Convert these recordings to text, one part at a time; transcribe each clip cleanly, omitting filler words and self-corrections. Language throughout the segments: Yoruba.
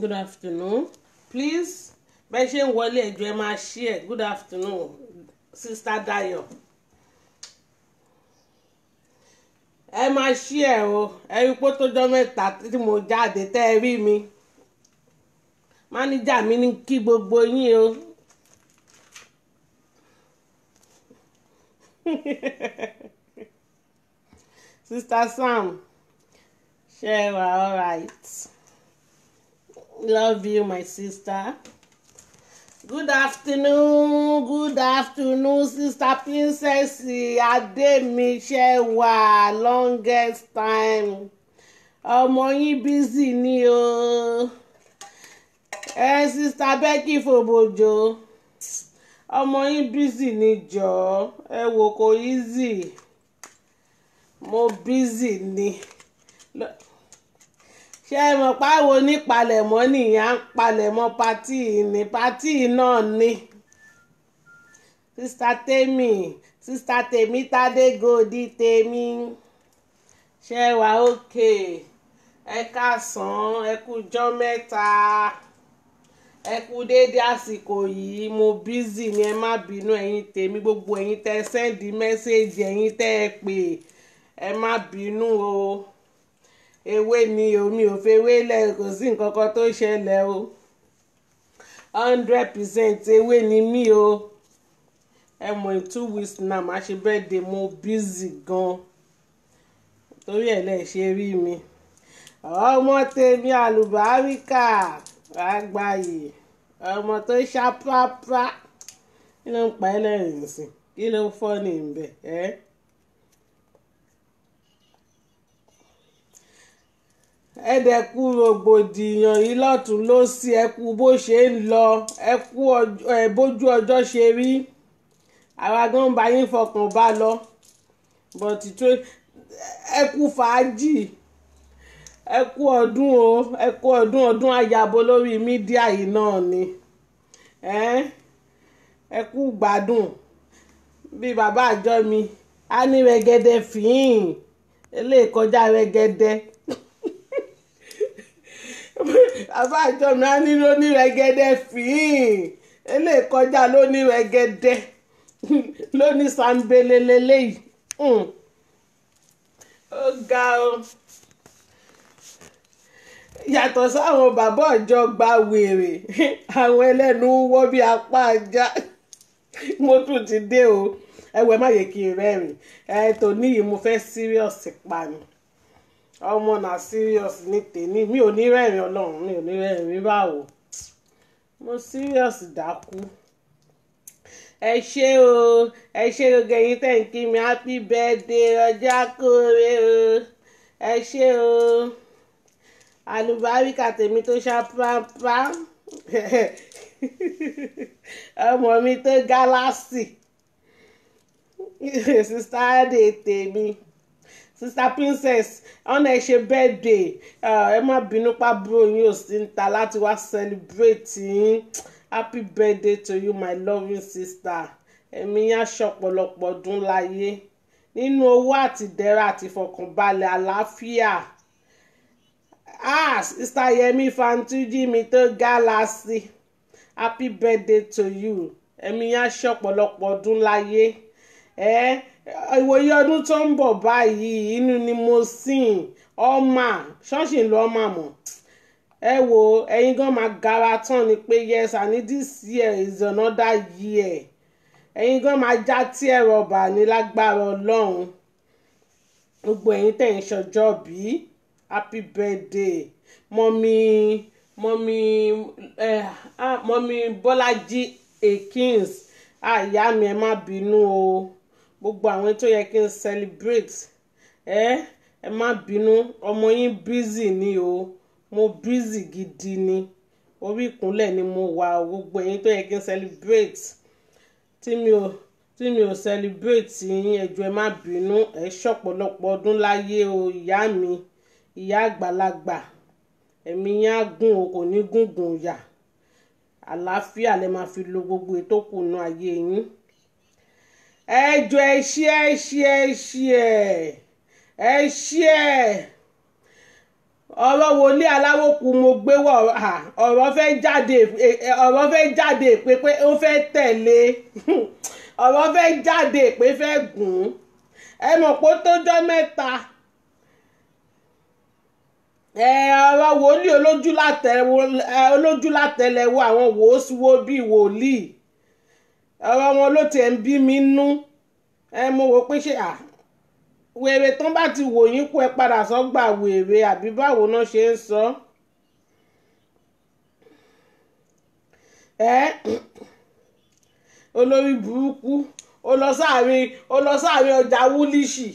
Good afternoon. Please, mention Wale Ejema share. Good afternoon, Sister Dayo. Ẹ máa share o. Ẹ rí pé tó jọ́ mẹ́ta tí mo jáde tẹ́ ẹ rí mi. Máníjà mi ní kí gbogbo yín o. Sister Sam, share all right. Love you, my sister. Good afternoon, Sister Princess Ademisewa, longest time. Ọmọ yín busy ni o. Sister Becky Fobojo. Ọmọ yín busy ni jọ̀ọ́. Ẹ wò kò easy. Mo busy ni. Ṣé ẹ mọ̀ páwo ní palẹ̀mọ́ nìyà ń palẹ̀mọ́ pátì náà ni. Sister Tèmi Tádé Gòdì Tèmi. Ṣé wà ókè? Ẹ káàsán, ẹ kújọ́ mẹ́ta. Ẹ kú déédé àsìkò yìí. Mo busy ni, ẹ má bínú ẹ̀yin tèmi, gbogbo ẹ̀yin tẹ́ sẹ́ndì mẹ́sẹ̀gì, ẹ̀yin tẹ́ ẹ pè. Ẹ má bínú o. Ewé ni omi ò fewé lẹ̀, kò sí nǹkan kan tó ṣẹlẹ̀ o. 100% ewé ni mí o. Ẹ mọ̀ in 2 weeks náà máa ṣe birthday, mo busy gan. Torí ẹ̀ lẹ̀ ṣe rí mi. Ọmọ tèmi àlùbáríkà àgbáyé. Ọmọ tó ṣàpápá. Kí ló ń pa ẹ́ lẹ́rìn sí? Kí ló ń fọ́ ní ìbẹ̀ ẹ́? Ẹ̀dẹ̀kú rògbòdìyàn yìí lọ́tún lósì, ẹ̀kú bó ṣe ń lọ, ẹ̀kú bójú ọjọ́ ṣe rí. Àwa gan bá yín fọkàn bá lọ. But ẹ̀kú fàájì, ẹ̀kú ọdún o, ẹ̀kú ọdún àyàbò lórí mídíà yìí náà ni. Ẹ̀kú gbádùn. Bí bàbá àjọ mi, a ní rẹ̀gẹ̀dẹ̀ fìhìn, eléyìí kọjá rẹ̀gẹ̀dẹ̀. Bàbá àjọ mi á ní ló ní rẹ̀gẹ̀dẹ̀ fìhìn, eléyìí kọjá ló ní rẹ̀gẹ̀dẹ̀, ló ní sàǹbẹ̀lẹ̀lẹ̀ yìí. Ó ga o. Yàtọ̀ sáwọn bàbá ọjọ́ gba wèrè, àwọn ẹlẹ́nu wọ́ bí apá ajá. Mo tún ti dé o. Ẹwẹ́ má yẹ kí n rẹ́rìn. Tòní yìí mo fẹ́ serious pa ni. Ọmọ náà serious ní tèmi. Mi ò ní rẹ́rìn Ọlọ́run, mi ò ní rẹ́rìn báwo. Mo serious dákú. Ẹ ṣé o, ẹ ṣé gbogbo ẹ̀yin tẹ́ ń kí mi happy birthday ọjọ́ àkórè o. Ẹ ṣé o. Àlùbáríkà tèmi tó ṣàpápá. Ọmọ mi tó gálásì. Sister Adé tèmi. Sister Princess, ọ̀nà ẹ ṣe birthday. Ẹ má bínú pa bro yín ò sí ń ta láti wá celebrate yín. Happy birthday to you, my loving sister. Ẹ̀mí yá ṣọ̀pọ̀lọpọ̀ ọdún láyé. Nínú owó àti ìdẹ̀ra àti ìfọ̀kànbalẹ̀ àlàáfíà. Sister Yemi Fantuji mi tó gálásì. Happy birthday to you. Ẹ̀mí yá ṣọ̀pọ̀lọpọ̀ ọdún láyé. Ìwòye ọdún tó ń bọ̀ báyìí, inú ni mo sìn. Ọmọ ṣọ́ọ̀ṣì ń lọ ọmọ mọ̀. Ẹ wo ẹ̀yin gan máa gara tán ni pé yes, and this year is another year. Ẹ̀yin gan máa já tí ẹ rọ̀bà ní lágbára Ọlọ́run. Gbogbo ẹ̀yin tẹ̀ ń ṣọjọ́ bí happy birthday. Mọ́mí Bọ́lájí Akins. Ìyá mi ẹ má bínú o. Gbogbo àwọn tó yẹ kí n celebrate. Ẹ má bínú, ọmọ yín busy ni o. Mo busy gidi ni. orí ìkúnlẹ̀ ni mo wà gbogbo ẹ̀yin tó yẹ kí n celebrate tí mi ò celebrate yín ẹ jọ̀ọ́ ẹ má bínú ẹ ṣọ̀pọ̀lọpọ̀ ọdún láyé o ìyá mi ìyá àgbàlagbà ẹ̀mí yín á gùn o kò ní gùngùn yà àlàáfíà lẹ máa fi lo gbogbo ètò kùnú ayé yín ẹ jọ̀ọ́ ẹ ṣí ọ̀rọ̀ wòlíì aláwòkú mo gbé wọ̀ ọ̀rọ̀ fẹ́ jáde pé ó fẹ́ tẹ̀lé ọ̀rọ̀ fẹ́ jáde pé fẹ́ gùn ẹ mọ̀ pé ó tójọ́ mẹ́ta ọ̀rọ̀ wòlíì olójú látẹlẹwọ́ àwọn wòósùwò bíi wòlíì ọ̀rọ̀ wọn ló tiẹ̀ ń bí mi nú mo wò pé ṣé wèrè tán bá ti wò yín kú ẹ padà sọ́gbà wèrè àbí báwo náà ṣe ń sọ olórí burúkú ó lọ sáàrin ọjà wúlíṣì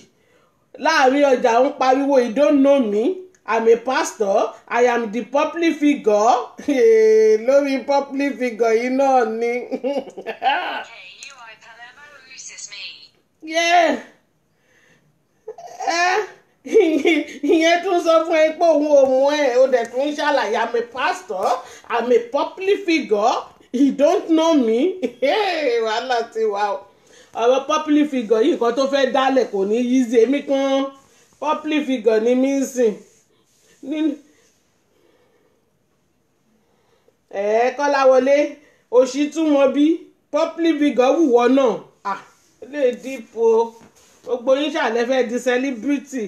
láàrin ọjà ń pariwo you don't know me I'm a pastor I am the public figure lórí public figure yìí náà ni. Yeah. Ìyẹn tún sọ fún ẹ pé òun ò mú ẹ ó dẹ̀ tún ṣàlàyé I'm a pastor I'm a public figure you don't know me wàhálà ti wà o ọ̀rọ̀ public figure yìí nǹkan tó fẹ́ dálẹ̀ kò ní yí sí èmi kan public figure ni mí sìn Kọ́láwọlé òṣì túmọ̀ bí public figure wùwọ́ náà lè dìpọ̀ gbogbo yín ṣàlẹ́ fẹ́ di celebrity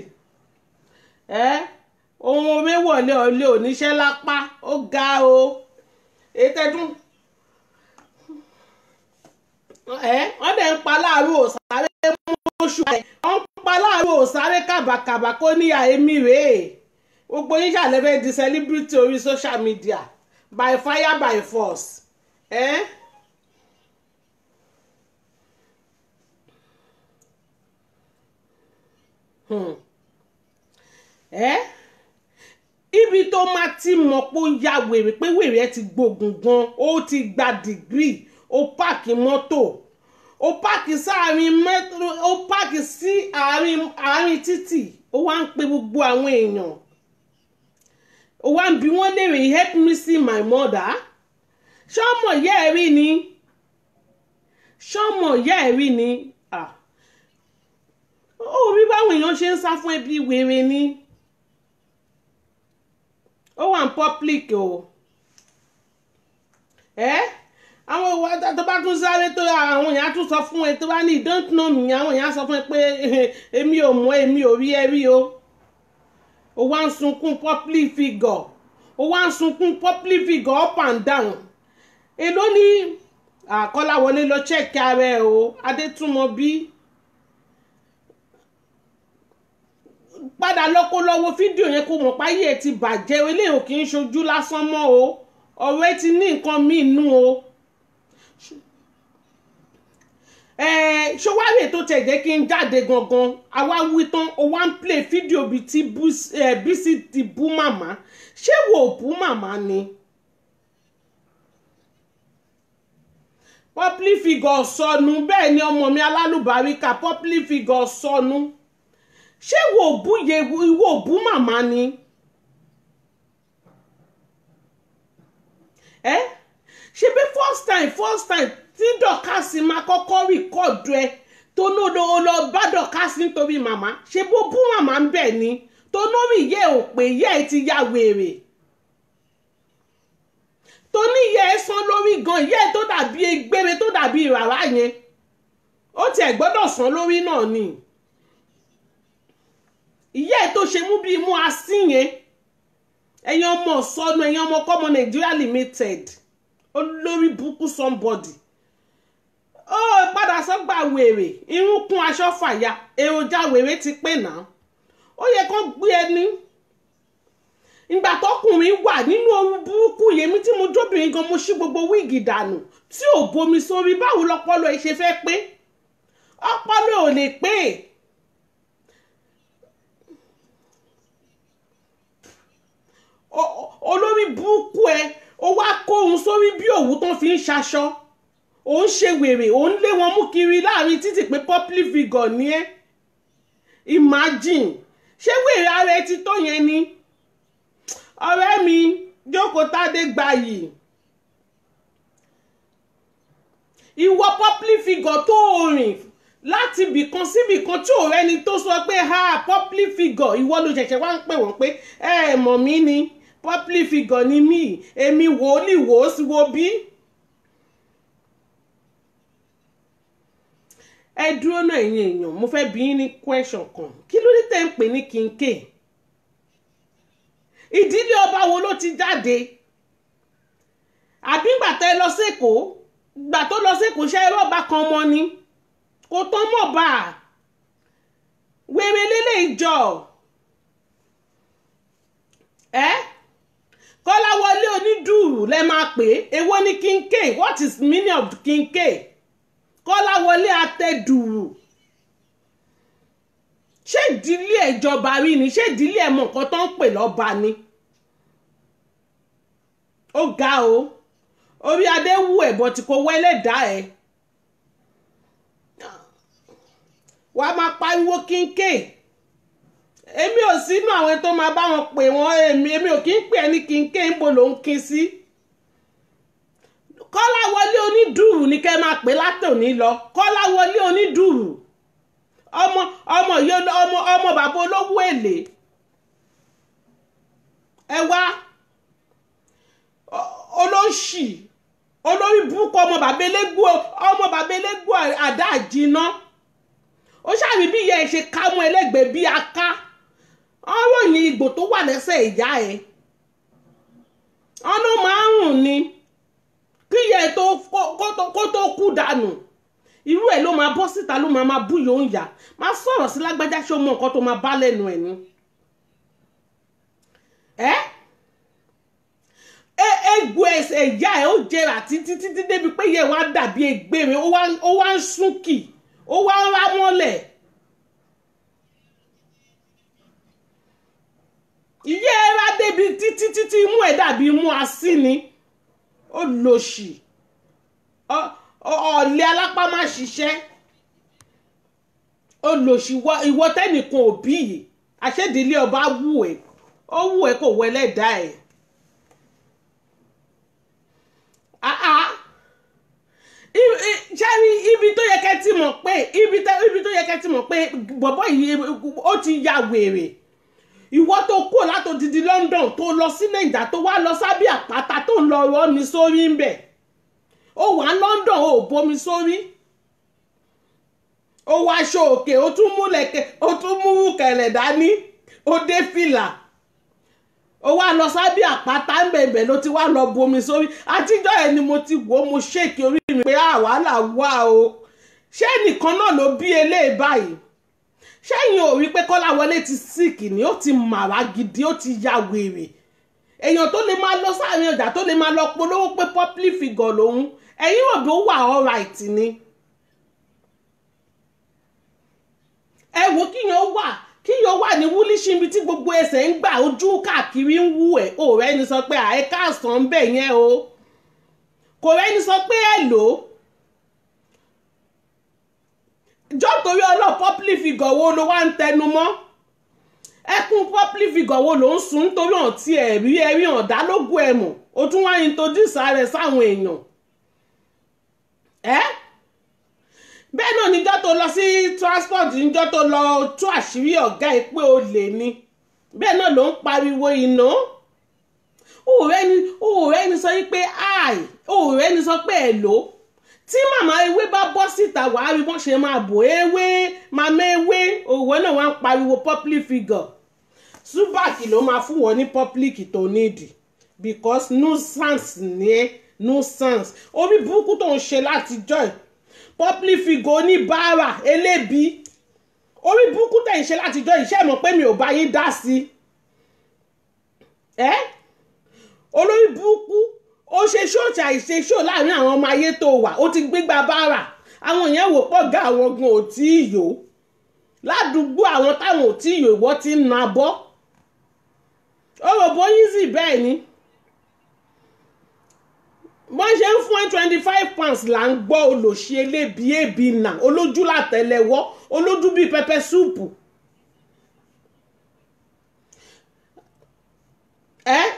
ohun omi wọlé ọlẹ́ oníṣẹ́ lápá ó ga o ètẹ́dún wọ́n dẹ̀ ń pa láàárọ̀ òsáré mọ́ṣù wọ́n ń pa láàárọ̀ òsáré kàbàkàbà kó níyà èmi rèé gbogbo yín ṣàlẹ́ fẹ́ di celebrity orí social media by fire by force ibi tó máa ti mọ̀ pé ó ya wèrè pé wèrè ẹ ti gbógun gan ó ti gba dìgírì ó páàkì mọ́tò ó páàkì sáàrin mẹ́tò ó páàkì sí àárín títì ó wá ń pe gbogbo àwọn èèyàn ó wá ń bi wọ́n léèrè help me see my mother ṣọ́mọ̀ ìyá ẹ̀ rí ni ṣọ́mọ̀ ìyá ẹ̀ rí ni ó rí báwọn èèyàn ṣe ń sá fún ẹbí wèrè ni ó wà ní public o àwọn ìwà tó bá tún sáré tó àwọn èèyàn tún sọ fún ẹ tó bá ní you don't know me àwọn èèyàn sọ fún ẹ pé èmi ò mọ̀ èmi ò rí ẹ rí o ó wá ń sunkún public figure ó wá ń sunkún public figure up and down èló ní Kọ́láwọlé lọ check ara ẹ o Adétúnmọ̀bí padà lọ́kọ́ lọ́wọ́ fídíò yẹn kó mọ̀ páyé ẹ̀ ti bàjẹ́ eléyìí ò kì í ṣojú lásán mọ́ o ọ̀rọ̀ ẹ ti ní nǹkan míì nú o ṣọwárì tó tẹ̀ jẹ́ kí n jáde gangan àwa wí tán o wá ń play fídíò bíi ti Bísí ti bú màmá ṣé wò ó bú màmá ni public figure sọnù bẹ́ẹ̀ ni ọmọ mi alálùbáríkà public figure sọnù ṣé ìwọ bú màmá ni ṣe bí first time tí dọ̀kásì máa kọ́kọ́ rìkọ́ọ̀dù ẹ tó lọ bá dọ̀kásì nítorí màmá ṣe bó bú màmá ń bẹ̀ ni tó lórí ìyẹ́ ò pé ìyẹ́ ẹ ti ya wèrè tó ní ìyẹ́ ẹ sán lórí gan ìyẹ́ ẹ tó dàbí egbére tó dàbí ìràrá yẹn ó tiẹ̀ gbọ́dọ̀ sán lórí náà ni ìyá ẹ̀ tó ṣe mú bí imú asín yẹn ẹ̀yin ọmọ sọnù ẹ̀yin ọmọ kọ́mọ Nigeria limited olórí burúkú somebody ó padà sọ́gbà wèrè irun kún aṣọ fàya èròjà wèrè ti pé náà ó yẹ kó gbé ẹni ìgbà tọkùnrin wà nínú ooru burúkú yèmí tí mo jóbìnrin gan mo ṣí gbogbo wíìgì dànù tí ò bomi sórí báwo lọpọlọ ẹ ṣe fẹ́ pé ọpọlọ ò lè pé olórí burúkú ẹ ó wá sórí bí òwú tán fi ń ṣaṣọ ò ń ṣe wèrè ò ń lé wọn mú kiri láàrin títì pé public figure ni ẹ́ imagine ṣé wèrè ara ẹ ti tó yẹn ni ọ̀rẹ́ mi Jókòó Tádé Gbayì ìwọ public figure tó rìn láti bìkan síbìkan tí ò rẹ́ni tó sọ pé ha public figure ìwọ ló ṣẹ̀ṣẹ̀ wá ń pè wọ́n pé ẹ mọ̀ mí ni public figure ni mí èmi wòlíì wò ó sí wo bí. ẹ dúró náà ẹ̀yin èèyàn mo fẹ́ bi yín ní question kan kí ló dé tẹ́ ń pè ní Kinkè ìdílé ọba wo ló ti jáde àbí gbà tẹ́ lọ sẹ́kọ̀ọ́ gbà tó lọ sẹ́kọ̀ọ́ ṣe rọ́ọ̀bà kan mọ́ ni kò tán mọ̀ bá a wèrè lélẹ̀ ìjọ Kọ́láwọlé Onídùúrù lẹ máa pè é èwo ni Kinkè what is meaning of Kinkè Kọ́láwọlé Atẹ́dùrù ṣé ìdílé ìjọba rí ni ṣé ìdílé ẹ̀mọ̀ nǹkan tó ń pè lọ́ba ni ó ga o orí adé wù ẹ̀ bọ̀ tí kò wẹ́lẹ̀ dá ẹ̀ wàá máa pariwo Kinkè èmi ò sínú àwọn tó máa bá wọn pè wọ́n èmi ò kí ń pè ẹ́ ní Kinkè ń bo ló ń kin sí Kọ́láwọlé Onídùúrù ní kẹ́ máa pè látòní lọ Kọ́láwọlé Onídùúrù ọmọ bàbá olówó èlé ẹ wá olóṣì olórí burúkú ọmọ bàbá elégbò àdá àjìná ó ṣàbí bí ìyá ẹ ṣe ká mọ́ ẹlẹ́gbẹ̀ẹ́ bí aká ọ̀rọ̀ yìí ìgbò tó wà lẹ́sẹ̀ ìyá ẹ ọ̀nà márùn-ún ni kí ìyá ẹ kó tó kú dànù irú ẹ̀ ló máa bọ́ síta ló máa bú yòó ń yà máa sọ̀rọ̀ sí lágbájá ṣé o mọ nǹkan tó máa bá lẹ́nu ẹ̀ ni egbò ẹsẹ̀ ìyá ẹ̀ ó jẹrà títí débi pé ìyá ẹ̀ wá dàbí egbére ó wá ń súnkì ó wá ń rá mọ́lẹ̀ ìyá ẹ̀ rá débi títí imú ẹ̀ dàbí imú así ni ó lòṣì ọ̀lẹ alápá má ṣiṣẹ́ ó lòṣì ìwọ tẹ́nìkan òbí yìí àṣẹ́dílé ọba wù ẹ́ ó wù ẹ́ kò wẹlẹ́ dá ẹ̀ ṣáàrí ibi tó yẹ kẹ́ ti mọ̀ pé ibi tó yẹ kẹ́ ti mọ̀ pé bọ̀bọ̀ yìí ó ti ya wèrè ìwọ tó kó látòdìdí London tó lọ sí Nàìjíríà tó wá lọ sábẹ́ àpáta tó ń lọ rọ́ mi sórí ń bẹ̀ ó wà London ó bomi sórí ó wá aṣọ òkè ó tún mú kẹ̀lẹ̀ dání ó dé fìlà ó wá lọ sábẹ́ àpáta ń bẹ̀bẹ̀ ló ti wá lọ bomi sórí àtijọ́ ẹ̀ ni mo ti wò ó mo ṣèkì orí mi pé wàhálà wà o ṣé nìkan náà ló bí eléyìí báyìí ṣẹ́yìn ò rí pé Kọ́láwọlé ti síkì ni ó ti màrá gidi ó ti ya wèrè èèyàn tó lè máa lọ sáàrin ọjà tó lè máa lọ polówó pé public figure lòun ẹ̀yin ò bí ó wà alright ni ẹ wò kíyàn wà ní wúlíṣì ibi tí gbogbo ẹsẹ̀ ń gbà ojú káàkiri ń wú ẹ̀ ò rẹ́ni sọ pé àẹ́ká àsán ń bẹ̀ yẹn o kò rẹ́ni sọ pé ẹ lò ó jọ́ torí ọlọ́ public figure wo ló wá ń tẹnu mọ́ ẹkún public figure wo ló ń sùn nítorí ọ̀tí ẹ̀rí ọ̀dá lógún ẹ̀mọ̀ ó tún wá introduce rẹ̀ sáwọn èèyàn bẹ́ẹ̀ náà níjọ́ tó lọ sí transport níjọ́ tó lọ tú àṣírí ọ̀gá ẹ̀ pé ó lè ní bẹ́ẹ̀ náà ló ń pariwo iná òòrẹ́ ni sọ pé òòrẹ́ ni sọ pé ẹ̀ lò tí màmá ewé bá bọ́ síta wàá rí wọ́n ṣe máa bò ewé màmá ewé òwò náà wá ń pariwo public figure Subaki ló máa fún wọn ní public tó nídìí because nuisance ni nuisance orí burúkú tó ń ṣe látijọ́ ẹ̀ public figure oníbàárà elébi orí burúkú tẹ̀ ń ṣe látijọ́ iṣẹ́ mọ̀ pé mi ò bá yín dá sí olórí burúkú ó ṣe ṣóòtì àìṣe ṣó láàrin àwọn ọmọ ayé tó wà ó ti gbégbá bára àwọn èèyàn wò pọ̀ gá àwọn gan ò tí ì yó ládùúgbò àwọn táwọn ò tí ì yó ìwọ́ ti ń na bọ́ ó rò bó yín sì bẹ́ẹ̀ ni wọ́n ṣe ń fún £25 là ń gbọ́ olòṣì elébi èbí nà olójú látẹlẹwọ́ olójú bíi pẹpẹ súùpù.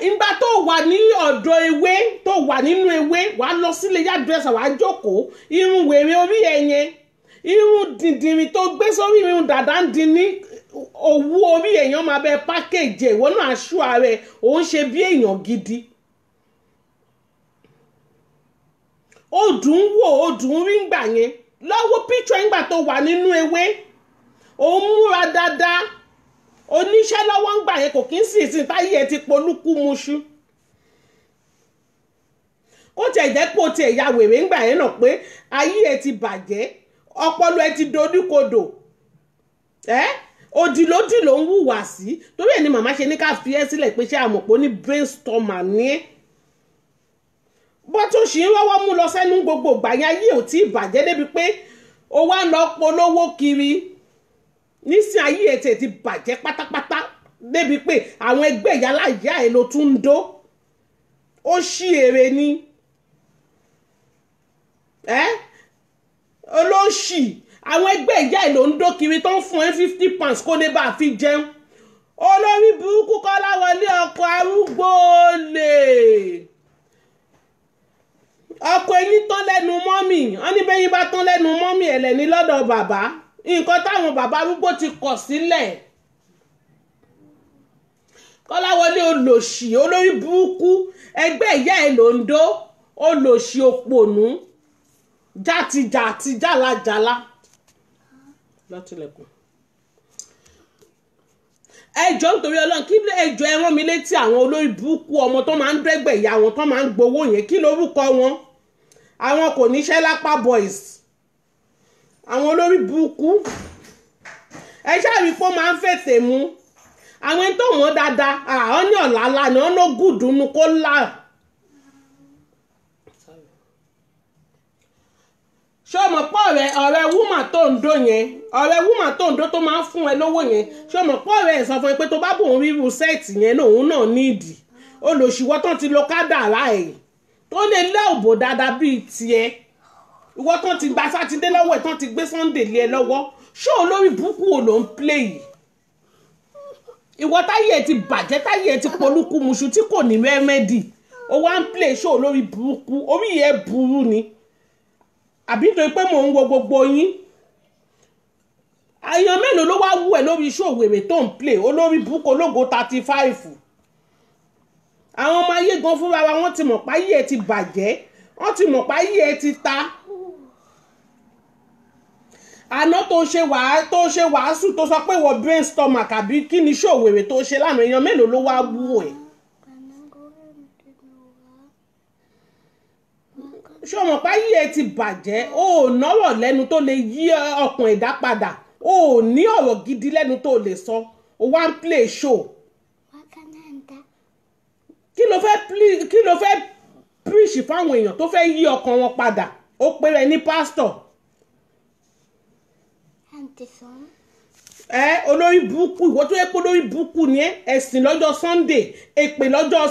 Ìgbà tó wà ní ọ̀dọ̀ ewé tó wà nínú ewé wàá lọ sílé yàdúrẹ́sà wàá jókòó irun wèrè orí ẹ̀yẹn irun dìndìnrín tó gbé sórí irun dàda ń din ní òwú orí èèyàn máa bẹ pákéjì ìwọ náà aṣọ ààrẹ òun ṣe bí èèyàn gidi. Ó dùn wò ó dùn rí ngbà yẹn lọ́wọ́ píṣọ ìgbà tó wà nínú ewé òun múra dáadáa oníṣẹ́ lọ́wọ́ ń gbà yẹn kò kí ń sì sí táyé ẹ ti polúkú muṣu. Ó tiẹ̀ jẹ́ pé ó tiẹ̀ ya wèrè ń gbà yẹn náà pé ayé ẹ ti bàjẹ́ ọpọlọ ẹ ti doríkodò òdìlódì ló ń hùwà sí torí ẹ̀ ni màmá ṣe ní ká fi ẹ́ sílẹ̀ pé ṣé àmọ̀pọ̀ ní brainstormer ní ẹ́ bó tó ṣì ń rọ́wọ́ mú lọ sẹ́nu gbogbo ìgbà yẹn ayé ò tí ì bàjẹ́ débi pé ó wá lọ polówó kiri nísìn ayé ètè ti bàjẹ́ pátápátá débi pé àwọn ẹgbẹ́ ìyálà ìyá ẹ̀ ló tún ń dó ó ṣí èrè ni olóṣì àwọn ẹgbẹ́ ìyá ẹ̀ ló ń dó kiri tó ń fún ẹ £50 kó lè bá a fi jẹun olórí burúkú Kọ́láwọlé ọkọ arúgbó lè ọkọ eyín tán lẹ́nu mọ́mì wọ́n ní bẹ́yìn bá tán lẹ́nu mọ́mì ẹ̀lẹ́ni lọ́dọ̀ bàbá nǹkan táwọn bàbá arúgbó ti kọ̀ sílẹ̀. Kọ́láwọlé olòṣì olórí burúkú ẹgbẹ́ ìyá ẹ̀ ló ń dó olòṣì òpònú játijàti jálajàla látìlẹ̀kùn. Ẹjọ́ nítorí Ọlọ́run kí ẹjọ́ ẹ rán mi létí àwọn olórí burúkú ọmọ tó máa ń dẹ́gbẹ̀ ìyá wọn tó máa ń gbowó yẹn kí lórúkọ wọn àwọn kò níṣẹ́ lápá boys àwọn olórí burúkú ẹ ṣáàrí pé ó máa ń fètè mú àwọn ẹni tó mọ̀ dáadáa àwọn ní ọ̀làlà ni wọ́n ló gùdù nu kó là. ṣé o mọ̀ pé ọ̀rẹ́ wúmà tó ń dó yẹn ọ̀rẹ́ wúmà tó ń dó tó máa ń fún ẹ lówó yẹn ṣé o mọ̀ pé ọ̀rẹ́ ẹ̀ sọ fún ẹ pé tó bá bòun ríru sẹ́ẹ̀tì yẹn lòun náà nídìí olùṣìwọ́ tán ti lo kádàrá ẹ̀ tó lè lé òbò dáadáa bíi tiẹ̀ ìwọ tán ti gba sátidé lọ́wọ́ ẹ̀ tán ti gbé sunday lé ẹ lọ́wọ́ ṣé olórí burúkú wo ló ń play yìí ìwọ táyé ẹ ti bàjẹ́ táyé ẹ ti polúkú muṣu tí kò ní rẹ́mẹ́dì ó wá ń play ṣé olórí burúkú orí yẹn burú ni àbí nítorí pé mò ń wo gbogbo yín àyàn mélòó ló wá wú ẹ lórí iṣẹ́ òwèrè tó ń play olórí burúkú ológo 35 àwọn ọmọ ayé gan fúnra wa wọ́n ti mọ̀ páyé ẹ ti bàjẹ́ wọ́n ti mọ̀ páyé ẹ ti ta àná tó ṣe wàásù tó sọ pé wọ́n brainstormer àbí kí ni iṣẹ́ òwèrè tó ṣe lánàá èèyàn mélòó ló wá wú ẹ. ṣé ọmọ páyé ẹ ti bàjẹ́ o ò nọ́rọ̀ lẹ́nu tó lè yí ọkàn ẹ̀dá padà o ò ní ọ̀rọ̀ gidi lẹ́nu tó lè sọ o wá ń play show. kí ló fẹ́ preach fáwọn èèyàn tó fẹ́ yí ọkàn wọn padà ó pèrè ní pastor. Olórí burúkú ìwọ tó yẹ pé olórí burúkú ni ẹ̀sìn lọ́jọ́ Sunday èpè lọ́jọ́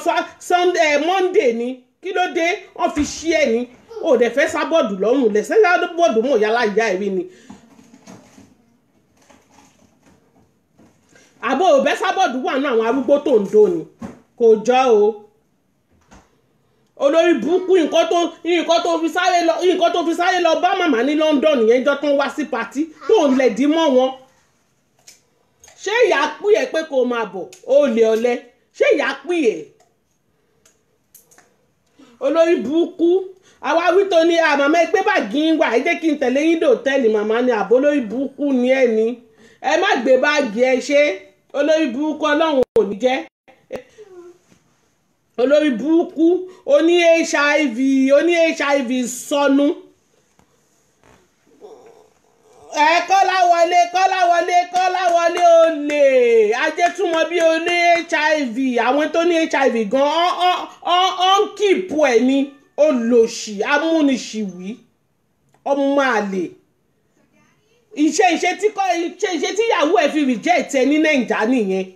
Sunday Monday ni kí ló dé wọ́n fi ṣí ẹ̀ ní o dẹ̀ fẹ́ sábọ̀dù lọ́rùn lẹ̀ sábọ̀dù mọ̀ yálà ìyá ẹ̀rí ni àbò òbẹ́ sábọ̀dù wà náà àwọn arúgbó tó ń dó ni kò jọ o olórí burúkú nǹkan tó fi sáré lọ bá màmá ní London yẹn jọ tán wá sí patí tó ń lẹ̀dí mọ́ wọn ṣé ìyá pín ẹ̀ pé kó máa bọ̀ ó lè ọlẹ́ ṣé ìyá pín ẹ̀ olórí burúkú àwa wí tó ní màmá ẹgbẹ́ báàgì ń wà ẹ jẹ́ kí n tẹ̀lé yín dé òtẹ́ẹ̀lì màmá ni àbó olórí burúkú ni ẹ ní ẹ má gbé báàgì ẹ ṣe olórí burúkú ọlọ́run ò ní jẹ́ olórí burúkú oní HIV sọnù Kọ́láwọlé olè ajétúmọ̀ bí oní HIV àwọn tó ní HIV gan ọ́n kìpù ẹ̀ ní olòṣì amúniṣìwí ọmọ àlè iṣẹ́ tí ìyàwó ẹ̀ fi reject ẹ ní Nàìjíríà nìyẹn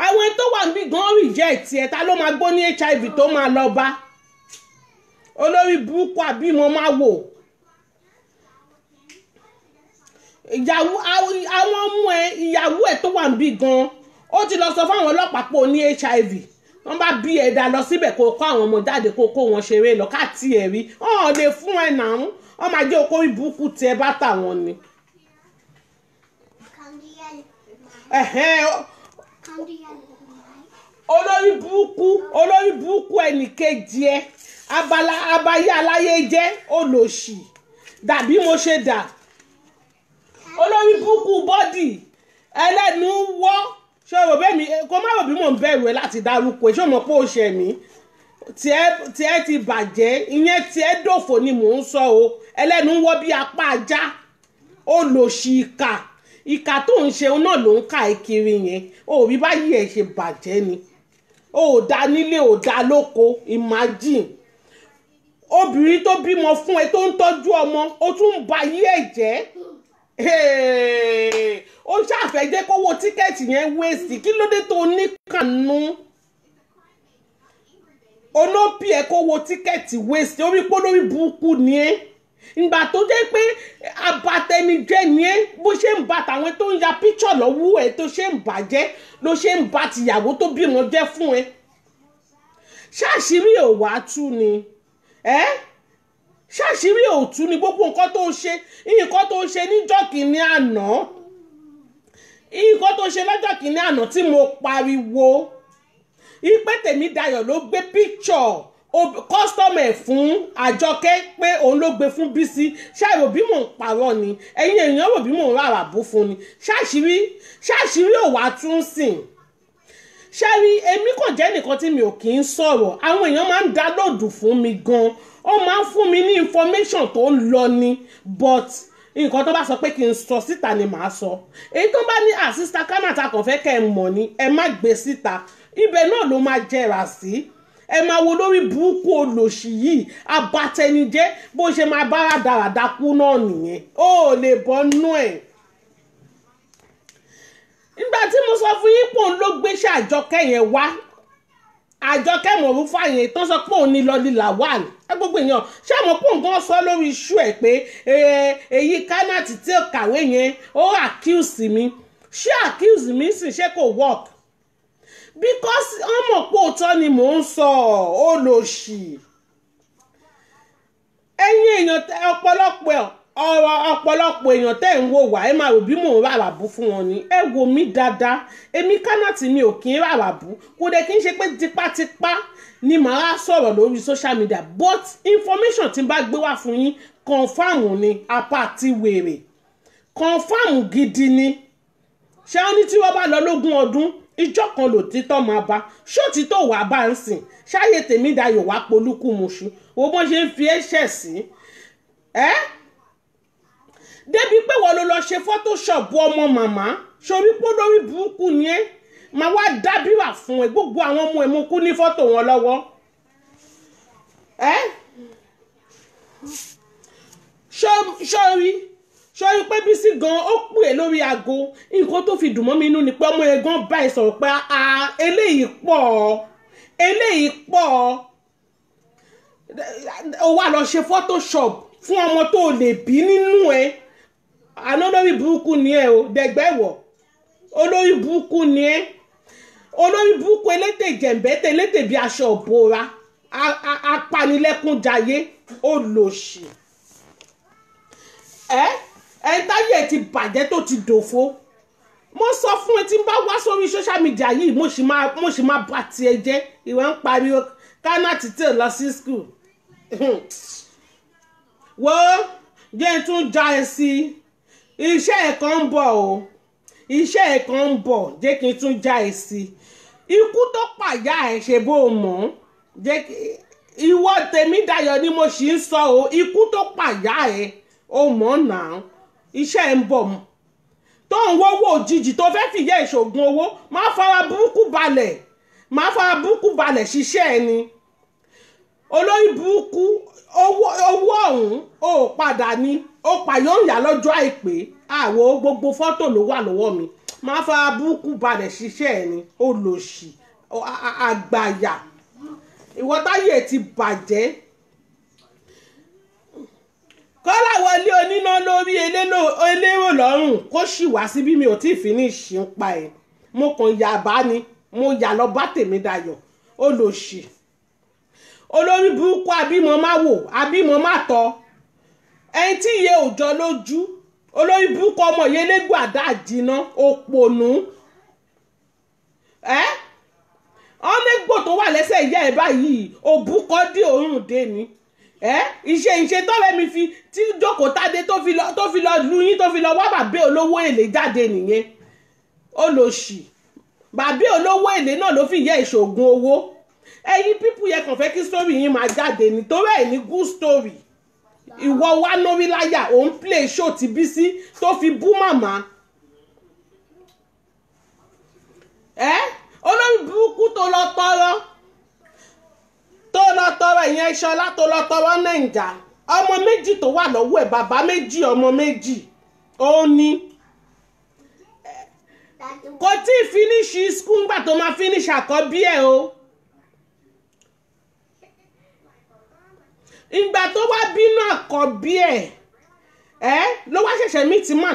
àwọn tó wà wà níbi gan reject ẹ ta ló máa gbọ́ ní HIV tó máa lọ bá olórí burúkú àbí mo máa wò ìyàwó àwọn ọmọ ẹ ìyàwó ẹ tó wà níbi gan ó ti lọ sọ fún àwọn ọlọ́pàá pé ó ní HIV wọ́n bá bí ẹ̀dá lọ síbẹ̀ kó kó àwọn ọmọ jáde kó kó wọn ṣeré lọ káàtì ẹ̀ rí ọ̀hún lè fún ẹ̀ náà wọ́n máa jẹ́ okòrí burúkú tí ẹ bá tà wọ́n ni. olórí burúkú ẹnìkejì ẹ abayé aláyé jẹ́ olòṣì dàbí mo ṣe dà olórí burúkú bọ́dì ẹlẹ́nu wọ́ ṣé o bẹ́ẹ̀ mi kó má rò bí mò ń bẹ̀rù ẹ láti dárúkọ ṣé o mọ̀ pé o ṣẹ̀ mí tí ẹ ti bàjẹ́ ìyẹn tí ẹ dòfò ni mò ń sọ o ẹlẹ́nu wọ́ bí apá ajá olòṣì ìkà tó ń ṣe náà ló ń kà ẹ́ kiri yẹn o rí báyìí ẹ̀ ṣe bàjẹ́ ni o ò dá nílé ò dá lóko imagine obìnrin tó bímọ fún ẹ tó ń tọ́jú ọmọ ó tún ń ba ayé ẹ̀ jẹ́ ó ṣàfẹ́ jẹ́ kówó tíkẹ́ẹ̀tì yẹn wéèsì kí ló dé tó ní kànú olópì ẹ̀ kówó tíkẹ́ẹ̀tì wéèsì orí polórí burúkú ni ẹ́ ìgbà tó jẹ́ pé abatẹnijẹ́ ni ẹ́ bó ṣe ń ba tàwọn tó ń ya píṣọ̀ lọ́wọ́ ẹ̀ tó ṣe ń bàjẹ́ ló ṣe ń ba tìyàwó tó bímọ jẹ́ fún ẹ ṣáàṣírí ò wá tú ni ṣáàṣírí ò tú ni gbogbo nǹkan tó ṣe níjọ́ kìíní àná nǹkan tó ṣe lọ́jọ́ kìíní àná tí mo pariwo ìpè Tèmídayọ̀ ló gbé píṣọ̀ kọ́sítọ́mù ẹ̀ fún Àjọkẹ́ pé òun ló gbé fún Bísí ṣáàrò bí mò ń parọ́ ni ẹ̀yin èèyàn rò bí mò ń rárá bó fún ni ṣáàṣírí ò wá tún sìn ṣáàrí èmi kò jẹ́ nìkan tí mi ò kì í sọ̀rọ̀ àwọn èèyàn máa ń dá lòdù fún mi gan ó máa ń fún mi ní information tó ń lọ ni but nǹkan tó bá sọ pé kí n sọ síta ni màá sọ èyí tó bá ní àsìsítà kámàtà kàn fẹ́ kẹ́ ẹ mọ̀ ni ẹ má gbé síta ibẹ̀ náà ló máa jẹrà sí ẹ máa wo lórí burúkú olòṣì yìí abatẹnijẹ́ bó ṣe máa bára dáradá kú náà nìyẹn ó lè bọ́ nú ẹ̀. nígbà tí mo sọ fún yín pé òun ló gbéṣẹ́ Àjọkẹ́ yẹn wá Àjọkẹ́ Mọ̀rúfà yẹn tó sọ pé òun ní lọ lílà wà ní gbogbo èèyàn ṣé àmọ́ pé nǹkan sọ lórí iṣu ẹ̀ pé èyí Kánàtì tí ó kàwé yẹn ó accuse mi ṣé accuse mi sì ṣe kò work because ọmọ pé òótọ́ ni mò ń sọ olòṣì ẹ̀yin èèyàn ọ̀pọ̀lọpọ̀ èèyàn tẹ́ ń wò wá ẹ máa rò bí mò ń rárá bú fún wọn ni ẹ wò mí dáadáa èmi Kánàtì mi ò kí ń rárá bú kò dẹ̀ kí ń ṣe pé tipátipá ni màá sọ̀rọ̀ lórí social media but information tí n bá gbé wá fún yín confam ni apá àti wèrè confam gidi ni ṣé wọ́n ní tí wọ́n bá lọ lógún ọdún ìjọ kan lò títọ́ máa bá ṣó títọ́ wà bá ń sìn ṣáyé Tèmídayọ̀ wá polúkú muṣu wo bó ṣe ń fi ẹ̀ṣẹ̀ sí débi pé wọ́n ló lọ ṣe photoshop ọmọ màmá sórí pé lórí burúkú ni ẹ́ máa wá dábìrà fún ẹ gbogbo àwọn ọmọ ẹ mo kú ní fọ́tò wọn lọ́wọ́ sọ́rí pé Bísí gan ó pè é lórí aago nǹkan tó fi dùn mọ́ mi inú ni pé ọmọ ẹ gan bá ẹ sọ̀rọ̀ pé eléyìí pọ̀ ó wá lọ ṣe photoshop fún ọmọ tó lè bí nínú ẹ àná lórí burúkú ni ẹ o dẹgbẹ́wọ̀ olórí burúkú ni ẹ olórí burúkú elétè jẹ̀ǹbẹ́tẹ̀ elétè bí aṣọ òbora apanilẹ́kúnjayé olòṣì ẹ̀ńtáyé ti bàjẹ́ tó ti dòfo mo sọ fún ẹ tí n bá wá sórí social media yìí mo sì máa bá tiẹ̀ jẹ́ ìwé ń pariwo Kánàtì tí ò lọ sí school wo jẹ́ tún já ẹ sí iṣẹ́ ẹ̀ kan ń bọ̀ o iṣẹ́ ẹ̀ kan ń bọ̀ jẹ́ kí n tún já ẹ sí ikú tó pàyà ẹ̀ ṣe bó o mọ̀ jẹ́ ìwọ Tèmídayọ̀ ni mo sì ń sọ o ikú tó pàyà ẹ̀ o mọ̀ náà iṣẹ́ ẹ̀ ń bọ̀ tó ń wọ́wọ́ òjijì tó fẹ́ fìyà ìṣògùn owó máa fara burúkú balẹ̀ ṣiṣẹ́ ẹ ni olórí burúkú owó ọ̀hún ó padà ní ó pàyọ́ ń yà lọ́jọ́ àìpé àwọ̀ gbogbo fọ́tò ló wà lọ́wọ́ mi máa fara burúkú balẹ̀ ṣiṣẹ́ ẹ ni olòṣì àgbàyà ìwọ táyé ti bàjẹ́ Kọ́lá Wọlé oníná lórí elérò lọ́rùn kó sì wá síbí mi ò tí ì finish ń pa ẹ̀ mo kàn yà bá ni mo yà lọ bá tèmi dayọ̀ ó lò sí olórí burúkú abímọ má wò abímọ má tọ́ ẹni tí iye òjọ lójú olórí burúkú ọmọ yẹn lẹ́gbọ̀ àdá àjìná òpònú ọ́nẹ́gbò tó wà lẹ́sẹ̀ ìyá ẹ̀ báyìí òbúkọ́ dé òórùn dé ni ìṣe tọ́lẹ̀ mi fi tí jókòó tádé tó fi lọ lu yín tó fi lọ wá bàbá olówó èlé jáde nìyẹn ó lọ sí bàbá olówó èlé náà ló fi yẹ ìṣògùn owó ẹ̀yin pípù yẹ kàn fẹ́ kí story yín máa jáde nítorí ẹ̀ ní good story ìwọ wá lórí láyà òun play show ti Bísí tó fi bú màmá olórí burúkú tó lọ tọrọ ìyẹn Ṣọlá tó lọ tọrọ Nàìjà ọmọ méjì tó wà lọ́wọ́ ẹ̀ bàbá méjì ọmọ méjì ó ní kò tí ì finish school ńgbà tó máa finish àkọ́bí ẹ̀ o ìgbà tó wá bínú àkọ́bí ẹ̀ ló wá ṣẹ̀ṣẹ̀ mí tí mà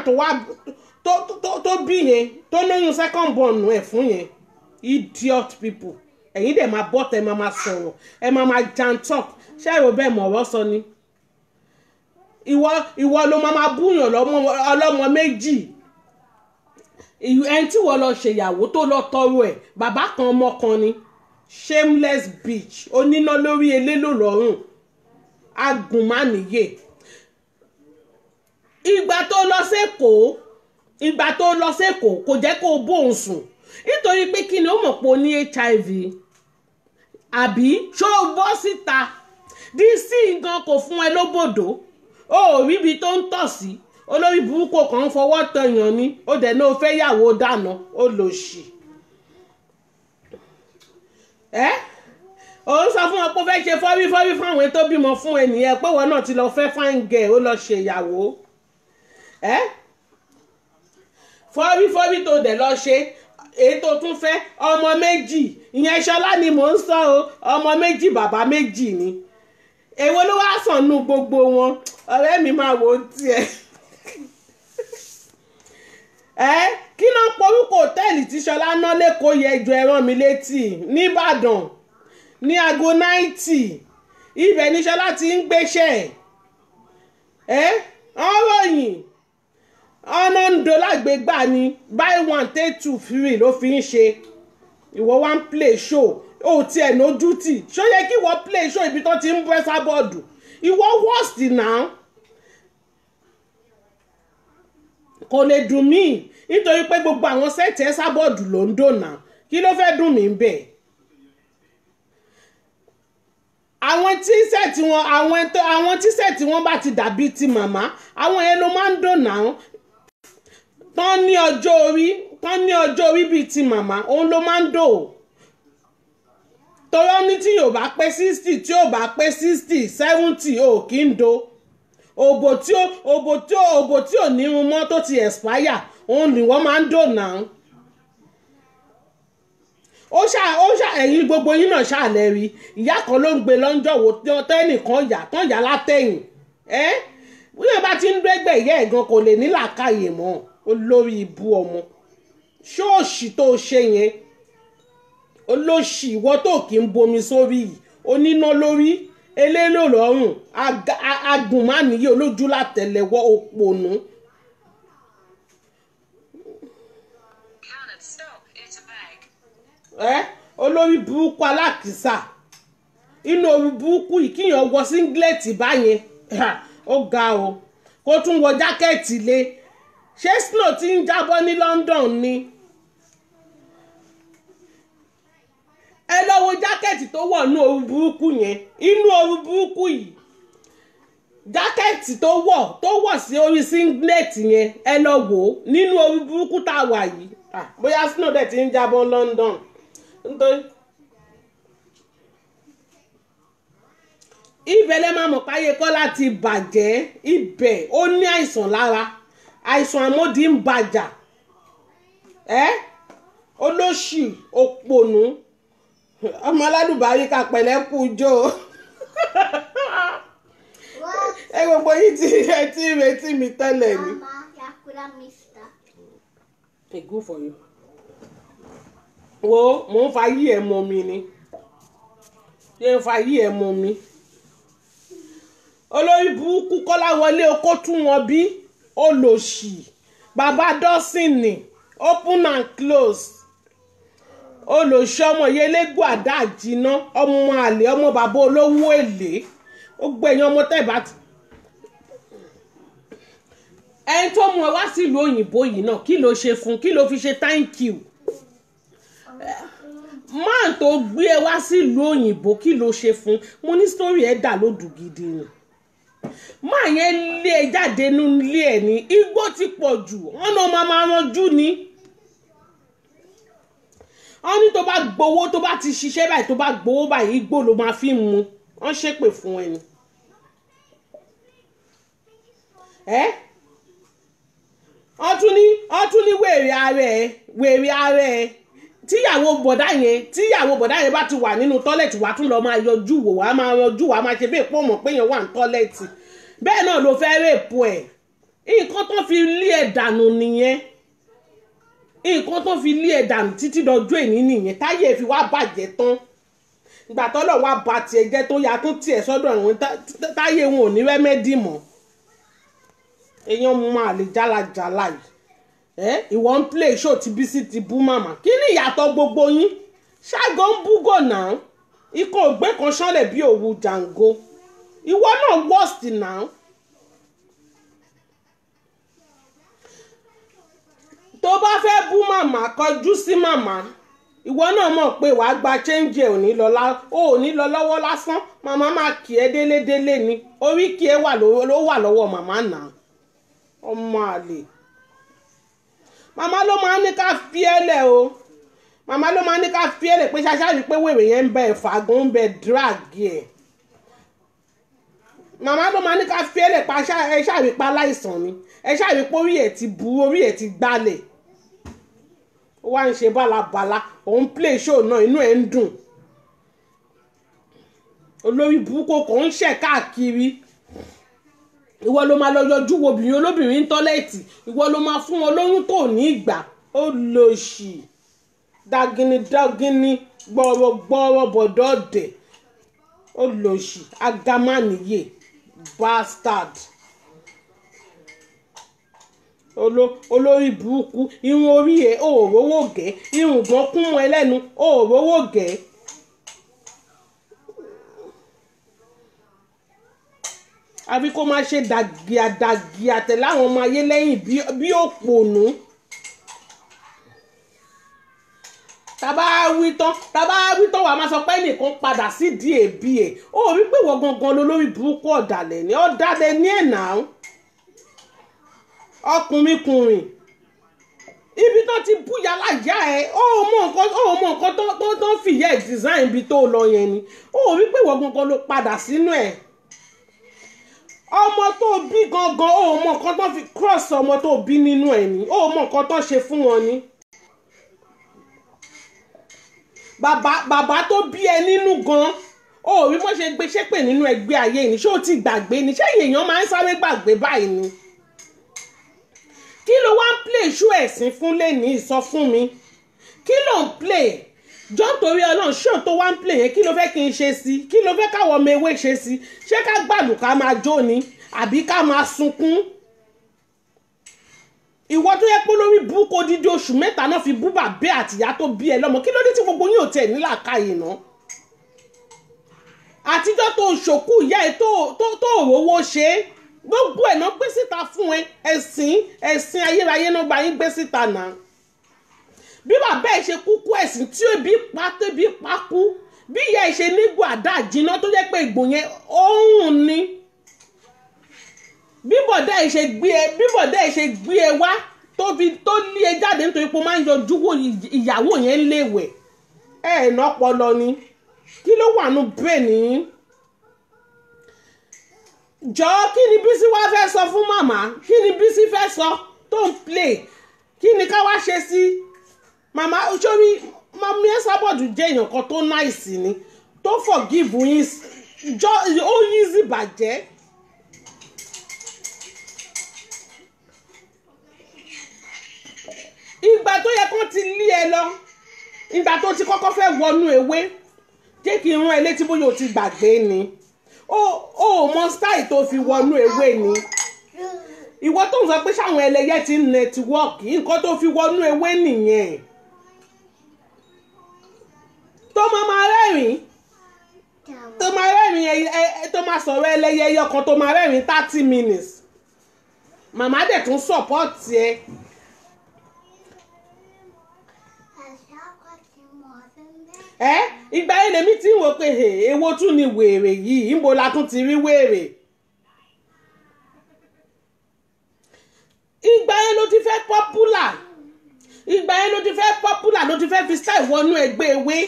tó bí yẹn tó lóyún second born ẹ̀ fún yẹn idiot people ẹ̀yin dẹ̀ máa bọ́ tẹ máa sọ̀rọ̀ ẹ máa jan talk ṣé ẹ̀rọ bẹ́ẹ̀ mọ̀ ọ̀rọ̀ sọ ni ìwọ ló máa búyàn ọlọ́mọ méjì ẹni tí wọ́n lọ ṣèyàwó tó lọ tọrọ ẹ̀ bàbá kan ọmọ kan ni shameless bitch oníná lórí elélo lọ́rùn agùnmánìyè ìgbà tó lọ sẹ́kọ̀ọ́ kò jẹ́ kó o bóun sùn nítorí pé kí ni ó mọ̀ pé o ní HIV àbí ṣó o bọ́ síta DC gan kò fún ẹ lóbòdó o ò rí ibi tó ń tọ̀ sí olórí burúkú kan ń fọwọ́ tọyàn ni ó dẹ̀ ní o fẹ́ yàwó dáná ó lò sí ó ń sọ fún wọn pé ó fẹ́ ṣe fọ́rí fún àwọn tó bímọ fún ẹnìyẹn pé wọn náà ti lọ fẹ́ fine girl ó lọ ṣèyàwó fọ́rí tó dẹ̀ lọ ṣe èyí tó tún fẹ́ ọmọ méjì ìyẹn Ṣọlá ni mò ń sọ o ọmọ méjì bàbá méjì ni èwo ló wá sànnú gbogbo wọn ọ̀rẹ́ mi máa wò ó tiẹ̀ kí ló ń porúkọ hòtẹ́ẹ̀lì tí Ṣọlá ná lẹ́kọ̀ọ́ yẹ ju ẹran mi létí nìbàdàn ní aago 90 ibẹ̀ ní Ṣọlá ti ń gbéṣẹ́ ọ̀rọ̀yìn ọ̀nà ń do lágbègbà ni buy one take two free ló fi ń ṣe ìwọ wá ń play show ó tiẹ̀ lójú tì ṣó yẹ kí ìwọ play show ibi tó ti ń bọ́ sábọ́ọ̀dù ìwọ worst now kò lè dùn mí nítorí pé gbogbo àwọn sẹ́ẹ̀tì ẹ̀ sábọ́ọ̀dù ló ń dònà kí ló fẹ́ dùn mí bẹ́ẹ̀ àwọn tíṣẹ̀tì wọn bá ti dàbí ti màmá àwọn yẹn ló máa ń dònà tán ní ọjọ́ orí bíi ti màmá òun ló máa ń dò torí ó ní tí yóò bá pé 60 tí yóò bá pé 60 70 ò kí ń do òbò tí ò ní irun mọ́ tó ti expire òun ni wọ́n máa ń dò náà ó ṣá ẹ̀yin gbogbo yín náà ṣàlẹ̀ rí ìyá kan ló ń gbé lọ́njọ́ wo tẹ́nìkan tán yà látẹ̀yìn wíwọ́n bá ti ń dẹ́gbẹ̀ ìyá ẹ̀ gan kò lè ní làákàyè mọ́ olórí ibú ọmọ ṣóòṣì tó ṣe yẹn olóṣì ìwọ tó kì í bomi sórí yìí oníná lórí elélo lọ́rùn agùnmánìyí olójú látẹ̀lẹ́wọ́ òpònú. Olórí burúkú alákìísà inú orí burúkú yìí kíyàn wọ síngílẹ̀tì báyẹn ó ga o kó tún wọ jákẹ́ẹ̀tì lé ṣé snow ti ń jábọ́ ní London ni ẹ lọ wo jákẹ́ẹ̀tì tó wọ̀ ní orí burúkú yẹn inú orí burúkú yìí jákẹ́ẹ̀tì tó wọ̀ sí orí síngílẹ̀tì yẹn ẹ lọ wò ó nínú orí burúkú tá a wà yìí bóyá snow dẹ̀ ti ń jábọ́ London nítorí ibẹ̀ lẹ́ máa mọ̀ páyé Kọ́lá ti bàjẹ́ ibẹ̀ ó ní àìsàn lára àìsàn àmódi ń bàjà olóṣì òpònú ọmọ aládùbárí ká pẹ̀lẹ́ kú jó ẹ gbogbo yìí ti retí mi tẹ́lẹ̀ ni. Hey, good for you. Wo mo ń fa yí ẹ̀ mọ́ mi ni ṣé ń fa yí ẹ̀ mọ́ mi. Olórí burúkú Kọ́láwọlé okó tún wọn bí olòṣì bàbá dọ́sìn ni open and close olòṣì ọmọ yẹlẹ́gbọ́ àdá àjìná ọmọ àlè ọmọ bàbá olówó èlé ó gbẹ̀yìn ọmọ tẹ̀bá ẹni tó mú ẹ wá sílùú òyìnbó yìí náà kí ló ṣe fún kí ló fi ṣe thank you máà tó gbé ẹ wá sílùú òyìnbó kí ló ṣe fún mo ní sítórí ẹ dà lódù gidi ni máa yẹn lé ẹ jáde nílé ẹ ní igbó ti pọ̀ jù wọn náà máa ranjú ni wọn ní tó bá gbowó tó bá ti ṣiṣẹ́ báyìí tó bá gbowó báyìí igbó ló máa fi mu wọn ṣépè fún ẹ ni wọ́n tún ní wèrè ara ẹ̀ tíyàwó bọ̀dá yẹn bá ti wà nínú tọ́lẹ̀tì wàá tún lọ máa yọjú wò wàá máa yọjú wàá máa ṣe bẹ́ẹ̀ pọ̀ mọ̀ pé yẹn wà ní tọ́lẹ̀tì bẹ́ẹ̀ náà ló fẹ́ rèpù ẹ̀ nǹkan tó fi lé ẹ̀ dànù nìyẹn nǹkan tó fi lé ẹ̀ dànù títí dọjọ́ èní nìyẹn táyé fi wá bàjẹ́ tán ìgbà tọ́lọ̀ wá ba tiẹ̀ jẹ́ tó yà tún tiẹ̀ sọ́dọ̀ àwọn táyé wọn ò ní rẹ́mẹ́dì mọ́ èèyàn máa lè jálajàla yìí ìwọ ń play show tí Bísí ti bú màmá kí ni ìyàtọ̀ gbogbo yín ṣáàgó ń búgò náà ikọ̀ ògbé kan ṣánlẹ̀ bí òwú jàǹgó ìwọ náà worst náà tó bá fẹ́ bú màmá kọjú sí màmá ìwọ náà mọ̀ pé wàá gba change ò ní lọ lọ́wọ́ lásán màmá máa kì ẹ́ délédélé ni orí kì ẹ́ wà lọ́wọ́ màmá náà ọmọ àlè màmá ló máa ń ní ká fi ẹ́ lẹ̀ o màmá ló máa ń ní ká fi ẹ́ lẹ̀ pé ṣáṣá rí pé wèrè yẹn ń bẹ ẹ̀fàgùn ń bẹ drag ẹ̀ màmá ló máa ń ní ká fi ẹ́ lẹ̀ pa ẹ ṣàrí pa láìsàn ni ẹ ṣàrí pé orí ẹ̀ ti bu orí ẹ̀ ti gbálẹ̀ ó wá ń ṣe bálabàla òun play show náà inú ẹ̀ ń dùn olórí burúkú kò ń ṣẹ̀ káàkiri ìwọ ló máa lọ yọjú wo obìnrin olóbìnrin tọ́lẹ̀tì ìwọ ló máa fún wọn lóyún tó ní ìgbà ó lò sí dágínní gbọ́rọ̀gbọ́rọ̀ bọ̀dọ̀dẹ̀ ó lò sí agamáníyè bastard olórí burúkú irun orí ẹ òòrówó gẹ̀ irun gan kún mọ́ ẹlẹ́nu òòrówó gẹ̀ àbí kó máa ṣe dàgìàdàgìà tẹ̀lé àwọn ọmọ ayé lẹ́yìn bí òpònú. tàbá wí tán wàá máa sọ pé nìkan padà sí di èbí ẹ̀ ó rí pé wọ́n gangan lólórí burúkú ọ̀dàlẹ̀ ní ẹ̀ náà ọkùnrin ibi tó ti búyà láyà ẹ̀ ó mọ nǹkan tó ń fìyà ẹ̀ design ibi tó lọ yẹn ni ó rí pé wọ́n gangan ló padà sínú ẹ̀ ọmọ tó bí gangan ó mọ nǹkan tó fi cross ọmọ tó bí nínú ẹ̀ ni ó mọ nǹkan tó ṣe fún wọn ni bàbá tó bí ẹ nínú gan ó rí bó ṣe gbé ṣépè nínú ẹgbẹ́ ayé ni ṣé ó ti gbàgbé ni ṣé èèyàn máa ń sáré gbàgbé báyìí ni kí ló wá ń play show ẹ̀sìn fún lẹ́ni sọ fún mi kí ló ń play jọ torí ọlọ́run ṣé tó wá ń play yẹn kí ló fẹ́ kí n ṣe sí kí ló fẹ́ káwọn ọmọ ewé ṣe sí ṣé ká gbàlù ká máa jó ni àbí ká máa sunkún ìwọ tó yẹ pé lórí burúkú odidi oṣù mẹ́ta náà fi bú bàbá àtìyá tó bí ẹ lọ́mọ kí ló dé tí gbogbo yín ò tẹ̀ ní làákàyè náà àtijọ́ tó ṣòkú ìyá ẹ tó rówó ṣe é gbogbo ẹ̀ náà gbé síta fún ẹ ẹ̀sìn ayérayé náà gba yín gbé síta náà bí bàbá ẹ ṣe kúkú ẹ̀sìn tí ebi pa tẹ́bi pa kú bí ìyá ẹ ṣe nígbò àdá àjìná tó jẹ́ pé ìgbò yẹn òun ni bí bọ̀dá ẹ ṣe gbé ẹ wá tó lé ẹ jáde nítorí pé ó máa ń yọjú wo ìyàwó yẹn léwẹ̀ ẹ̀ ná pọlọ ni kí ló wà nù bẹ́ẹ̀ ni jọ kí ni Bísí wá fẹ́ sọ fún màmá kí ni Bísí fẹ́ sọ tó ń play kí ni ká wá ṣe sí màmá sórí mami ẹ sábọ̀ landlord jẹ́ èèyàn kan tó nice ni tó forgive yín ó easy bàjẹ́. ìgbà tó yẹ kó ti lé ẹ lọ ìgbà tó ti kọ́kọ́ fẹ́ wọnú ewé jẹ́ kí n rán ẹ létí bóyá o ti gbàgbé ni ó mọ style tó fi wọnú ewé ni ìwọ tó ń sọ pé sáwọn ẹlẹ́yẹ ti ń nẹtíwọ́ọ̀kì nǹkan tó fi wọnú ewé nìyẹn tó máa rẹ́rìn tó máa sọ̀rọ̀ ẹlẹ́yẹ ẹyọ kan tó máa rẹ́rìn 30 minutes màmá dẹ̀ tún support ẹ. Ìgbà yẹn lèmi tí ń wò pé èwo tún ni wèrè yìí níbo la tún ti rí wèrè. Ìgbà yẹn ló ti fẹ́ popular ló ti fẹ́ fi style wọnú ẹgbẹ́ ewé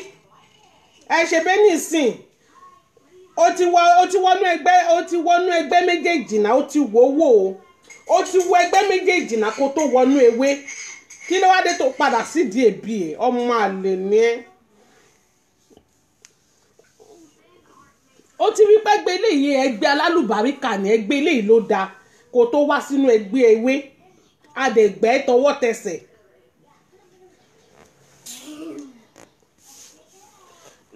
ẹ ṣe bẹ́ẹ̀ nísìn ó ti wọnú ẹgbẹ́ méjèèjì náà ó ti wò ó ti wọ ẹgbẹ́ méjèèjì náà kó tó wọnú ewé kí ló wá dé tó padà sídìí èbí ẹ ọmọ àlè ni ẹ. ó ti rí pẹ́gbẹ́ eléyìí ẹgbẹ́ alálùbáríkà ní ẹgbẹ́ eléyìí ló dáa kó tó wá sínú ẹgbẹ́ ewé adẹ̀gbẹ́ tọwọ́ tẹsẹ̀.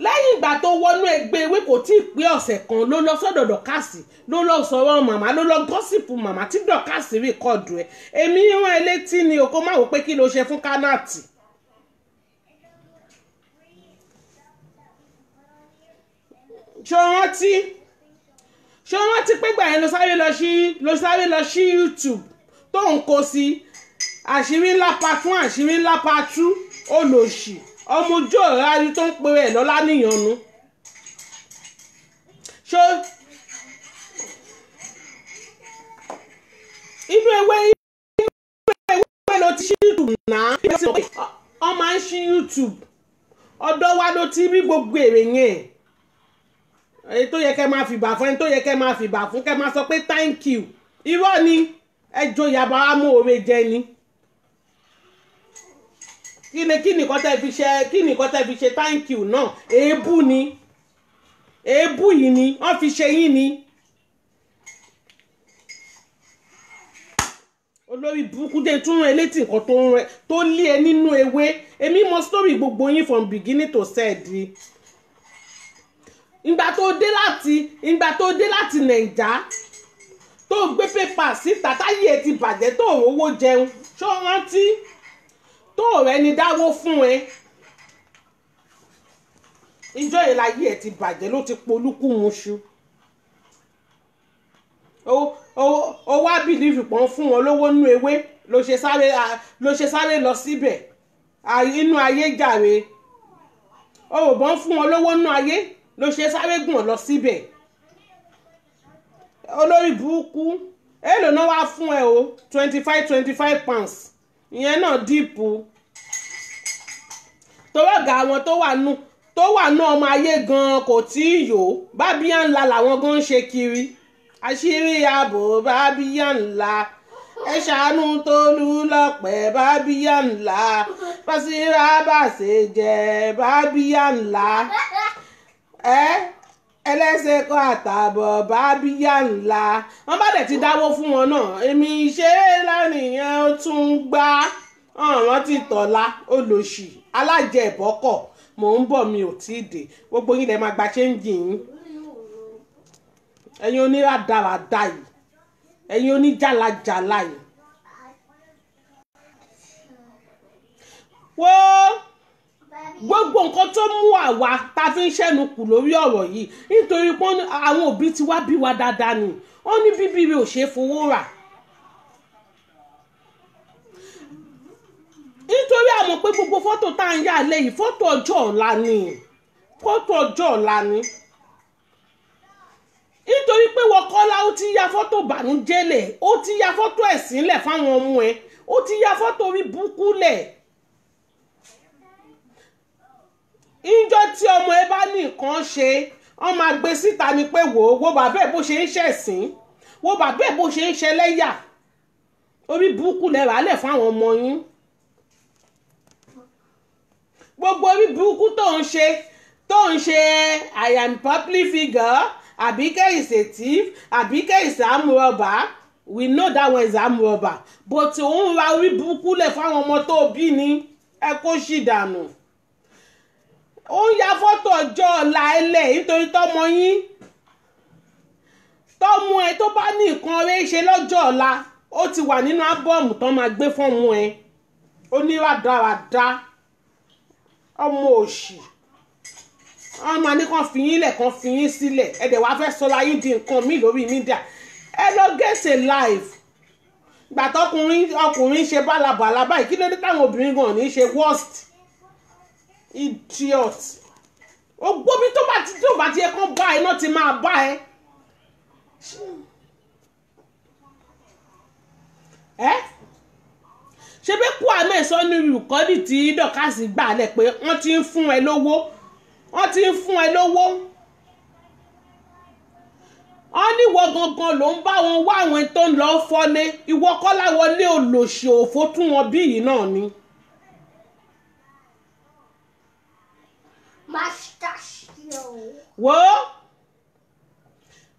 lẹ́yìn ìgbà tó wọnú ẹgbẹ́ ewé kò tí ì pé ọ̀sẹ̀ kan ló lọ sọ́dọ̀ dọ̀kásì ló lọ sọ̀rọ̀ màmá ló lọ gọ́sìpù màmá tí dọ̀kásì rìkọ́ọ̀dù ẹ̀ èmi rán ẹ létí ni o kó má wò pé kí ló ṣe fún Kánàtì. ṣó rántí pé gbà yẹn ló sáré lọ sí YouTube tó ń kó sí àṣírí ńlá part 1 àṣírí ńlá part 2 olòṣì ọmọ ojú ọ̀rá rí tó ń pe ẹ̀ lọ́lá níyànnú. inú ewé ló ti ṣí YouTube náà wọ́n máa ń ṣí YouTube ọ̀dọ̀ wa ló ti rí gbogbo èrè yẹn èyí tó yẹ kẹ́ máa fìbà fún ẹni tó yẹ kẹ́ máa fìbà fún kẹ́ máa sọ pé thank you irọ́ ni ẹjọ́ yàbá wa mú oore jẹ ni kí ni kọ́ tẹ́ fi ṣe thank you náà èébú ni èébú yìí ni wọ́n fi ṣe yín ni olórí burúkú dé tún rán elétí nǹkan tó lé ẹ nínú ewé èmi mọ story gbogbo yín from beginning to end ni. ìgbà tó dé láti Nàìjà tó gbé pépà síta táyé ẹ ti bàjẹ́ tó rówó jẹun ṣó rántí tó rẹ ni dáwó fún ẹ ìjọ yìí láyé ẹ ti bàjẹ́ ló ti polúkú muṣu ó wá bìlífì pọ́n fún wọn lówó nú ewé ló ṣe sáré lọ síbẹ̀ inú ayé jàre ó ò bọ́n fún wọn lówó nú ayé ló ṣe sáré gùn lọ síbẹ̀ olórí burúkú èlò náà wá fún ẹ o 25 pounds ìyẹn náà dìpù tó wọ́gà àwọn tó wà nú ọmọ ayé gan kò tí ì yó bábíyá ńlá làwọn gan ń ṣe kiri àṣírí ààbò bábíyá ńlá ẹ ṣàánú Tolú lọ́pẹ́ bábíyá ńlá pàṣírà bàṣẹ jẹ bábíyá ńlá ẹlẹ́sẹ̀ kọ́ àtàbọ̀ bábíyá ńlá wọ́n bá dẹ̀ ti dáwó fún wọn náà èmi ṣe lánìyàn ó tún gbá ọ̀ràn ti tọ̀la olòṣì alájẹbọ́kọ̀ mò ń bọ̀ mi ò tí ì dé gbogbo yín lè máa gba ṣéǹjì yín ẹ̀yin oníràdàràdà yìí ẹ̀yin oníjàlàjàlà yìí gbogbo nǹkan tó mú àwa ta fi ń ṣẹ́nu kù lórí ọ̀rọ̀ yìí nítorí pé àwọn òbí ti wá bí wa dáadáa ni wọ́n ní bíbí rẹ̀ ò ṣe é fowó rà nítorí àmọ́ pé gbogbo fọ́tò tá à ń yà lẹ́yìn fọ́tò ọjọ́ ọ̀la ni nítorí pé Wọ́kọ́lá ó ti ya fọ́tò bànújẹ́ lẹ̀ ó ti ya fọ́tò ẹ̀sìn lẹ̀ fáwọn ọmọ ẹ̀ ó ti ya fọ́tò orí burúkú lẹ̀ ìjọ tí ọmọ ẹ bá ní nǹkan ṣe wọ́n máa gbé síta ni pé wo bàbá ẹ̀ bó ṣe ń ṣẹ̀sìn wo bàbá ẹ̀ bó ṣe ń ṣẹlẹ́yà orí burúkú lẹ̀ rà lẹ̀ fáwọn ọmọ yín gbogbo orí burúkú tó ń ṣe I am public figure Àbíkẹ́ is a thief Àbíkẹ́ is armed robber we know that one is armed robber but òun ra orí burúkú lẹ̀ fáwọn ọmọ tó bí ni ẹ kó ṣì dànù ó ń ya fọ́tò ọjọ́ ọ̀la ẹlẹ̀ nítorí tọ́mọ yín tọ́mọ ẹ tó bá ní nǹkan rẹ̀ ṣe lọ́jọ́ ọ̀la ó ti wà nínú ábọ́ọ̀mù tó máa gbé fọ́ọ̀mù ẹ ó ní rádaràda ọmọ òṣì wọ́n máa ní kàn fi yín lẹ̀ kàn fi yín sílẹ̀ ẹ dẹ̀ wá fẹ́ sọra yín di nǹkan míì lórí mídíà ẹ lọ get a life gbà tọkùnrin ṣe bálabàlà báyìí kí ló dé táwọn obìnrin gan ní ṣe worst idiot ògbómi tó bá ti yẹ kán bá ẹ náà ti máa bá ẹ ṣe bí kú àmì ẹ̀sọ́ ní rìkọ́dì tí dọ́kàsì gbà lẹ̀ pé wọ́n ti ń fún ẹ lówó wọ́n ní ìwọ gangan ló ń bá wọn wá àwọn tó ń lọ fọ́lé ìwọ kọ́lá wọlé olòṣì òfò tún wọn bí yìí náà ni.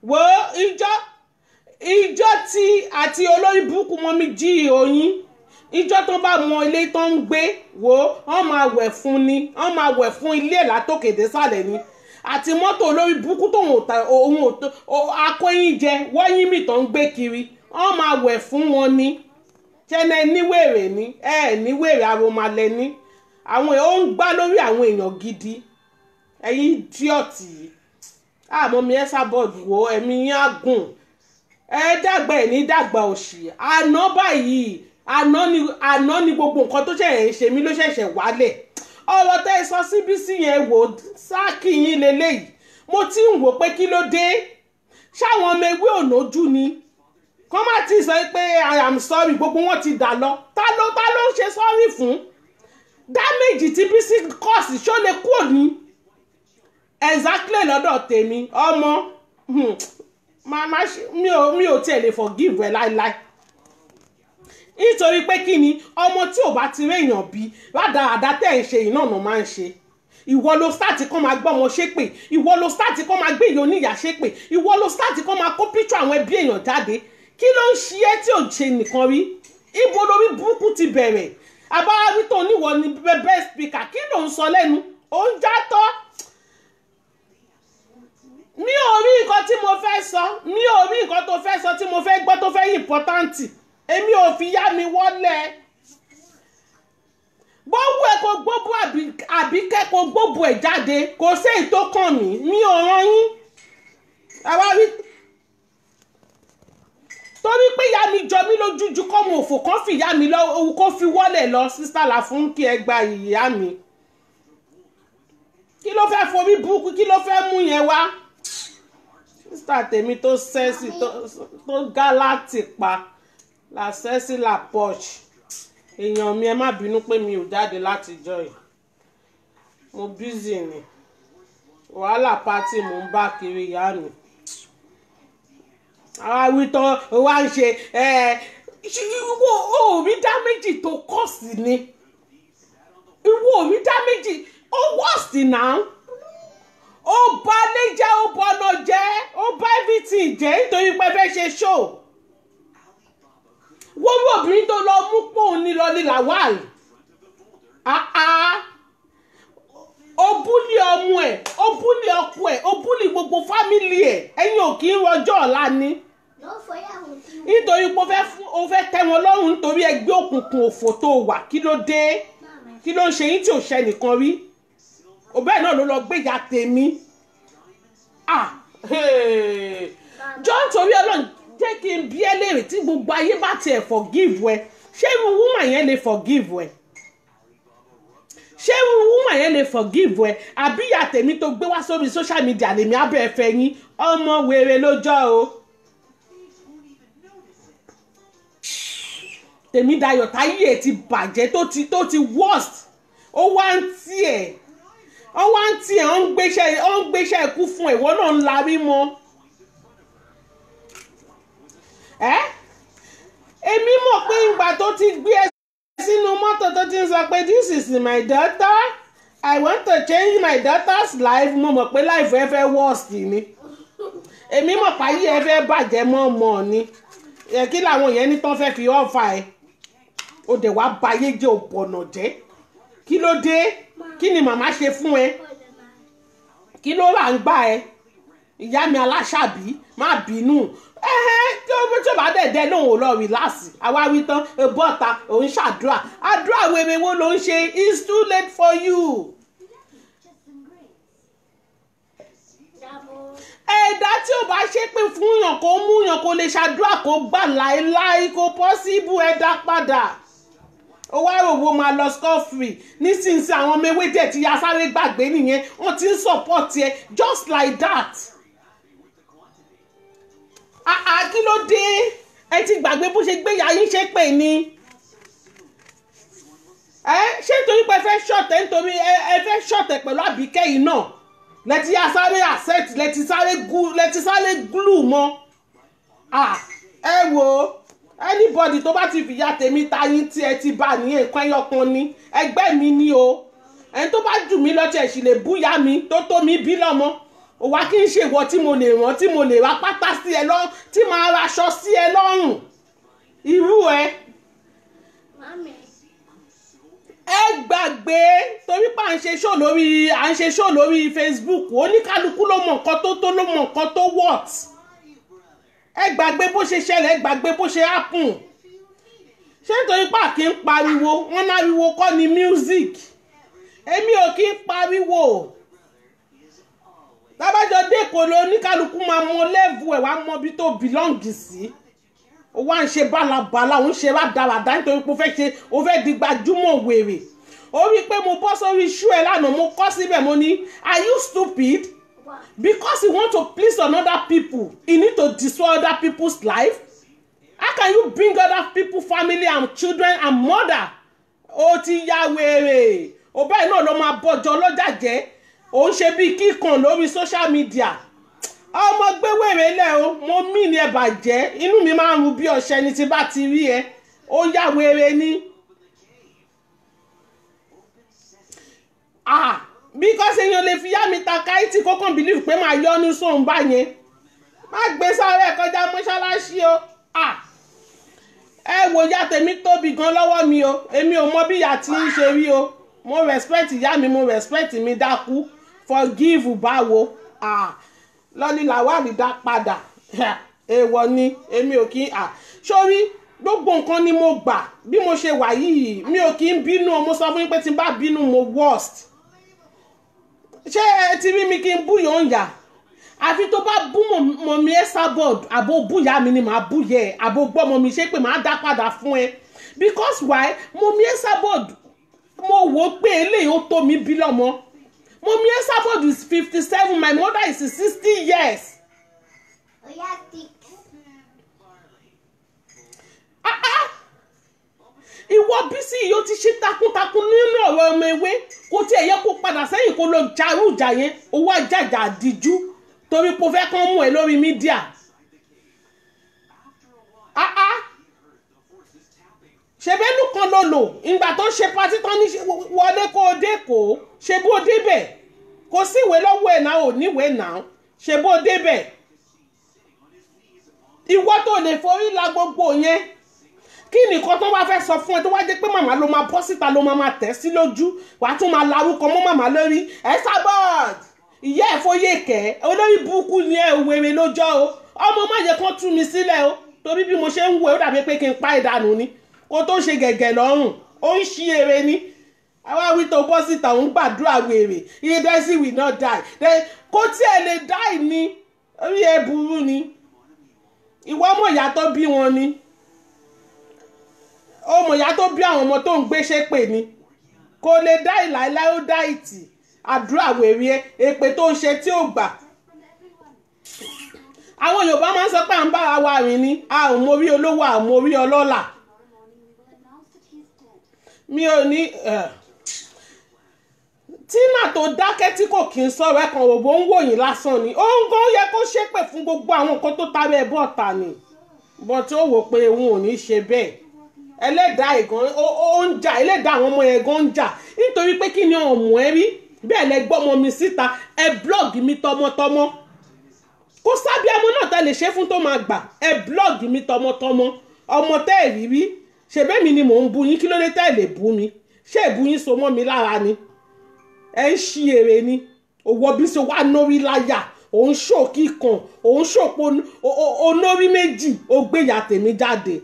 wo ìjọ tí àti olórí burúkú mọ́ mi jí oyin ìjọ tó bá mọ ilé tó ń gbé wọ́n máa wẹ̀ fún ni wọ́n máa wẹ̀ fún ilé látòkè désàlẹ̀ ni àti mọ́tò olórí burúkú tó akóyin jẹ wọ́yìn mi tó ń gbé kiri wọ́n máa wẹ̀ fún wọn ni ṣẹ́nẹ́ níwèrè ni níwèrè aromalẹ̀ ni àwọn ò ń gbá lórí àwọn èèyàn gidi ẹ̀yin díọ̀tì àmọ́ mi ẹ́ sábọ̀dù wo ẹ̀mí yín á gùn dàgbà ẹ̀ ní dàgbà òṣì àná báyìí àná ni gbogbo nǹkan tó ṣẹ̀ṣẹ̀ ń ṣe mí ló ṣẹ̀ṣẹ̀ wálẹ̀ ọ̀rọ̀ tẹ́ ẹ sọ síbí sí yẹn wò sáàkì yín leléyìí mo ti ń wò pé kí ló dé ṣáwọn ọmọ ewé ònójú ni kọ́ má ti sọ pé I am sorry gbogbo wọn ti dà lọ ta ló ń ṣe sorry fún dáméjì tí Bísí kọ́ọ̀sì ṣó lè kúrò ní exactly lọ́dọ̀ tèmi ọmọ mi ò tiẹ̀ lè forgive ẹ láíláí nítorí pé kí ni ọmọ tí ò bá ti réèyàn bí rádaràdá tẹ̀ ń ṣe iná ọ̀nà máa ń ṣe ìwọ ló start kọ́ máa gbọ́ ọmọ ṣépè ìwọ ló start kọ́ máa gbé ìyá oníyà ṣépè ìwọ ló start kọ́ máa kó píṣọ àwọn ẹbí èèyàn jáde kí ló ń ṣe é tí ò ṣe nìkan rí ibo lórí burúkú ti bẹ̀rẹ̀ àbáwí tó níwọ ni best speaker kí ló ń sọ lẹ́nu ó ń játọ́ mi ò rí nǹkan tí mo fẹ́ sọ mi ò rí nǹkan tó fẹ́ sọ tí mo fẹ́ gbọ́ tó fẹ́ important èmi ò fi yá mi wọlé gbogbo ẹ̀ kò gbogbo Àbíkẹ́ kò gbogbo ẹ̀ jáde kò sí èyí tó kàn mí mi ò rán yín àwa rí torí pé ìyá mi jọ mí lójújú kọ́ mo òfò kan fi ìyá mi lọ kó fi wọlé lọ sísá la fún kí ẹ gba ìyá mi kí ló fẹ́ forí burúkú kí ló fẹ́ mú yẹn wá sísá tèmi tó sẹ́sì tó gálátì pa la sẹ́sì la pọ́ọ̀ṣì èèyàn mi ẹ má bínú pé mi ò jáde látijọ́ yìí mo bízì ni wàhálà pátì mò ń bá kiri ìyá mi àwa wí tán wá ń ṣe ìwọ òrí dá méjì tó kọ̀ sí ni ìwọ òrí dá méjì ó wọ́ọ̀sì náà ó bà lé jẹ́ ó bọ́nà jẹ́ ó bá everything jẹ́ nítorí pé fẹ́ ṣe show wọ́n rí obìnrin tó lọ mú pòun ní lọ ní Lawal ó búlì ọmọ ẹ̀ ó búlì ọkọ ẹ̀ ó búlì gbogbo fámìlì ẹ̀ ẹ̀yin ò kí ń rọjọ́ ọ̀la ni nítorí pé ó fẹ́ tẹ́ wọn lọ́rùn nítorí ẹgbẹ́ òkùnkùn òfò tó wà kí ló dé kí ló ń ṣe yín tí ò ṣe nìkan rí òbẹ́ẹ̀ náà ló lọ gbéjà tèmi jọ́ nítorí Ọlọ́run jẹ́ kí n bí ẹ léèrè tí gbogbo ayé bá tiẹ̀ forgive ẹ ṣé irú woman yẹn lè forgive ẹ ṣé irú woman yẹn lè forgive ẹ àbí ìyá tèmi tó gbé wá sórí social media lèmi abẹ́ ẹ̀fẹ́ yín ọmọ wèrè lójọ́ o tèmi Dayọ̀ táyé ẹ̀ ti bàjẹ́ tó ti worst ó wá ń tiẹ̀ ó ń gbéṣẹ́ ikú fún ìwọ náà ń larí mọ́ èmi mọ̀ pé ìgbà tó ti gbé ẹ sínú mọ́tò tó ti ń sọ pé this is my daughter I want to change my daughter's life. Mo mọ̀ pé life ẹ fẹ́ worst ni. Èmi mọ̀ páyé ẹ fẹ́ bàjẹ́ mọ́ ni. Kí làwọn yẹn ní tán fẹ́ fi ọ̀fà ẹ̀. Ó dẹ̀ wá bayé jẹ́ òpọ̀nà jẹ́. Kí ló dé? Kí ni màmá ṣe fún ẹ? Kí ló rà ń gbà ẹ? Ìyá mi aláṣàbí má bínú. Tí ó bá dẹ̀ lóun ò lọ rìláàsì. Àwa wí tán bọ́ta òun ṣàdúrà. Àdúrà wèrè wo ló ń ṣe? It's too late for you. Ẹ̀dá tí ò bá ṣépè fún yàn kó mú yàn kó lè ṣàdúrà kó gbà láéláé kó pọ́síbù ẹ̀dá padà. Ó wá rògbò máa lọ score free nísinsìnyí àwọn ọmọ ewé díẹ̀ tí ya sáré gbàgbé nìyẹn wọ́n ti ń support ẹ just like that. Kí ló dé? Ẹ ti gbàgbé bó ṣe gbé ìyá yín ṣépè ni. Ṣé nítorí pé ẹ fẹ́ ṣọ̀tẹ̀ nítorí ẹ fẹ́ ṣọ̀tẹ̀ pẹ̀lú Àbíkẹ́ yìí náà lẹ́tí ya sáré accept lẹ́tí sáré glue mọ́. Ẹ wo anybody tó bá ti fìyà tèmi ta yín tí ẹ ti bá ní nǹkan ẹyọkan ni ẹgbẹ́ mi ni o. Ẹni tó bá jù mí lọ tí ẹ sì lè búyà mi tó tó mi bí lọ́mọ. Ó wá kí n ṣe ìwọ tí mo lè rán tí mo lè ra pátá sí ẹ lọ́rùn tí màá ra aṣọ sí ẹ lọ́rùn. Irú ẹ. Ẹ gbàgbé torí pé à ń ṣe show lórí Facebook oníkálukú ló mọ nǹkan tó ló mọ nǹkan tó what. Ẹ gbàgbé bó ṣe ṣẹlẹ̀ ẹ gbàgbé bó ṣe happen. Ṣé nítorí pé kí n pariwo wọ́n náriwo kọ́ ni music. Èmi ò kí n pariwo. Tábàjọ dẹ́kọ̀ ló oníkálukú máa mọ level ẹ̀ wá mọ bí tó belong sí. Ó wá ń ṣe bálabàla ó ń ṣe rádaràdá nítorí pé ó fẹ́ di gbajúmọ̀ wèrè. Ó rí i pé mo bọ́ sórí iṣu ẹ̀ lánàá mo kọ́ síbẹ̀ mo ní are you stupid? Because you want to please another people you need to destroy other people's life. How can you bring other people family and children and mother? Ó ti ya wèrè. Ó bẹ́ẹ̀ náà ló máa bọ́jọ́ lọ́jà jẹ́. Ó ń ṣe bí kíkan lórí social media. Ọmọ gbé wèrè lẹ̀ o mo mí ni ẹ bàjẹ́ inú mi máa ń ru bí ọṣẹ ni tí bá ti rí ẹ ó yá wèrè ni. Because èèyàn lè fi yá mi ta káyìtì kókàn believe pé máa yọnu sóun bá yẹn má gbé sáré kọjá mọ́ṣáláṣí o. Ẹ wo ìyá tèmi tóbi gan lọ́wọ́ mi o èmi ò mọ bí ìyá tí ń ṣe rí o mo respect ìyá mi mo respect mi dákú forgive báwo. Lọ́ní làwárí dá padà èèwọ̀ ni èmi ò kí sórí gbogbo nǹkan ni mo gbà bí mo ṣe wà yìí mi ò kí ń bínú mo sọ fún yín pé tí n bá bínú mo worst. Ṣé ẹ ti rí mi kí n bú yàn yà àfi tó bá bú mọ̀ mi ẹ sábọ̀d àbò búyà mi ni màá bú yẹ àbò gbọ́ mọ̀ mi ṣe pé màá dá padà fún ẹ because why mọ̀ mi ẹ sábọ̀d mo wò ó pé eléyìí ó tó mi bí lọ́mọ. Mommy Esabod is 57. My mother is 60 years. Ìwọ Bísí yóò ti ṣe takuntakun nínú ọ̀rọ̀ ọmọ ewé kò tí ẹ yẹ kó padà sẹ́yìn kó lọ jarújà yẹn owó àjàjà àdìjú torí pé ó fẹ́ kán mú ẹ lórí mídíà. Ṣebẹ́nu kan ló lò ìgbà tó ń ṣe pátí tán ní wọlé kó o dé kó ṣe bó o débẹ̀ kò sí ìwé lọ́wọ́ ẹ̀ náà ò níwèé náà ṣe bó o débẹ̀ ìwọ tó lè forí la gbogbo yẹn kí nìkan tó wá fẹ́ sọ fún ẹ tó wá jẹ́ pé màmá ló máa bọ́ síta ló máa tẹ̀ sí lójú wàá tún máa larúkọ mọ́ màmá lórí Esabod ìyá ẹ̀ fóyè kẹ́ olórí burúkú ni ẹ wèrè lójọ́ o ọmọ má yẹ kán tú mi sílẹ̀ o torí bí mo ṣe ń wò ó dàbí pé kí n pa ìdànù ni kó tó ṣe gẹ̀gẹ̀ lọ́rùn ó ń ṣí eré ní àwa wí tó bọ́ síta òun gbàdúrà wèrè iye dẹ́sí will not die kó tí ẹ lè die ni orí ẹ burú ni ìwọ ọmọ ìyá tó bí wọn ni ọmọ ìyá tó bí àwọn ọmọ tó ń gbé ṣépè ni kò lè die láéláé ó die tì àdúrà wèrè èpè tó ń ṣe tí ò gbà. Àwọn Yorùbá máa ń sọ pé à ń bára wa rìn ni a ò mórí olówó a ò mórí ọlọ́lá mi ò ní Tina tó dákẹ́ tí kò kí ń sọ̀rọ̀ ẹ̀kan òbó ń wòyìn lásán ni ó ń gan yẹ kó ṣépè fún gbogbo àwọn nǹkan tó tara ẹ̀ bọ̀ ta ni bọ́ tí ó wò pé òun ò ní ṣe bẹ́ẹ̀ ẹlẹ́dàá ẹ̀gán ó ń jà ẹlẹ́dàá àwọn ọmọ yẹn gan ń jà nítorí pé kí ni ọmọ ẹ rí bẹ́ẹ̀ lẹ gbọ́mọ mi síta ẹ blọ́ọ̀gì mi tọmọtọmọ kó sábẹ́ ọmọ náà tẹ́ lè ṣe fún tó máa gbà ẹ blọ́ọ̀gì mi tọmọtọmọ ọmọ tẹ́ ẹ̀ rí rí ṣèbẹ́ mi ni mò ń bu yín kí ló dé tẹ́ ẹ̀ lè bú mi ṣé ìbú yín so mọ́ mi lára ni ẹ ń ṣí èrè ni òwò bí so wá nórí láyà òun ṣòkì kan òun ṣòpó onórí méjì ó gbé ìyá tèmi jáde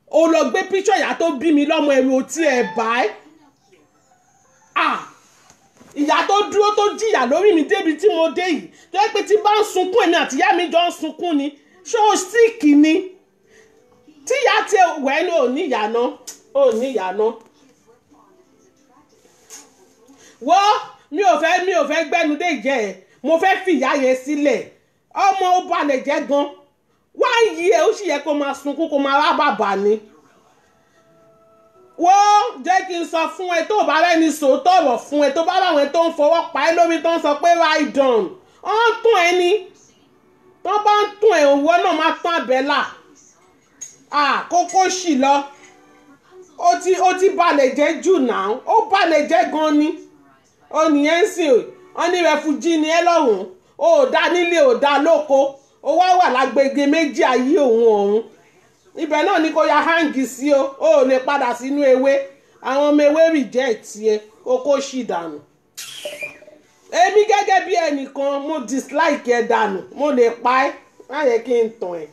ó lọ gbé píṣọ̀ ìyá tó bí mi lọ́mọ ẹ̀rù otí ẹ̀ bá ẹ́ ìyá tó dúró tó jìyà lórí mi débi tí mo dé yìí tó yẹ pé tí bá ń sunkún èmi àti ìyá mi jọ ń sunkún ni ṣé ó síìkì ni tíyá tí wẹ́ẹ́ ní òní ìyànà òní ìyànà wọ́ mi ò fẹ́ gbẹ́nu dé jẹ́ ẹ̀ mo fẹ́ fìyà yẹn sílẹ̀ ọmọ ó balẹ̀ jẹ́ gan wá yí ẹ ó sì yẹ kó máa sunkún kó máa rábàbà ni wọ́n jẹ́ kí n sọ fún ẹ tó bá rẹ́ni sòótọ́ ọ̀rọ̀ fún ẹ tó bá láwọn ẹ tó ń fọwọ́ pa ẹ lórí tó ń sọ pé ride on wọ́n tún ẹ ní tó bá ń tún ẹ òwò náà máa tún àbẹ́là kókó sì lọ ó ti balẹ̀ jẹ́ jù náà ó balẹ̀ jẹ́ gan ni ó nìyẹn ń sìn wọ́n ní rẹfújì ni ẹ lọ́rùn ó dá nílé ó dá lóko ó wá wà lágbègbè méjì ayé òun ọ̀hún ibẹ̀ náà ni kò ya hangi sí o ó lè padà sínú ewé àwọn ọmọ ewé reject ẹ kókó sì dànù èmi gẹ́gẹ́ bí ẹnìkan mo dislike ẹ dànù mo lè pa ẹ́ má yẹ kí n tàn ẹ́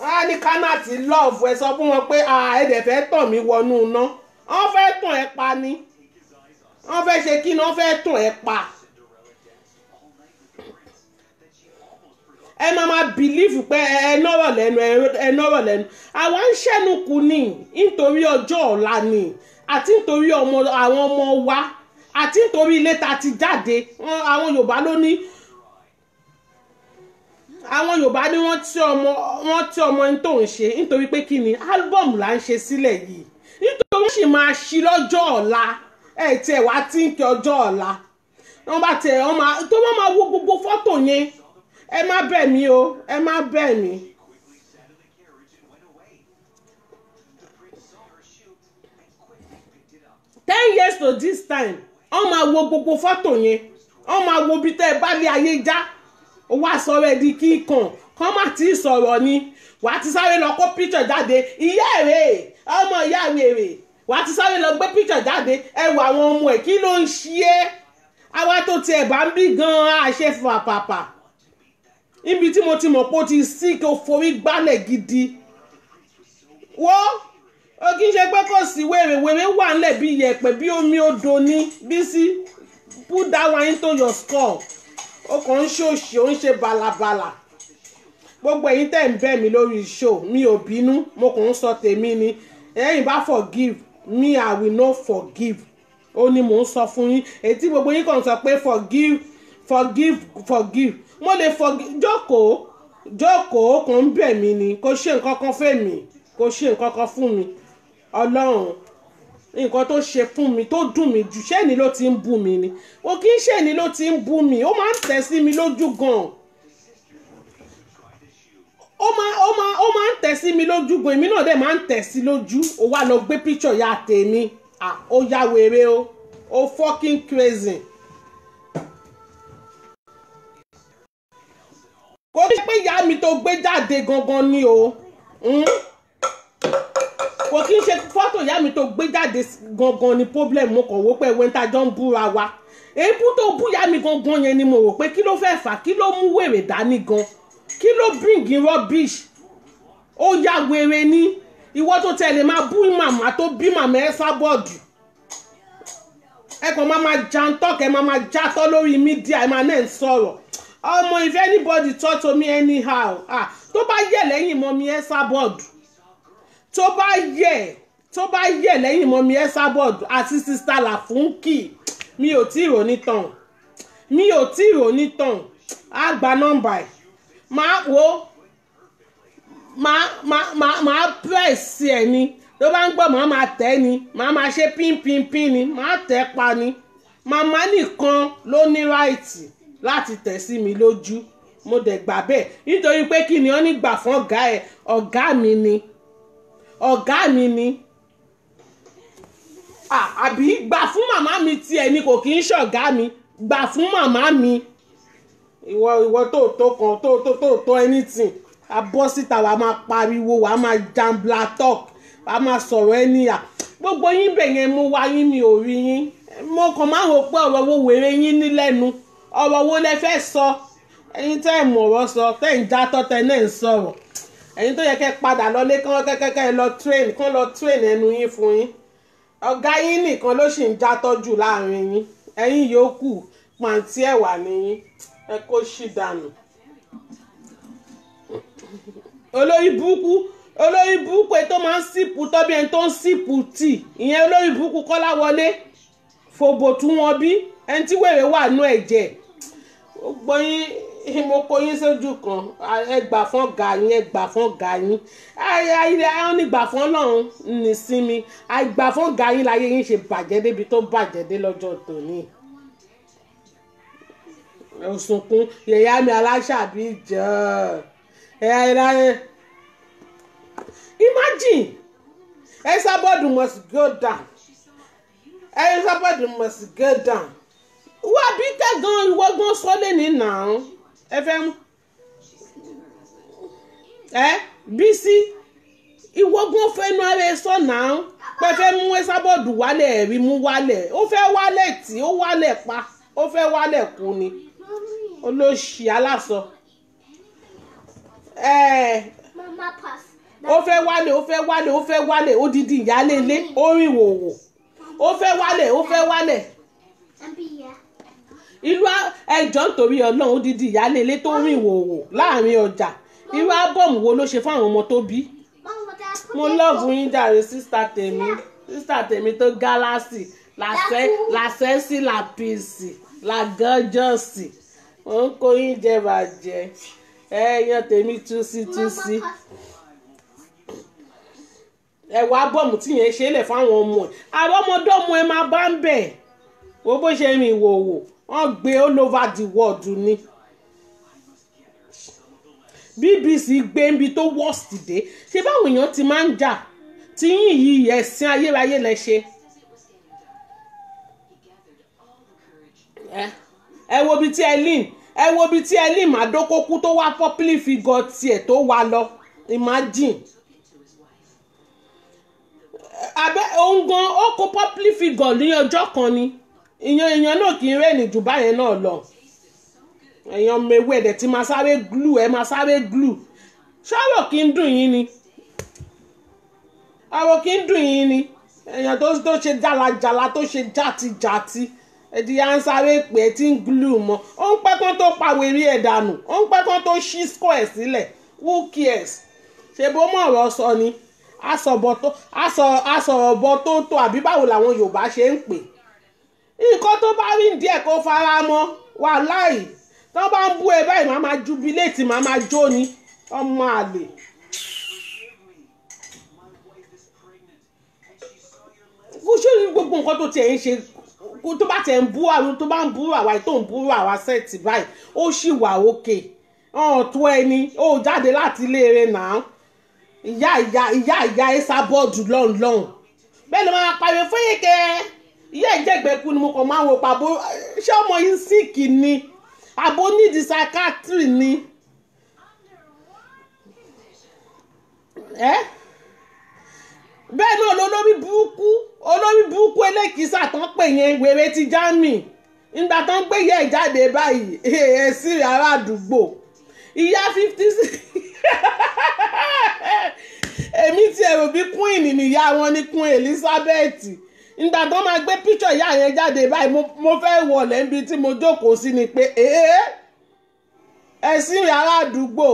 wọ́n á ní kánàtì love ẹ sọ fún wọn pé ẹ̀dẹ̀ fẹ́ tàn mí wọnú iná wọ́n fẹ́ tàn ẹ́ pa ni wọ́n fẹ́ ṣe kí ni wọ́n fẹ́ tàn ẹ́ pa. ẹ máa bìlífù pé ẹ nọ́rọ̀ lẹ́nu àwa ń ṣẹ́nu kù ní nítorí ọjọ́ ọ̀la ni àti nítorí àwọn ọmọ wa àti nítorí ilé ta ti jáde àwọn Yorùbá ló ní wọ́n tí ọmọ ẹni tó ń ṣe nítorí pé kí ni álbọ̀mù là ń ṣe sílẹ̀ yìí nítorí wọ́n sì máa ṣí lọ́jọ́ ọ̀la ẹ̀ tiẹ̀ wá tí ń kí ọjọ́ ọ̀la wọ́n bá tiẹ̀ tó wọ́n máa wo gbogbo fọ́tò yẹn ẹ má bẹ̀ mí o ẹ má bẹ̀ mí. Ten years to this time wọ́n máa wo gbogbo fọ́tò yẹn wọ́n máa wo bí tẹ́ ẹ bá lé ayé já owó àsọ̀rọ̀ ẹ̀ di kíkan kọ́ má tí ì sọ̀rọ̀ ni wàá ti sáré lọ kó píṣọ̀ jáde ìyá èrè ọmọ ìyá èrè wàá ti sáré lọ gbé píṣọ̀ jáde ẹ wo àwọn ọmọ ẹ̀ kí ló ń ṣe é àwa tó tiẹ̀ bá ń bí gan-an àṣefà pàpà níbi tí mo ti mọ̀ pé ó ti sí kí o forí gbálẹ̀ gidi wọ́n ó kí n ṣe pé kò sí wèrè wà ńlẹ̀ bí yẹ̀pẹ̀ bí omi odò ní Bísí put that one into your skull ó kàn ń ṣòṣì ó ń ṣe balabala gbogbo ẹ̀yin tẹ́ ń bẹ̀ mí lórí show mi ò bínú mo kàn ń sọ tèmi ni ẹ̀yin bá forgive me I will not forgive ó ní mò ń sọ fún yín èyí tí gbogbo yín kàn sọ pé forgive mo lè jókòó kò ń bẹ̀ mí ni kò ṣe nǹkan kan fẹ́ mi kò ṣe nǹkan kan fún mi Ọlọ́run nǹkan tó ṣe fún mi tó dùn mí jù ṣẹ́ni ló ti ń bú mi ni o kì í ṣẹ́ni ló ti ń bú mi ó máa ń tẹ̀ sí mi lójú gan-an ó máa ń tẹ̀ sí mi lójú gan èmi náà dẹ̀ máa ń tẹ̀ sí lójú ó wá lọ gbé píṣọ̀ ya tèmi ó ya wèrè o fucking crazy. kò ṣe pé ìyá mi tó gbé jáde gangan ni o kò kí n ṣe fọ́tò ìyá mi tó gbé jáde gangan ni problem mo kàn wò pé wẹ́ntà jọ ń búra wa èébú tó bú ìyá mi gangan yẹn ni mo rò pé kí ló fẹ́ fà kí ló mú wèrè dání gan kí ló bring rubbish ó ya wèrè ní ìwọ tó tẹ̀lé máa bú màmá tó bí màmá ẹ sábọ́ọ̀dù ẹ kàn máa jantọ́ máa jatọ́ lórí mídíà ẹ máa náà ń sọ̀rọ̀ ọmọ if anybody talk to me anyhow tó bá yẹ lẹ́yìn mọ́ mi ẹ sábọ́ọ̀dù tó bá yẹ lẹ́yìn mọ́ mi ẹ sábọ́ọ̀dù àti sista Làfúnkì mi ò tí ì rò ní tàn á gba nọ́mbà ẹ̀ máa press ẹ̀ ni tó bá ń gbọ́ máa tẹ̀ ni máa ṣe pínpínpín ni máa tẹ̀ pa ni màmá nìkan ló ní ráìtì láti tẹ̀ sí mi lójú mo dẹ̀ gbà bẹ́ẹ̀ nítorí pé kí ni wọ́n ní gbà fún ọ̀gá mi ni ọ̀gá mi ni àbí gbà fún màmá mi tiẹ̀ ni kò kì í ṣọ̀gá mi gbà fún màmá mi ìwọ tó kan tó anything a bọ́ síta wàá máa pariwo wàá máa jambla talk wàá máa sọ̀rọ̀ ẹnìyà gbogbo yín bẹ̀yẹn mo wá yín mi ò rí yín mo kàn máa rò pé ọ̀rọ̀ wo wèrè yín ní lẹ́nu ọ̀rọ̀ wo lẹ fẹ́ sọ ẹ̀yin tẹ́ ẹ̀ mọ̀rọ̀ sọ tẹ́ ẹ̀ ń játọ́ tẹ́ ẹ̀ náà ń sọ̀rọ̀ ẹ̀yin tó yẹ kẹ́ padà lọlé kán kẹ́kẹ́ lọ train ẹnu yín fún yín ọ̀gá yín nìkan ló sì ń játọ́ jù láàrin yín ẹ̀yin yòókù pàǹtí ẹ̀wà nìyín ẹ kó ṣì dànù olórí burúkú tó máa ń sípù tọ́bí ẹni tó ń sípù tì ìyẹn olórí burúkú Kọ́láwọlé fòbò tú wọn bí ẹni tí wèrè wà nú ẹ̀jẹ̀ gbọ́yìn mo kó yín sójú kan ẹ gbà fún ọ̀gá yín ẹ gbà fún ọ̀gá yín àwọn ní gbà fún Ọlọ́run nísinmi àìgbà fún ọ̀gá yín láyé yín ṣe bàjẹ́ débi tó bàjẹ́ dé lọ́jọ́ tòní òsùnkún yẹ̀yà mi aláṣàbí jẹ́ imagine Esabod must go down Esabod must go down wá bí kẹ́gàn ìwọ gan sọ́lé ní nàá ẹ fẹ́ mú Bísí ìwọ gan fẹ́nu ara ẹ sọ nàá pé fẹ́ mú Esabod wálẹ̀ ẹ̀rí mú wálẹ̀ ó fẹ́ wálẹ̀ tí ó wálẹ̀ pa ó fẹ́ wálẹ̀ kú ni olóṣì aláṣọ ó fẹ́ wálẹ̀ odidi ìyálé ilé ó rìn wòwò ó fẹ́ wálẹ̀ ìlú ẹjọ́ nítorí Ọlọ́run odidi ìyálé ilé tó rìn wòwò láàrin ọjà irú ábọ̀mù wo ló ṣe fáwọn ọmọ tó bí mo lọ́ọ̀bù yín jàre sísítà tèmi tó gálásì làṣẹ́sì làpìsì làgọ́jọ́sì ó ń kó yín jẹ bàjẹ́ ẹ̀yàn tèmi túsí ẹ̀wà bọ́ọ̀mù tí yẹn ṣe lẹ̀ fáwọn ọmọ ẹ̀ àrọ́mọdọ́mọ ẹ máa bá ń bẹ̀ wo bó ṣe rìn ìwòwò wọ́n gbé all over the world ni BBC gbé níbi tó worst dé ṣé báwọn èèyàn ti máa ń jà tí yín yìí ẹ̀sìn ayérayé lẹ ṣe ẹ wo bí tí Helen Madokokú tó wá public figure tiẹ̀ tó wá lọ imagine abẹ́ òun gan ó kó public figure ní ọjọ́ kan ni èèyàn náà kì í rẹ́ni jù báyẹn náà lọ èèyàn mewé ẹ̀dẹ̀ tí máa sáré glue ṣọ́rọ̀ kì í dùn yín ni èèyàn tó ṣe jálajàla tó ṣe játijàti ẹ̀dí à ń sáré pé ẹ ti ń glue mọ́ ó ń pẹ́ kán tó pàwérí ẹ̀ dànù ó ń pẹ́ kán tó ṣí square sílẹ̀ who cares ṣe bó mọ̀ ọ̀rọ̀ sọ ni asọ̀rọ̀ bọ tó àbí báwo làwọn Yorùbá ṣe ń pè nǹkan tó bá rí díẹ̀ kó fara mọ́ wàláì tó bá ń bú ẹ báyìí máa jubilate máa jó ni ọmọ àlè. kó ṣe gbogbo nǹkan tó tiẹ̀ ń ṣe tó bá tẹ̀ ń bú àwọn tó bá ń bú àwa tó ń bú àwa sẹ́ẹ̀tì báyìí ó sì wà òkè tó ẹni ó jáde láti ilé rẹ̀ náà ìyá Esabod lọ́nlọ́n bẹ́ẹ̀ ni máa pariwo Foyeke ìyá ìjẹ́gbẹ́kú ni mo kàn máa ń wo pàbó ṣé ọmọ yìí síkì ni àbó nídìí psychiatry ni bẹ́ẹ̀ náà olórí burúkú elékìísà tán pè yẹn wèrè ti Germany nígbà tán gbé yẹ ìjáde báyìí sí ará àdúgbò ìyá 56 èmi ti ẹ̀rù bí queen nìyá wọn ní Queen Elizabeth nígbà tán máa gbé píṣọ̀ ìyá yẹn jáde báyìí mo fẹ́ wọlé níbi tí mo jókòó sí ni pé ẹ̀sìn ará àdúgbò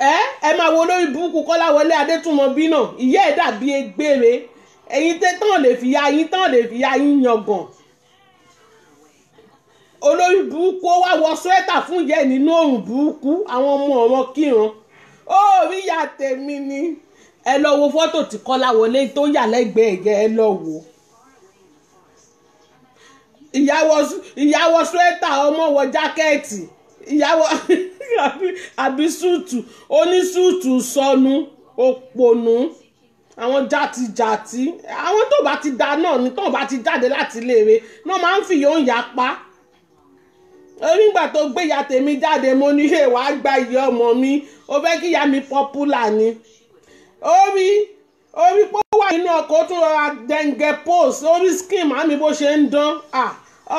ẹ máa wo lórí burúkú Kọ́láwọlé Adétúnmọ̀bí náà ìyá ẹ̀ dàbí egbére ẹ̀yin tán lè fi ya yín yangàn olórí burúkú ó wá wọ swẹ́tà fún ìyá ẹ̀ nínú òrùn burúkú àwọn ọmọ ọ̀rọ̀ kíran ó rí ìyá tèmi ni ẹ lọ wo fọ́tò tí Kọ́láwọlé tó yà lẹ́gbẹ̀ẹ́ ẹ̀yẹ ẹ lọ wò ìyá wọ swẹ́tà ọmọ wọ jákẹ́ẹ̀tì ìyá wọ àbí súùtù onísúùtù sọnù òpònú àwọn jàtijàti àwọn tó bá ti da náà ni tó bá ti jáde láti iléèwé náà máa ń fìyà òun yà pa onígbà tó gbé ìyá tèmi jáde mo ní ṣe wàá gba ìyá ọmọ mi ó fẹ́ kí ìyá mi popular ni orí pé ó wà nínú ọkọ̀ ó tún rọra dẹ̀ǹgẹ̀ post orí skin màmí bó ṣe ń dán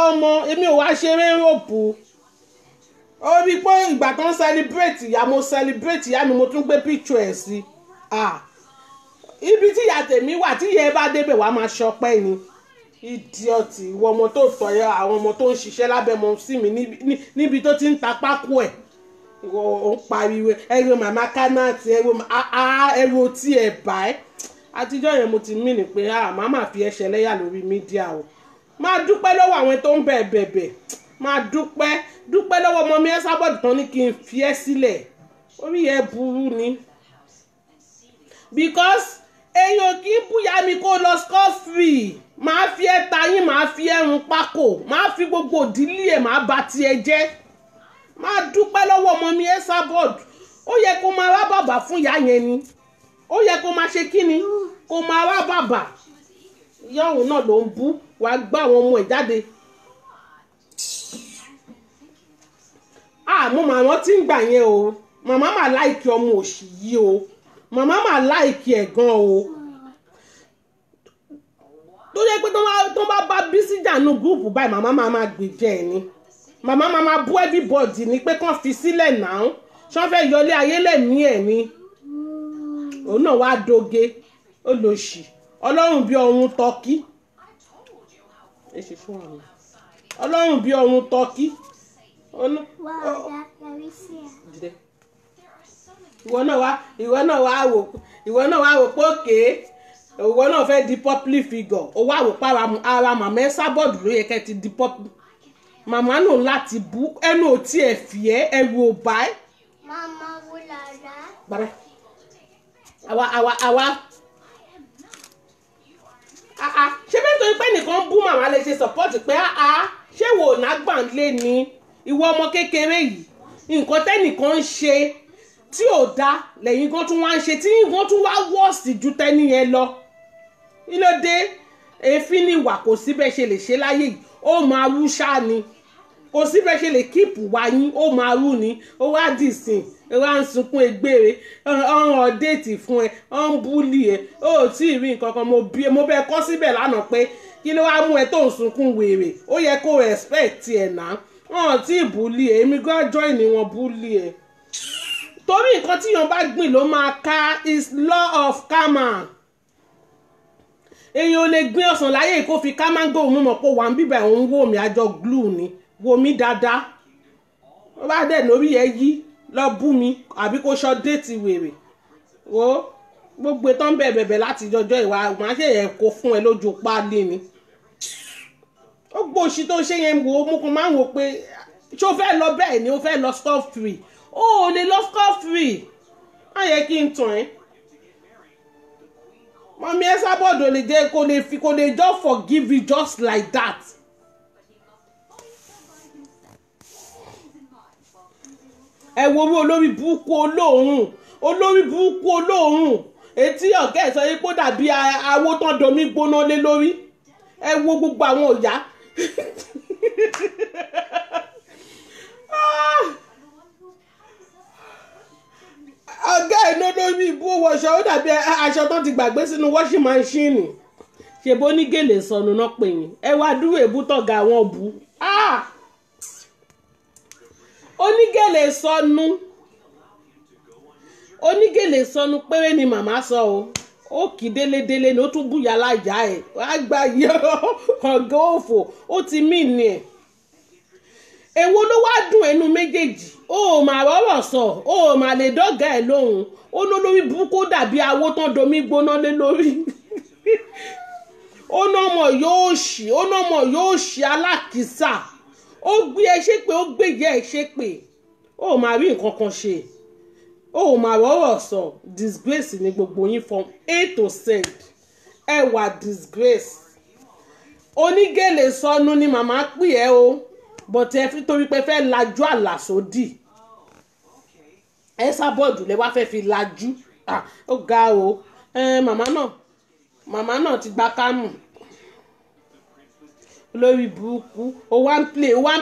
ọmọ èmi ò wá ṣeré ròpù orí pé ìgbà tó ń celebrate ìyá mo celebrate ìyá mi mo tún gbé picture ẹ̀ sí ibi tí ìyá tèmi wà tí ìyá ẹ bá débẹ̀ wàá máa ṣọpẹ́ ni idiot ìwọ ọmọ tó tọ̀yẹ àwọn ọmọ tó ń ṣiṣẹ́ lábẹ́ mọ sí mi níbi tó ti ń ta pákó ẹ̀ ìwọ ò ń pariwo ẹ̀rọ màmá kánáàtì ẹ̀rọ tí ẹ̀ bá ẹ̀ àtijọ́ yẹn mo ti mí ni pé màmá fi ẹsẹ̀ lẹ́yà lórí mídíà o máa dúpẹ́ lọ́wọ́ àwọn tó ń bẹ̀bẹ̀ máa dúpẹ́ lọ́wọ́ ọmọ mi ẹ sábọ̀dù tán ní kí n fi ẹ́ sílẹ̀ orí ẹ burú ni because èèyàn kì í búyà mi kó lọ score free máa fi ẹ́ tayín máa fi ẹ́ run pákó máa fi gbogbo òdílé ẹ̀ máa bà tiẹ̀ jẹ́ máa dúpẹ́ lọ́wọ́ ọmọ mi ẹ sábọ̀dù ó yẹ kó máa rá bàbà fún ìyá yẹn ni ó yẹ kó máa ṣe kí ni kó máa rá bàbà ìyá òun náà ló ń bú wàá gbá àwọn ọmọ ẹ̀ jáde mo màmá tí ń gbà yẹn o màmá mà láìkì ọmọ òṣì yìí o màmá mà láìkì ẹ̀ gan o tó yẹ pé tó bá bí síjànú gúrùpù báyìí màmá máa gbèjẹ́ ẹ̀ ni màmá máa bú everybody ni pé kàn fi sílẹ̀ náà ṣọ́n fẹ́ yọlé ayé lẹ́mí ẹ̀ ni òun náà wàá doge ó lọ sí ọlọ́run bí ọrùn tọ́kí ọlọ́run bí ọrùn tọ́kí ìwọ náà wá wò pé òkè ìwọ náà fẹ́ di public figure ó wá wò pa ara màmá ẹ sábọ̀dù ló yẹ kẹ́ ti di public màmá nù láti bú ẹnu ò tí ẹ fi ẹ ẹrù ò bá ẹ. màmá wo lára. bàbá ṣé bẹ́ẹ̀ tó pé nìkan bú màmá lè ṣe support pé ṣé wò ná gbàǹlé ni ìwọ ọmọ kékeré yìí nǹkan tẹ́nìkan ń ṣe tí ò dá lẹ́yìn kan tún wá ń ṣe tí nǹkan tún wá wọ́ọ̀sì ju tẹ́ni yẹn lọ kí ló dé èéfín ni ìwà kò síbẹ̀ ṣe lè ṣe láyé yìí ó máa rú ṣáà ni kò síbẹ̀ ṣe lè kíìpù wáyín ó máa rú ni ó wá dì sìn ó wá ń sunkún egbére ọ̀hún ọ̀dẹ́ẹ̀tì fún ẹ ọ̀hún búlì ẹ ó tí ì rí nǹkan kan mo bẹ kọ́ síbẹ̀ lánàá pé kí ló wá mú ẹ tó ń sunkún wèrè ó yẹ kó respect ẹ̀ náà wọn tí ì búlì ẹ èmi gan join ni wọn búlì ẹ torí nǹkan tí yan bá gbìn ló máa ká is law of karma èèyàn ò lè gbin ọsàn láyé kó fi ká máńgò mú mọ̀ pé wà ń bíbẹ̀ òun wò mí àjọ glue ni wò mí dáadáa ó bá dẹ̀ lórí ẹ yí lọ bú mi àbí kó ṣọ déètì wèrè wo gbogbo tán bẹ̀bẹ̀ láti jọjọ́ ìwà máa ṣe yẹn kó fún ẹ lójú páálí ni ó gbọ́ òṣì tó ṣe yẹn wò ó mú kan máa ń wò pé ṣó fẹ́ lọ bẹ́ẹ̀ ni ó fẹ́ lọ stop free ó lè lọ stop free má yẹ kí n tàn ẹ́ mọ̀mí ẹ sábọ̀dọ̀ lè jẹ́ kò lè just forgive you just like that. ẹ wo orí olórí burúkú olóòórùn etí ọ̀gá ẹ̀ sọ yìí kó dàbí awó tán domi gbóná lé lórí ẹ wo gbogbo àwọn ọ̀yá ọ̀gá ẹ̀ ló lórí ibú wọṣọ ó dàbí aṣọ tó ti gbàgbé sínú washing machine ṣèbó ní gèlè sọnù náà pè yín ẹ wá dúró èbú tọ̀gá àwọn bú onígèlè sọnù péré ni màmá sọ o ó kì í délédélé ni ó tún búyà láyà ẹ wàá gba yẹ ọgá òfò ó ti mí ni ẹ èwo ló wá dùn ẹnu méjèèjì ó mà rọrọ sọ ó mà lè dọgà ẹ lóhùn ó lólórí burúkú dàbí awó tán domi gbóná lé lórí ó nọmọ yóò ṣì alákìísà ó gbé ẹ ṣépè ó gbèjẹ ẹ ṣépè ó mà rí nǹkan kan ṣe ó mà rọrọ sọ disgrace ni gbogbo yín from A to Z ẹ wà disgrace onígèlè sọnù ni màmá pè ẹ́ o bọ̀tẹ́ fi torí pé fẹ́ lajú àlà sódì ẹ sábọ̀dù lẹ wá fẹ́ fi lajú ó ga o màmá náà ti gba kámù lórí burúkú ó wá ń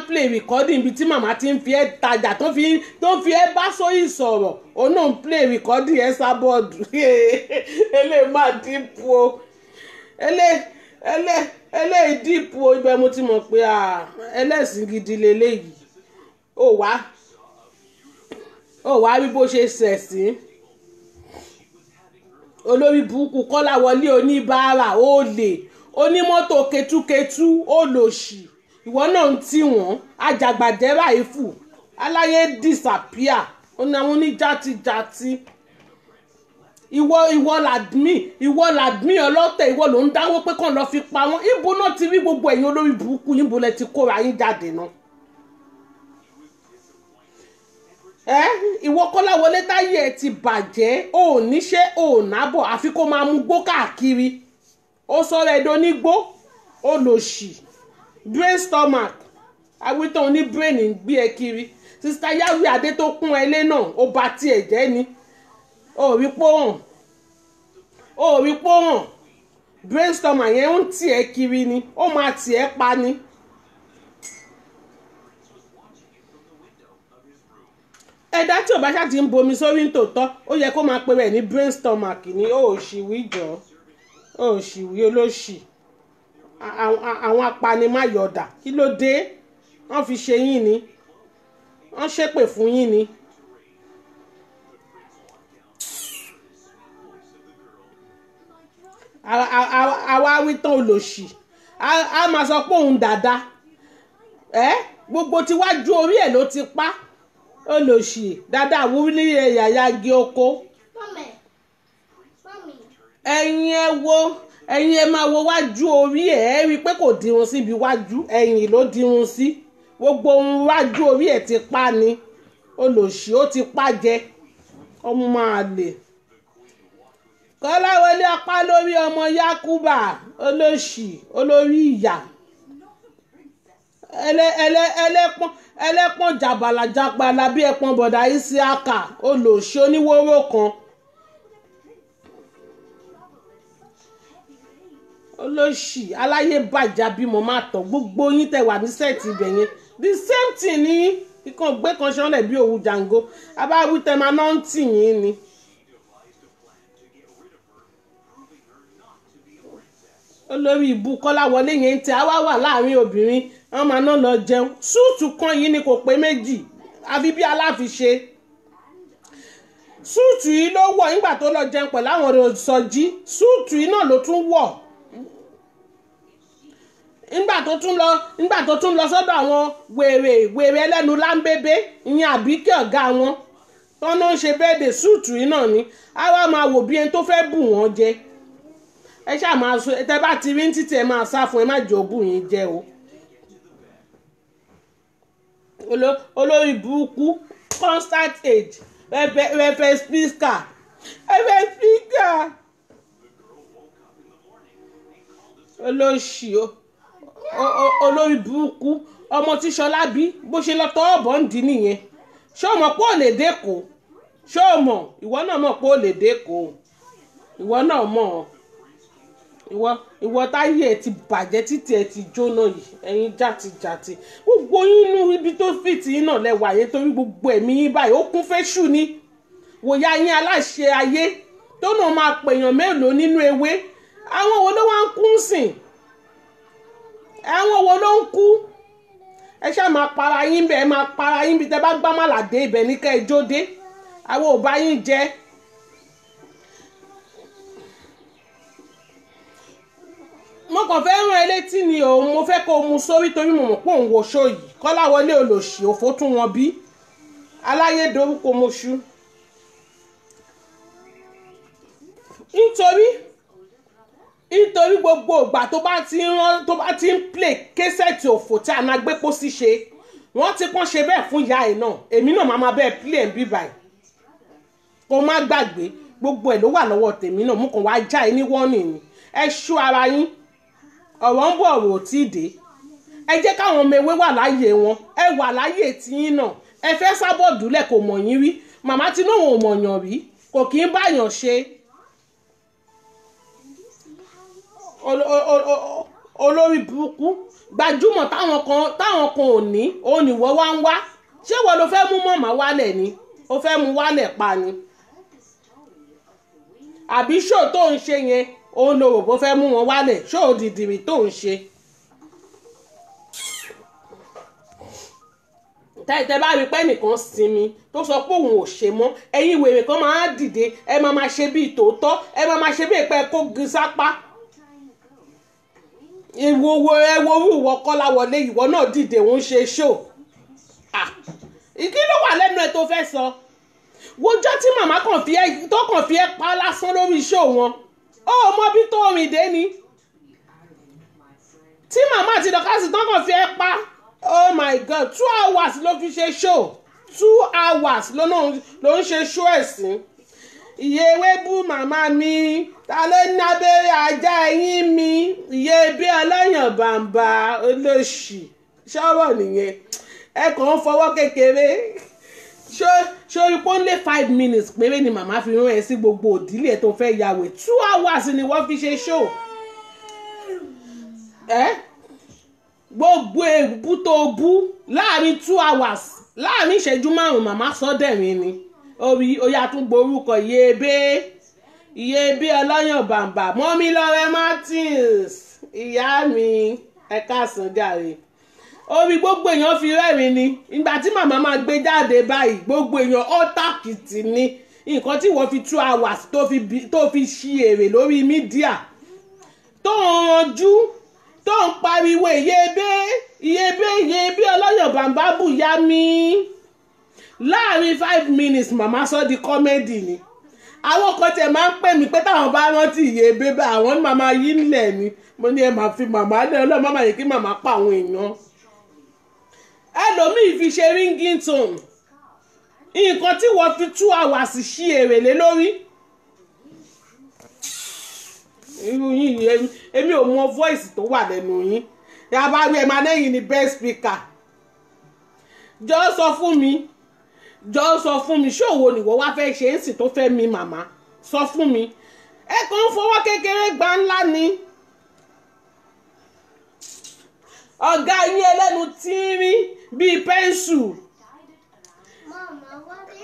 play recording ibi tí màmá ti ń fi ẹ́ tajà tó fi ẹ́ bá sóyè sọ̀rọ̀ ó náà ń play recording ẹ sábọ̀dù eléyìí máa dípò o eléyìí dípò o ibẹ̀ mo ti mọ̀ pé ẹlẹ́sìn gidi leléyìí ó wá rí bó ṣe ṣẹ̀sìn olórí burúkú Kọ́láwọlé oníbàárà ó lè onímọ́tò ketúketú ó lòṣì ìwọ náà ń tì wọ́n ajàgbàdẹ́rà ìfù aláyé disappear ó ní àwọn oníjàtijàti ìwọ làdmí ọlọ́tẹ̀ ìwọ ló ń dáwọ́ pé kàn lọ́ọ́ fi pa wọ́n ibo náà ti rí gbogbo ẹ̀yin olórí burúkú yín bo lẹ ti kóra yín jáde náà. Ìwọ Kọ́láwọlé táyé ẹ ti bàjẹ́ ò níṣẹ́ ò nábọ̀ àfi kó máa mú gbó káàkiri ó sọ̀rọ̀ ẹ̀dọ́ nígbó ó lòṣì brain stomach awítọ́ oní brain ń gbé ẹ kiri sista Yahweh adé tó kún ẹ lé náà ó ba tiẹ̀ jẹ́ ni ó rí pọ́hàn brain stomach yẹn ń tì ẹ kiri ni ó máa tì ẹ pa ni. ẹ̀dá tí ò bá ṣáà ti ń bomi sórí nítòótọ́ ó yẹ kó máa pe rẹ̀ ní brain stomach ni ó ṣìwí jọ ó ṣìwí olóṣì àwọn apanimáyọ̀dà kí ló dé wọ́n fi ṣe yín ni wọ́n ṣépè fún yín ni. àwa wí tán olóṣì a máa sọ pé òun dáadáa gbogbo tíwájú orí ẹ̀ ló ti pa olóṣì dáadáa wúlí yàyà gé oko. ẹ̀yin ẹ máa wo wájú orí ẹ̀ rí i pé kò dirun síbi wájú ẹ̀yìn ló dirun sí gbogbo ohun wájú orí ẹ̀ ti pa ni olóṣì ó ti pa jẹ ọmọ máa lè. Kọ́láwọlé apá lórí ọmọ Yakuba olóṣì olórí ìyà ẹlẹ́pọ̀n jàbàlàjàpàlà bí ẹpọ̀n bọ̀dà Isiaka olóṣì oníwóró kan olóṣì aláyé bàjá bímọ má tọ̀ gbogbo yín tẹ̀ wà ní sẹ́ẹ̀tì ibẹ̀ yẹn the same thing ní ikán gbé kan ṣánlẹ̀ bí òwú jàǹgó abáwí tẹ̀ máa náà ń tì yín ni. olórí ìbú Kọ́láwọlé yẹn tí a wá wà láàrin obìnrin wọn máa ná lọ jẹun súùtù kan yìí ni kò pé méjì àfi bí aláfiṣe súùtù yìí ló wọ̀ nígbà tó lọ jẹun pẹ̀lú àwọn òṣòjì súùtù yìí náà ló tún wọ̀ nígbà tó tún lọ sọ́dọ̀ àwọn wèrè ẹlẹ́nu láńbébé ìyẹn Àbíkẹ́ ọ̀gá wọn tó náà ń ṣe bẹ́ẹ̀dè súùtù yìí náà ni a wá máa wò bí ẹni tó fẹ́ bù wọ́n jẹ ẹ ṣáà máa sọ ẹ tẹ́ bá ti rí títí ẹ máa sá fún ẹ má jẹ́ òbú yín jẹ́ o. olórí burúkú constant age rẹpẹ speaker olóṣì olórí burúkú ọmọ tí Ṣọlá bí bó ṣe lọ tọ́ ọ̀bọ̀ ń dín nìyẹn ṣé o mọ̀ pé ò lè dẹ́kọ̀ ṣé o mọ̀ ìwọ náà mọ̀ pé ò lè dẹ́kọ̀ ìwọ náà mọ̀ ìwọ táyé ẹ ti bàjẹ́ títí ẹ ti jóná yìí ẹ̀yin jàtijàti gbogbo yín inú ibi tó fìtì yín náà lẹ́wà yẹn torí gbogbo ẹ̀mí yín báyìí ó kún fẹ́ṣù ni wòyá yín aláṣẹ ayé tó náà máa pèèyàn mélòó nínú ewé àwọn wo ló wá ń kú sìn àwọn wo ló ń kú ẹ ṣáà máa para yín bẹ́ẹ̀ máa para yín bí tẹ́ bá gbá màlàdé ibẹ̀ ní ká ẹ jó dé àwọn ò bá yín jẹ́. mo kàn fẹ́ rán ẹ létí ni òun mo fẹ́ kó o mu sórí torí mo mọ̀ pé òun wo ṣó yìí Kọ́láwọlé olóṣì òfó tún wọn bí aláyé dorúkọ moṣú nítorí gbogbo ìgbà tó bá ti ń play késẹ̀tì òfò tí a máa gbé pósí ṣe wọ́n ti kàn ṣe bẹ́ẹ̀ fún ìyá ẹ̀ náà èmi náà máa bẹ́ẹ̀ play ẹ̀ bí báyìí kó má gbàgbé gbogbo ẹ̀ ló wà lọ́wọ́ tèmi náà mo kàn wá já ẹ ní wọ́nì ni ẹ ṣú ara yín ọ̀rọ̀ ń bọ̀ ọ̀rọ̀ ò tí ì dé ẹ jẹ́ káwọn ọmọ ewé wà láyé wọn ẹ wà láyé tiyín náà ẹ fẹ́ sábọ̀dù lẹ̀ kò mọ̀ yín rí màmá tí náà ò mọ̀yàn rí kò kí ń báyàn ṣe olórí burúkú gbajúmọ̀ táwọn kan ò ní òun ni wọ́n wá ń wá ṣé wọ́n ló fẹ́ mú mọ̀mọ́ wálẹ̀ ni ó fẹ́ mú wálẹ̀ pa ni àbí ṣó tó ń ṣe yẹn òun ló rò bó fẹ́ mú wọn wálẹ̀ ṣó dìdìrì tó ń ṣe. tẹ́ bá rí pé nìkan sinmi tó sọ pé òun ò ṣe mọ́ ẹ̀yin wèrè kan máa dìde ẹ máa ṣe bíi tòótọ́ ẹ máa ṣe bíi pé kó gi sápá. ìwọ ìwọ Kọ́láwọlé ìwọ náà dìde òun ṣe ṣó. kí ló wà lẹ́nu ẹ̀ tó fẹ́ sọ wojọ́ tí màmá kàn fi ẹ́ pa lásán lórí ṣó wọn ó mọ bí tó rìn dé ni tí màmá àti dọ́kásì tán kàn fi ẹ́ pa. Oh my God 2 hours ló fi ṣe show 2 hours ló ń ṣe show ẹ̀sìn iye ewébú màmá mi ta ló ní abẹ́rẹ́ ajá ẹ̀yìn mi iye bí ọlọ́yàn bàǹbà olóṣì ṣọ́rọ̀ nìyẹn ẹ kàn ń fọwọ́ kékeré ṣórí pọ́nlé 5 minutes péré ni màmá fi rán ẹ sí gbogbo òdílé tó fẹ́ yàwé 2 hours ni wọ́n fi ṣe show gbogbo èbú tó bú láàrin 2 hours láàrin ìṣẹ́jú 5 màmá sọ́dẹ̀rín ni orí oyà tún gborúkọ iyebé ọlọ́yàn bàǹbà mọ́mí lọ́rẹ́ Martins ìyá mi ẹ̀ka àsànjàre orí gbogbo èèyàn fi rẹ́rìn ni ìgbà tí màmá máa gbé jáde báyìí gbogbo èèyàn ọ́tàkìtì ni nǹkan tí wọ́n fi 2 hours tó fi ṣí èrè lórí mídíà tó ń ranjú tó ń pariwo iyebé ọlọ́yàn bàǹbà bùyá mi láàrin 5 minutes màmá sọ di kọ́mẹ́dì ni àwọn kan tẹ̀ máa ń pè mí pé táwọn bá rántí iyebé bá àwọn ní màmá yí nílẹ̀ ni mo ní ẹ máa fi màmá lẹ́ ọlọ́run má máa yẹ kí màmá pa àwọn èèyàn ẹlòmíì fi ṣe ringington nǹkan tí wọ́n fi 2 hours ṣí èrè lé lórí irú yín èmi ò mọ voice tó wà lẹ́nu yín yàrá rí ẹ máa lẹ́yìn ní best speaker jọ sọ fún mi ṣòwò nìwọ wá fẹ́ ṣe é sì tó fẹ́ mi màmá sọ fún mi ẹ kàn ń fọwọ́ kékeré gba ńlá ni ọ̀gá yín ẹlẹ́nu tíírín bíi pẹ́ńsù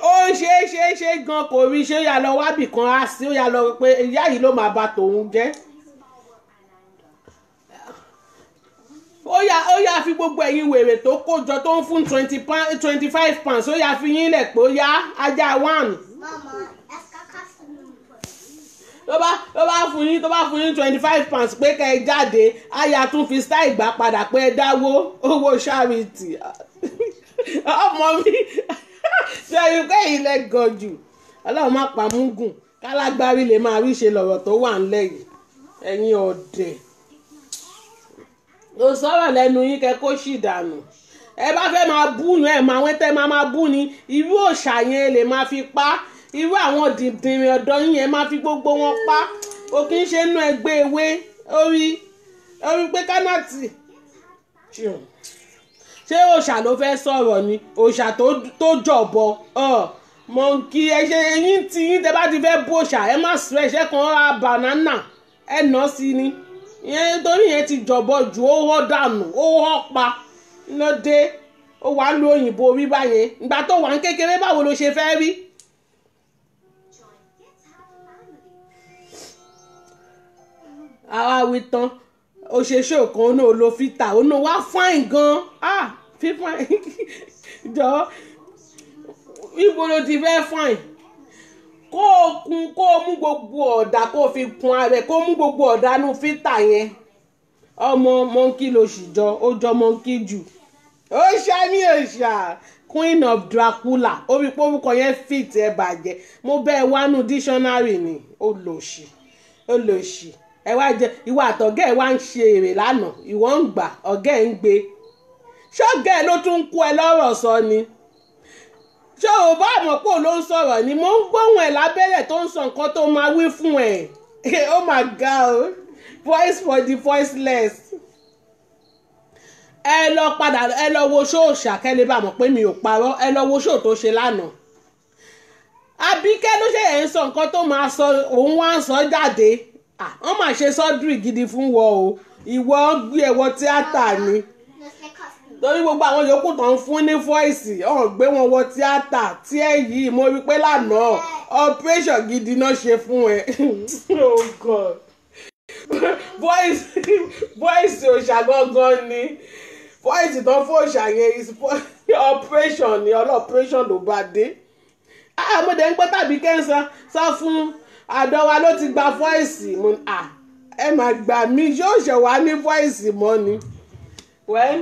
ó ṣe gan kò rí ṣé ó yà lọ wábì kan á sí ó yà lọ pé ìyá yìí ló máa bà tòun jẹ́ ó yà fi gbogbo ẹ̀yin wèrè tó kójọ tó ń fún 25 pounds ó yà fi yín lẹ̀ pé ó yá ajá 1 tó bá fún yín 25 pounds pé kẹ́ ẹ jáde àyà tún fi style gbà padà pé ẹ dáwó owó charity ọmọ mi ṣe ìpẹ́ ilẹ̀ gọ̀jù ọlọ́run má pa múgùn kálágbárí lè máa rí ṣe lọ̀rọ̀ tó wà ńlẹ̀ yìí ẹ̀yin ọ̀dẹ̀ ló sọ̀rọ̀ lẹ́nu yín kẹ́ kó sì dànù ẹ bá fẹ́ máa bú yín ẹ̀ máa wẹ́n tẹ́ máa bú ni irú òòṣà yẹn lè máa fi pa irú àwọn dìndìnrín ọ̀dọ́ yín yẹn máa fi gbogbo wọn pa kò kí ń ṣe inú ẹgbẹ́ ewé orí pé kánàtì ṣé òòṣà ló fẹ́ sọ̀rọ̀ ni òòṣà tó jọ̀bọ mọ̀nkì ẹ̀ṣẹ̀ eyín tí yín tẹ́ bá ti fẹ́ bó òòṣà ẹ má sọ ẹ̀ṣẹ̀ kan ra banana ẹ̀ nà sí ni ìyẹn torí yẹn ti jọ̀bọ jù ó họ́ dànù ó họ́ pa lóde ó wàá lu òyìnbó rí báyẹn ìgbà tó wà ń kékeré báwo ló ṣe fẹ́ rí. àwa wí tán òṣèṣe kan náà ló fi tà ó náà wá fáìn gan fífáìn jọ ibo ló ti fẹ́ fáìn kó o mú gbogbo ọ̀dà kó o fi kun ara ẹ̀ kó o mú gbogbo ọ̀dà nù fítà yẹn ọmọ mọ́ńkì ló sì jọ ó jọ mọ́ńkì jù ó ṣá ní òṣà Queen of Dracula ó rí pé orúkọ yẹn fit ẹ bàjẹ́ mo bẹ́ẹ̀ wánú dictionary ni ó lòṣì ẹ wá jẹ ìwà àtọ̀gẹ́ ẹ wá ń ṣe èrè lánàá ìwọ ń gbà ọ̀gẹ́ ẹ ń gbé ṣọ́gẹ́ ẹ ló tún kó ẹ lọ́rọ̀ sọ ni ṣé o bá mọ̀ pé ò ló ń sọ̀rọ̀ ni mo ń gbóhùn ẹ̀ lábẹ́rẹ̀ tó ń sọ nǹkan tó máa wí fún ẹ̀ oh my God voice for the voiceless ẹ lọ wo ṣóòṣà kẹ́lẹ́ bá mọ̀ pé mi ò parọ́ ẹ lọ wo ṣóò tó ṣe lánàá Àbíkẹ́ ló ṣe ń sọ nǹkan tó máa sọ òun wá ń sọ jáde wọ́n máa ṣe sọ́dúrì gidi fún wọ o ìwọ gbé ẹ̀wọ̀ tíátà ni torí gbogbo àwọn yòókù tó ń fún ní fọ́ìsì ọ̀hún gbé wọn wọ tíátà tí ẹ yìí mo rí pé lánàá operation gidi náà ṣe fún ẹ oh God voice òṣà gangan ni voice tó ń fún òṣà yẹn operation ni ọlọ́peration ló bá dé mo dẹ̀ ń pẹ́ tàbí kẹ́ńsán sọ fún àdọ́wà ló ti gba fọ́ìsì mo ẹ máa gbà mí yóò ṣẹ̀ wá ní fọ́ìsì mọ́ ni wẹ́n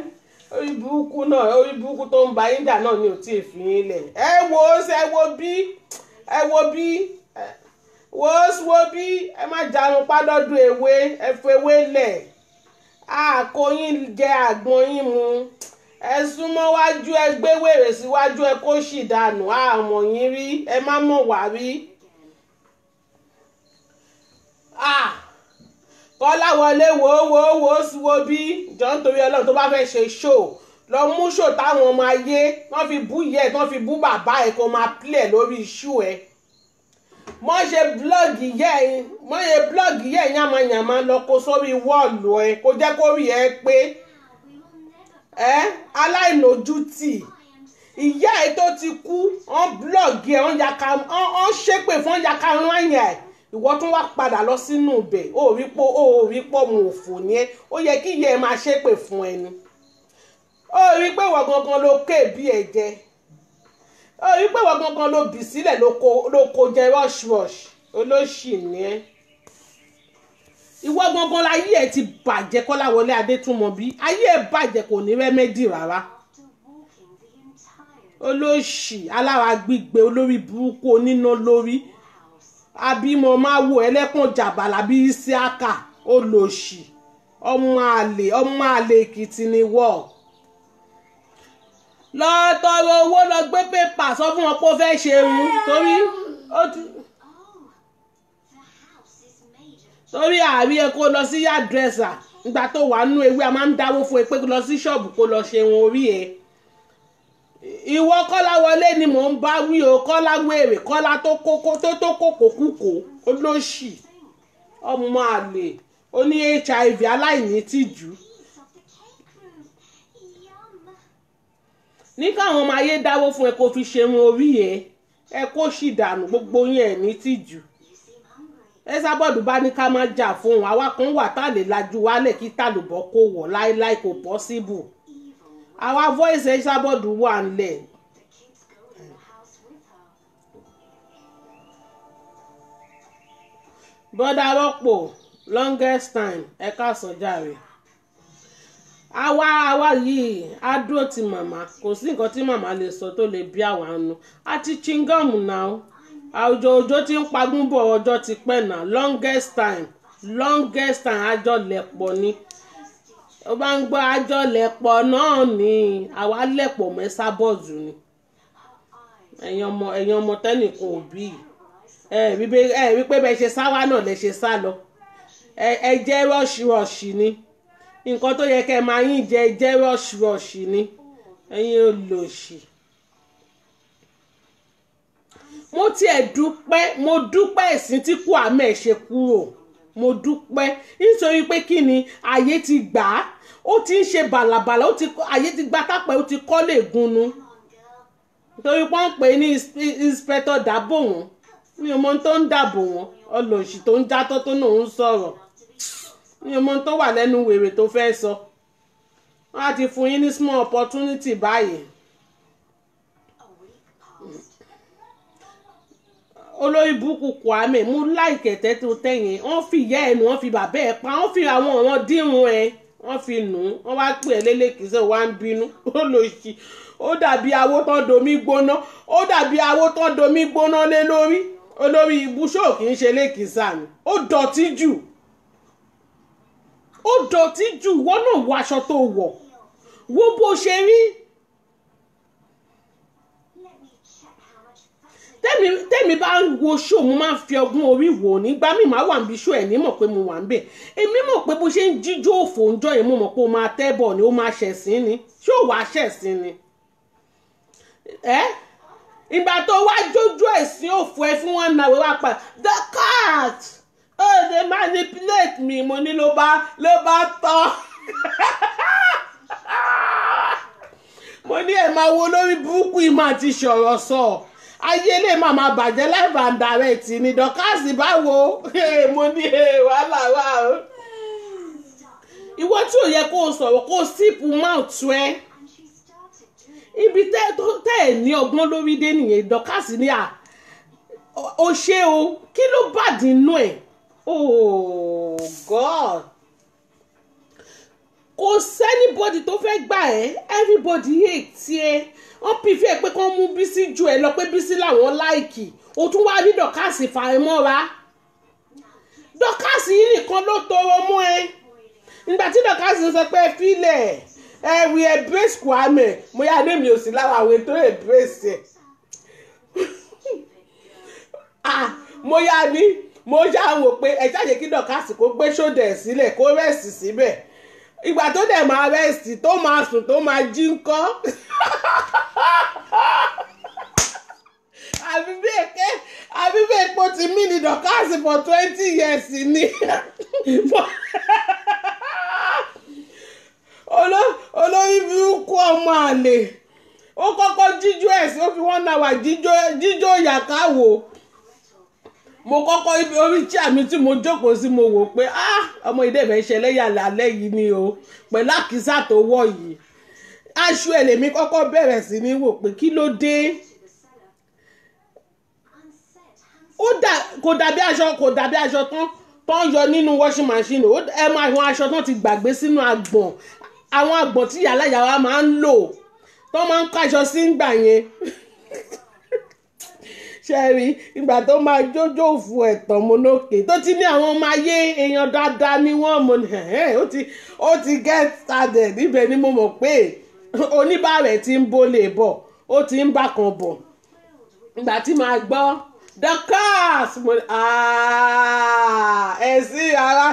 orí burúkú náà orí burúkú tó ń ba yíjà náà ni ò tí ì fi yín lẹ̀ ẹ wo bí ẹ má jarun pádọ́dún ewé ẹ fewé lẹ̀ àkóyín jẹ àgbọn yín mu ẹ súnmọ́ wájú ẹ gbé wèrè síwájú ẹ kó sì dànù àmọ̀ yín rí ẹ má mọ̀ wá rí. Kọ́láwọlé wo sí wo bí jọ nítorí Ọlọ́run tó bá fẹ́ ṣe ṣó lọ mú ṣó táwọn ọmọ ayé wọ́n fi bú yẹ wọ́n fi bú bàbá ẹ̀ kó máa plẹ̀ lórí iṣu ẹ̀ mọ́ ṣe blọ́ọ̀gì yẹ yàmàyàmà lọ kó sórí wọ́ọ̀lù ẹ̀ kó jẹ́ kó rí ẹ pé aláìlójútì ìyá ẹ̀ tó ti kú wọ́n blọ́ọ̀gì ẹ̀ wọ́n ṣépè fún yàkà rányà ẹ̀ ìwọ tún wá padà lọ sínú ibẹ̀ ó rí pọ́ mu òfò ni ẹ́ ó yẹ kí ìyá ẹ̀ máa ṣépè fún ẹni ó rí pé ìwọ gangan ló ké bí ẹ̀jẹ̀ ó rí pé ìwọ gangan ló bì sílẹ̀ ló kó jẹ rush olóṣì ni ẹ́ ìwọ gangan láyé ẹ̀ ti bàjẹ́ Kọ́láwọlé Adétúnmọ̀bí ayé ẹ̀ bàjẹ́ kò ní rẹ́mẹ́dì rárá olóṣì alára gbígbé olórí burúkú oníná lórí abímọ máa wo ẹlẹ́kùn jàbàlà bí Isiaka olóṣì ọmọ àlè Èkìtì ni wọ́ lọ tọrọ owó lọ gbé pépà sọ fún wọn pé ó fẹ́ ṣe irun torí àárí ẹ kó lọ sí yàdírẹ́sà nígbà tó wà nínú ewé a máa ń dáwó fún ẹ pé lọ sí ṣọ́ọ̀bù kó lọ ṣe irun orí ẹ ìwọ Kọ́láwọlé ni mò ń bá wí o Kọ́lá wèrè Kọ́lá tó kókó kúkó olóṣì ọmọ àlè ó ní HIV aláìní tìjú ní káwọn ọmọ ayé dáwó fún ẹ kó fi ṣe irun orí ẹ kó sì dànù gbogbo yẹn ní tìjú Ẹsábọ̀dù bá ní ká má jà fún òun àwa kan wà tá a lè lajú wálẹ̀ kí tàlùbọ̀ kó wọ̀ láéláé kò pọ́síbù àwa voice Ẹsábọ̀dù wà ńlẹ̀ bọ́dà rọ́pò longest time ẹ káàsán jàre àwa yìí á dúró ti màmá kò sí nǹkan tí màmá lè sọ tó lè bí àwa nu àti chingamu náà àwùjọ òjò tí ń pagún bọ̀ ọjọ́ ti pẹ́ náà longest time àjọlẹ̀pọ̀ ni ó bá ń gbọ́ àjọlẹ̀pọ̀ náà ni àwa lẹ̀pọ̀ mẹ́sàbọ̀dù ni ẹ̀yin ọmọ tẹ́nìkan òbí rí pé bẹ́ẹ̀ ṣe sáwá náà lẹ ṣe sá lọ ẹ jẹ́ rọ́ọ̀ṣì ni nǹkan tó yẹ kẹ́ máa yín jẹ́ rọ́ọ̀ṣì ni ẹ̀yin olóṣì. mo dúpẹ́ ẹ̀sìn tí Kwame ṣe kúrò mo dúpẹ́ nítorí pé kí ni ayé ti gbà á ó ti ń ṣe bàlàbàlà ayé ti gbà tápẹ́ ó ti kọ́ lè gúnnu nítorí pọ́n pè ní inspector dàbò wọn mi ò mọ tó ń dàbò wọn ọlọ́ọ̀ṣì tó ń játọ́ tó náà ń sọ̀rọ̀ mi ò mọ tó wà lẹ́nu wèrè tó fẹ́ sọ wọ́n á ti fún yín ní small opportunity báyìí. olórí burúkú Kwame mú láìkẹ̀tẹ́ tó tẹ̀yìn wọ́n fi ìyá ẹ̀ nù wọ́n fi bàbá ẹ̀ pa wọ́n fi àwọn ọ̀ràn dírun ẹ̀ wọ́n fi nù ú wọ́n wá pè é lélẹ́kìsẹ́ wá ń bínú olóṣì ó dàbí awó tán domi gbóná lé lórí olórí ibùsọ̀ kì í ṣe lẹ́kìsà ni ó dọ̀tí jù wọ́n náà wọ aṣọ tó wọ̀ wo bó ṣe rí. tẹ́mi bá ń wo ṣó mo máa ń fi ọgbọ́n orí wò nígbà míì máa wà níbi ṣó ẹ̀ ní mọ̀ pé mo wà ń bẹ̀ èmi mọ̀ pé bó ṣe ń jíjó òfò ń jọ yẹn mo mọ̀ pé ó máa tẹ́bọ̀ ni ó máa ṣẹ̀sín ni ṣó wàá ṣẹ̀sín ni ìgbà tó wá jójú ẹ̀sìn òfò ẹ fún wọn náà wá pa the cat oh they manipulate me mo ní ló bá tán mo ní ẹ̀ máa wo lórí burúkú ìmọ̀ àti ṣọ̀rọ̀ sọ ayé lè máa bàjẹ́ live and direct ní dọ́kàsì báwo mo ní wàhálà wà o ìwọ tí ò yẹ kó o sọ̀rọ̀ kó o sípù mouth ẹ ibi tẹ́ ẹ̀ ní ọgbọ́n lórí dé nìyẹn dọ́kàsì ní à o ṣe o kí ló bà dínú ẹ̀ oh God kò sẹ́nibọ́dì tó fẹ́ gbà ẹ́ everybody hate ẹ wọ́n pìfẹ́ pé kán mú Bísí ju ẹ lọ pé Bísí làwọn láìkì o tún wá ní dọ́kàsì fà ẹ́ mọ́ra dọ́kàsì yìí nìkan ló tọrọ mọ́ ẹ nígbà tí dọ́kàsì sọ pé fílẹ̀ we embrace Kwame mo yá ní mi ò sí lára àwọn ètò embrace ẹ̀ mo yá ní mo yá wò pé ẹ jáde kí dọ́kàsì kó gbé ṣódẹ̀ sílẹ̀ kó rẹ́sì síbẹ̀ ìgbà tó dẹ̀ máa rẹ́sì tó máa sùn tó máa jí ńkọ́ àbí bí epo ti mí ní dọ́kàsì for 20 years ni olórí burúkú ọmọ àlè ó kọ́kọ́ jíjó ẹ̀sìn ó fi 1 hour jíjó ìyàkáwò mo kọ́kọ́ ibi orí chair mi tí mo jókòó sí mo wò pé ọmọ ìdè fẹ́ ṣẹlẹ̀ yà lálẹ́ yìí ni o pẹ̀lú àkísà tó wọ̀ yìí aṣọ ẹ̀ lèmi kọ́kọ́ bẹ̀rẹ̀ sí ní wò pé kí ló dé kò dàbí aṣọ tán yọ nínú washing machine ẹ máa àwọn aṣọ tán ti gbàgbé sínú agbọ̀n àwọn agbọ̀n tí yàrá yàrá máa ń lò tán máa ń káṣọ sí ń gbà yẹn ṣẹ́rí ìgbà tó máa jójó òfu ẹ̀tàn monókè tó ti ní àwọn ọmọ ayé èèyàn dáadáa ni wọ́n mọ̀ ó ti get started níbẹ̀ ni mo mọ̀ pé oníbàárẹ̀ ti ń bólè bọ̀ ó ti ń bákan bọ̀ ìgbà tí màá gbọ́ Dorkas ẹ̀sìn ara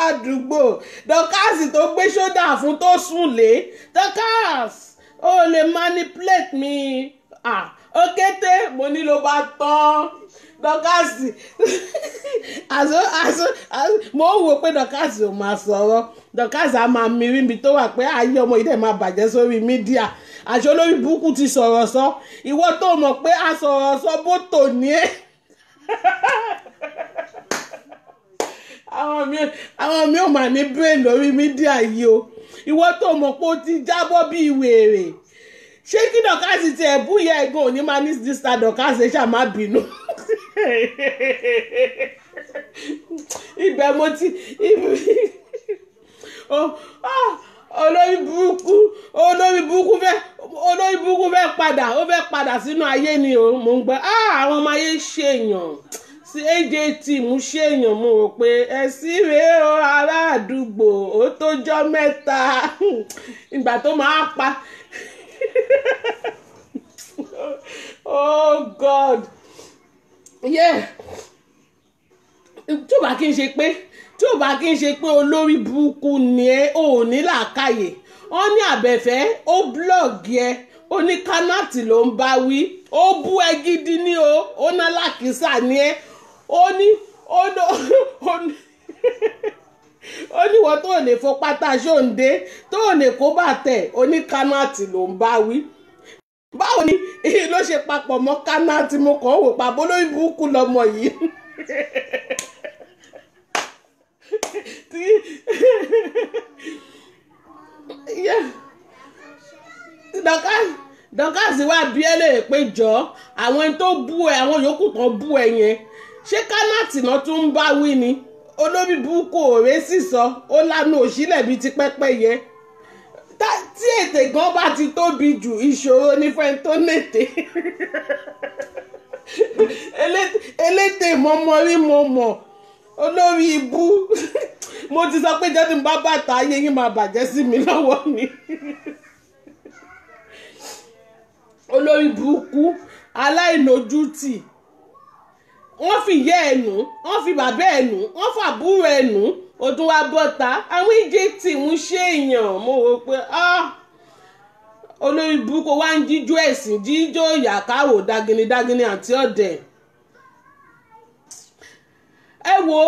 àdúgbò Dorkas tó gbé ṣódà fún tó sùn lé Dorkas ó lè manipulate mi ó kété mo ní ló bá tán Dorkas mo ń wò pé Dorkas ò máa sọ̀rọ̀ Dorkas á máa mirí ibi tó wà pé ayé ọmọ yìí dẹ̀ máa bàjẹ́ sórí mídíà àṣọ lórí burúkú ti sọ̀rọ̀ sọ ìwọ tó mọ̀ pé a sọ̀rọ̀ sọ bó tò ní ẹ́ àwọn mi ò mà ní brain lórí mídíà yìí o ìwọ tó mọ̀ pé o ti jábọ́ bí wèrè ṣé kí Dorkas ti ẹ̀ búyẹ́ ẹ̀gbọ́n òní máa ní sísá Dorkas ẹ̀ ṣáà má bínú ibẹ̀ mo ti olórí burúkú fẹ́ padà sínú ayé ni o mo ń gbọ́ àwọn ọmọ ayé ṣèyàn sí AJT mú ṣèyàn mo rò pé ẹ̀sìn rèé o ará àdúgbò ó tójọ́ mẹ́ta ìgbà tó máa pa oh God yeah tí ò bá kí n ṣe pé olórí burúkú ni ẹ ò ní làákàyè wọn ní àbẹ̀fẹ́ ó blọọgì ẹ ó ní Kanaty ló ń bá wí ó bú ẹ gidi ní o ó ná làkísà ní ẹ ó ní wọ́n tó lè fọ pátá ṣóǹde tó lè kó bàtẹ̀ ó ní Kanaty ló ń bá wí báwo ni èyí ló ṣe papọ̀ mọ́ Kanaty mo kàn wò pàbó lórí burúkú lọmọ yìí Dorkas wá bí ẹ lè pé jọ àwọn tó bú ẹ àwọn yòókù tán bú ẹ yẹn ṣé Kanaty náà tún ń bá wí ni olórí burúkú òré sísọ ó lánàá òṣìlẹ̀ bíi ti pẹ́pẹ́ yẹn tí ètè gan bá ti tóbi jù ìṣòro nífẹ̀ẹ́ tó nètè elétè mọ́mọ́ rí mọ́mọ́ olórí ibú mo ti sọ pé jẹ́ tí mo bá bàtà ayé yín máa bàjẹ́ sí mi lọ́wọ́ mi olórí burúkú aláìlójútì wọ́n fi ìyá ẹ̀ nù wọ́n fi bàbá ẹ̀ nù wọ́n fàbúrò ẹ̀ nù ó tún wá bọ́ta àwọn AJT ń ṣe èèyàn mo rò pé olórí burúkú wá ń jíjó ẹ̀sìn jíjó ìyàkáwò dágínní àti ọ̀dẹ̀. ẹ wo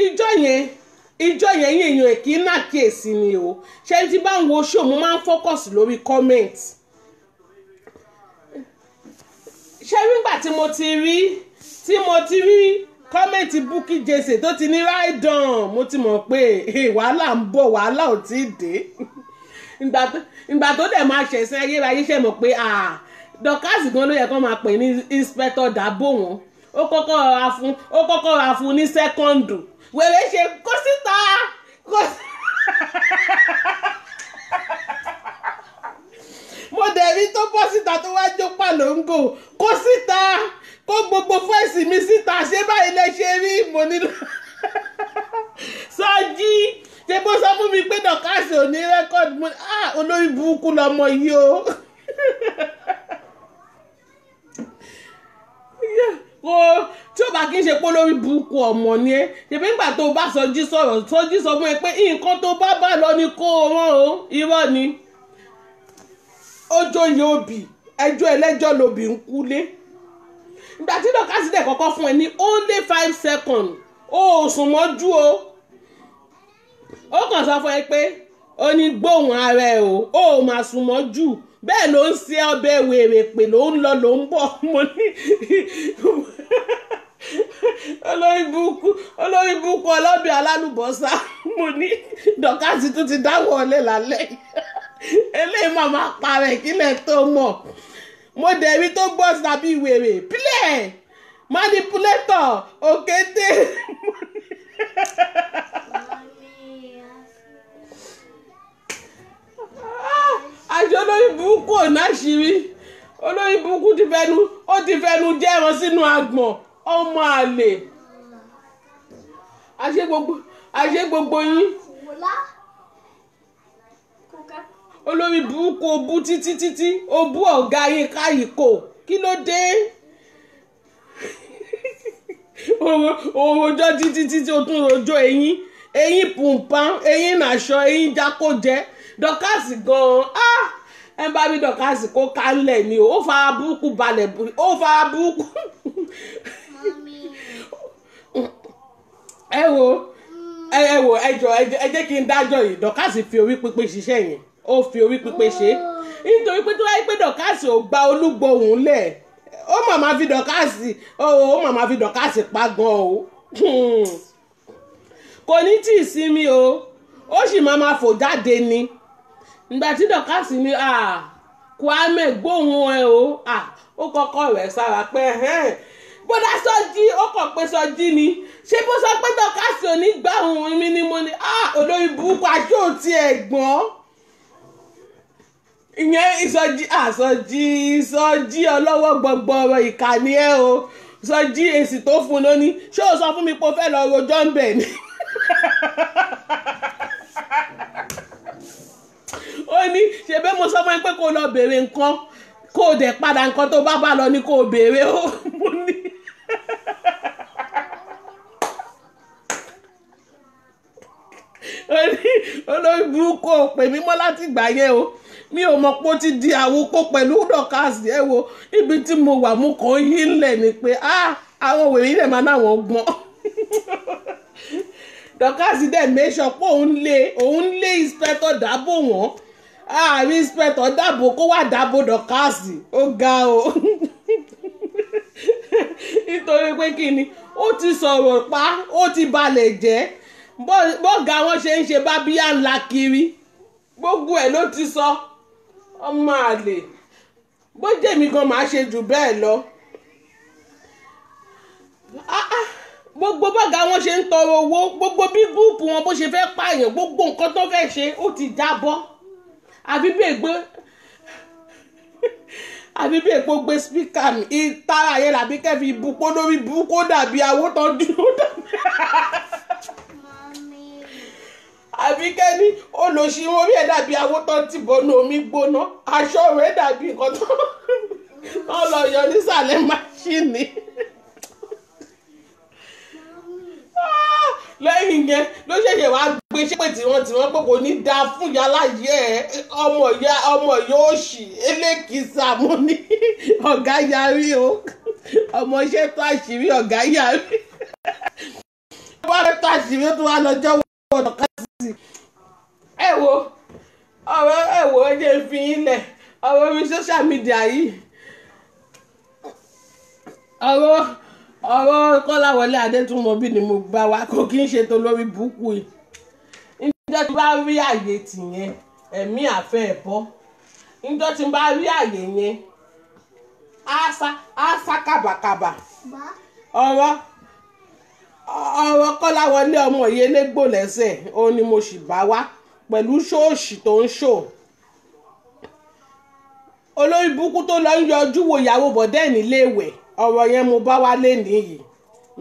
ìjọ yẹn èèyàn èkì náà kíyèsí ni o ṣé tí bá ń wo show mo máa ń focus lórí comment. ṣé nígbà tí mo ti rí kọ́mẹ̀ntì Bukky Jesse tó ti ní ride on mo ti mọ̀ pé wàhálà ń bọ̀ wàhálà ò tí ì dé ìgbà tó dẹ̀ máa ṣẹ̀sìn ayérayé ṣe mọ̀ pé Dorcas gan ló yẹ kó máa pè ní inspector Dàbò wọn ó kọ́kọ́ ra fún ní sẹ́kọ́ndù wèrè ṣe kó síta mo dẹ̀ rí tó bọ́ síta tó wá jó pàlóńgò kó síta kó gbogbo fẹ́ẹ̀sì mi síta ṣé báyìí lẹ ṣe rí mo nílò Sọjí ṣe bó sọ fún mi pé Dorcas ò ní rẹ́kọ̀dì mo olórí burúkú lọmọ yìí o tí ó bá kí n ṣe pé olórí burúkú ọmọ ni ẹ ṣèpé nígbà tó bá Sọjí sọ̀rọ̀ Sọjí sọ fún ẹ pé nǹkan tó bá lọ ni kó o rán o irọ́ ni ọjọ́ yìí òbí ẹjọ́ ẹlẹ́jọ́ lòbí ń kúlé ìgbà tí Dorcas dẹ̀ kọ́kọ́ fún ẹ ní only 5 seconds ó sùn mọ́jú o ó kàn sọ fún ẹ pé ó ní gbóhùn ara ẹ o ó máa sùn mọ́jú bẹ́ẹ̀ ló ń ṣe ọbẹ̀ wèrè pé ló ń lọ ló ń bọ̀ mo ní olórí burúkú ọlọ́bẹ̀ alálùbọ́sà mo ní Dorcas tún ti dáwọ́ ọlẹ́ lálẹ́ eléyìí máa máa parẹ́ kílẹ̀ tó mọ̀ mo dẹ̀rí tó gbọ́ tàbí wèrè play manipulator òkété. àjọ olórí burúkú ò náà ṣírí olórí burúkú ti fẹnu jẹ́ran sínú agbọ̀n ọmọ àlè àṣẹ gbogbo yín olórí burúkú o bú títí o bú ọ̀gá yín káyìí kò kí ló dé òròjọ́ títí o tún rojọ́ eyín pùnpán eyín nàṣọ eyín jákòjẹ́ Dorcas gan-an ẹ bá rí Dorcas kó kálẹ̀ ni ó fara burúkú balẹ̀ ó fara burúkú ẹ wo ẹ jẹ́ kí n dájọ́ yìí Dorcas fi orí pípé ṣiṣẹ́ yẹn ó fi orí pípé ṣe nítorí pé tó wáyé pé Dorcas ò gba olúgbòhùn lẹ̀ ó màmá fi Dorcas pa gan o kò ní tí ì sinmi o ó sì máa fò jáde ni ìgbà tí Dorcas ní Kwame gbóhùn ẹ o ó kọ́kọ́ rẹ̀ sára pé bódà Sọjí ó kàn pé Sọjí ni ṣé bó sọ pé Dorcas ò ní gbà ohun mi ni mo ní olórí burúkú àjọ ti ẹ̀gbọ́n ìyẹn Sọjí ọlọ́wọ́ gbọgbọrọ ìkànnì ẹ o Sọjí èsì tó fún lóní ṣé o sọ fún mi pé o fẹ́ lọ rojọ́ ń bẹ̀ ni ó ní ṣe bẹ́ẹ̀ mo sọ fún ẹ pé kó lọ béèrè nǹkan kó o dẹ̀ padà nǹkan tó bá lọ ní kó o béèrè ó mo ní. olórí burúkú ò pè mí mọ́ láti gbà yẹn o mi ò mọ̀ pé ó ti di àwòkọ́ pẹ̀lú Dorcas ẹ wo ibi tí mo wà mú kàn yí ńlẹ̀ ni pé àwọn wèrè yìí dẹ̀ máa náwọn gbọ́n Dorcas dẹ̀ mẹ́sọ̀ pé òun lé inspector Dàbò wọn ààrin inspector Dàbò kó wà Dàbò Dorcas ó ga o nítorí pé kí ni ó ti sọ̀rọ̀ pa ó ti balẹ̀ jẹ́ bọ́ọ̀gá wọn ṣe ń ṣe bábíyá ńlá kiri gbogbo ẹ̀ ló ti sọ ọmọ àlè bó jẹ́mi gan máa ṣe jù bẹ́ẹ̀ lọ gbogbo bọ́ọ̀gá wọn ṣe ń tọrọ owó gbogbo bí gúùpù wọn bó ṣe fẹ́ pààyàn gbogbo nǹkan tó fẹ́ ṣe ó ti jábọ́ àbí bí ègbó gbé spíkà mi ìtara yẹn làbí kẹfì ìbùpọ̀ lórí burúkú dàbí awótọ́ dúró dàbí àbí kẹ́ni olùsìn orí ẹ̀ dàbí awótọ́ ti bọ́nú omi gbóná aṣọ rẹ̀ dàbí nǹkan tó lọ yọ nísàlẹ̀ máṣíìnì lẹ́yìn yẹn ló ṣẹ̀ṣẹ̀ wá gbé ṣépè tí wọ́n pé kò ní dáa fún ìyá láyé ẹ̀ ọmọ yóò ṣì elékìsà mo ní ọ̀gá yarí o ọmọ iṣẹ́ tó àṣírí ọ̀gá yarí wọ́n rẹ̀ tó àṣírí tó wá lọ́jọ́ wọ́n ọ̀ká sí ẹ wo ẹ jẹ́ fi yín lẹ̀ ọ̀rọ̀ orí social media yìí ọ̀rọ̀ Kọ́láwọlé Adétúnmọ̀bí ni mo gbà wá kò kí n ṣe tó lórí búkú yìí níjọ́ tí bá rí àyè tìyẹn ẹ̀mí àfẹ́ ẹ̀bọ́ níjọ́ tí bá rí àyè yẹn á sá kàbàkàbà ọ̀rọ̀ Kọ́láwọlé ọmọ yìí elégbò lẹ́sẹ̀ òun ni mo sì bá wá pẹ̀lú ṣóòṣì tó ń ṣò olórí búkú tó lọ ń yọjú wo ìyàwó bọ̀dẹ́ níléèwẹ̀ ọ̀rọ̀ yẹn mo bá wá lé nìyí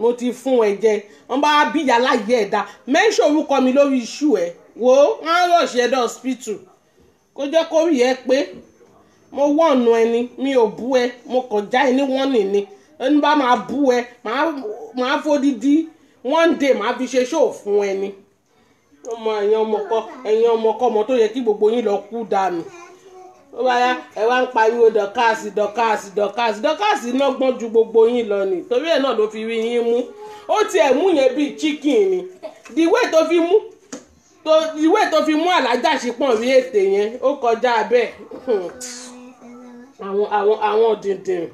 mo ti fún ẹ jẹ wọn bá bí ìyá láyé ẹ̀dá mẹ́ńṣọ̀ orúkọ mi lórí iṣu ẹ̀ wo wọ́n rọ̀ṣì ẹ̀dá hospital kó jẹ́ kó rí ẹ pé mo wọ̀nù ẹni mi ò bú ẹ mo kàn já ẹ ní wọ́n nìní ẹni bá máa bú ẹ máa fódìdí one day máa fi ṣe ṣóò fún ẹni ọmọ ẹ̀yin ọmọkọ́mọ tó yẹ kí gbogbo yín lọ kú dànù ó bá yá ẹ wá ń pariwo dọ̀kásì náà gbọ́n ju gbogbo yín lọ ni torí ẹ̀ náà ló fi rí yín mú ó tiẹ̀ mú yẹn bíi chicken ni the way tó fi mú alájà ṣípọ̀n rí ètè yẹn ó kọjá bẹ́ẹ̀ àwọn dìndìn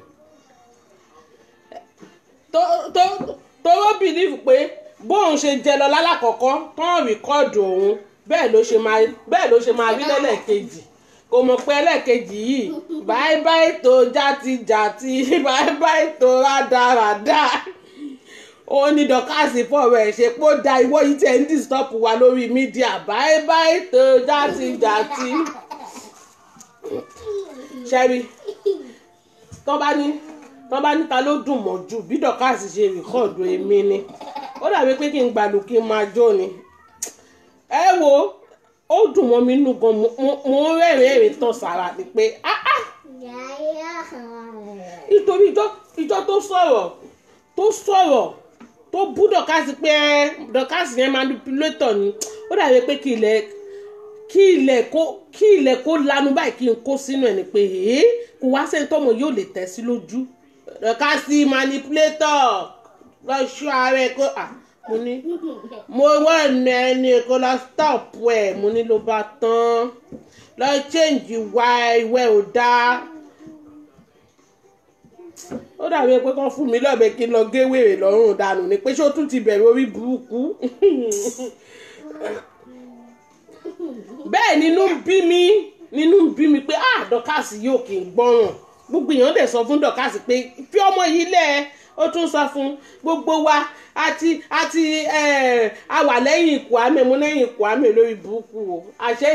tó bìlífù pé bóun ṣe jẹ lọ lálákọ̀ọ́kọ́ tán rìkọ́ọ̀dù òun bẹ́ẹ̀ ló ṣe máa rí lẹ́lẹ́kejì kò mọ̀ pé ẹlẹ́kejì yìí báyìí tó játijàti báyìí tó rádaràdà ó ní dọ́kàsì fọ̀rọ̀ ẹ̀ ṣe pé ó da ìwọ yìí tẹ̀ ń disturb wa lórí mídíà báyìí tó játijàti ṣẹ́rí tọ́ bá ní ta ló dùn mọ́ jù bí dọ́kàsì ṣe rìkọ́ọ̀dù èmi ni ó dàbí pé kí n gbàlù kí n máa jó ni ẹ wo ó dùn mọ́ mi nù gan mo ń rẹ́rìn-ín tán sára ni pé nítorí ìjọ tó sọ̀rọ̀ tó bú dọ̀kásì pé dọ̀kásì yẹn manipulator ni ó dàbí pé kí ilẹ̀ kó lanu báyìí kí n kó sínú ẹ̀ ni pé kò wá sẹ́ni tọ́mọ yóò lè tẹ̀ sí lójú dọ̀kásì manipulator lọ́ṣọ́ ààrẹ kó mo ní mo wá ẹ̀nà ẹni kó lọ stop ẹ̀ mo ní ló bá tán lọ change ìwẹ̀ ò dáa ó dàbí pé kán fún mi lọ́bẹ̀ kí n lọ gé wèrè lọ́rùn dànù ni pé ṣó tún ti bẹ̀rẹ̀ orí burúkú bẹ́ẹ̀ nínú ń bí mi pé dọ́kàsì yóò kì í gbọ́ràn gbogbo èèyàn dẹ̀ sọ fún dọ́kàsì pé fi ọmọ yìí lẹ̀ ó tún sọ fún gbogbo wa àti àwà lẹ́yìn Kwame mú lẹ́yìn Kwame lórí burúkú o àṣẹ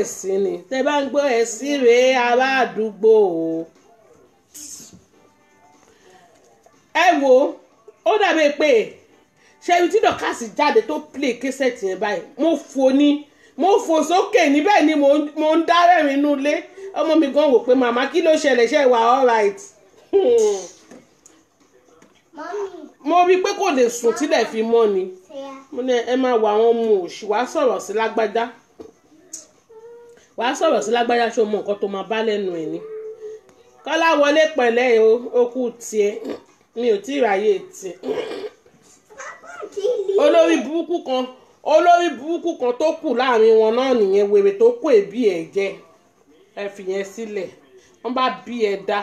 ẹ̀sìn ni tẹ́ bá ń gbọ́ ẹ̀sìn rèé ará àdúgbò o. ẹ wo ó dàbí pé ṣẹ́yìn tí dọ̀kásì jáde tó play késẹ̀tì yẹn báyìí mo fò sókè níbẹ̀ ni mo ń dárẹ́rìn inú ilé ọmọ mi gan wò pé màmá kí ló ṣẹlẹ̀ ṣe wà all right. mo rí i pé kò lè sùn tílẹ̀ fi mọ́ ni mo ní ẹ máa wọ àwọn ọmọ òṣì wàá sọ̀rọ̀ sí lágbájá ṣó mọ nǹkan tó máa bá lẹ́nu ẹ̀ ni Kọ́láwọlé pẹ̀lẹ́ o kú tiẹ̀ mi ò tí ì ráyè tiẹ̀ olórí burúkú kan tó kù láàrin wọn náà nìyẹn wèrè tó kó èbí ẹ̀ jẹ ẹ fìyẹn sílẹ̀ wọ́n bá bí ẹ dá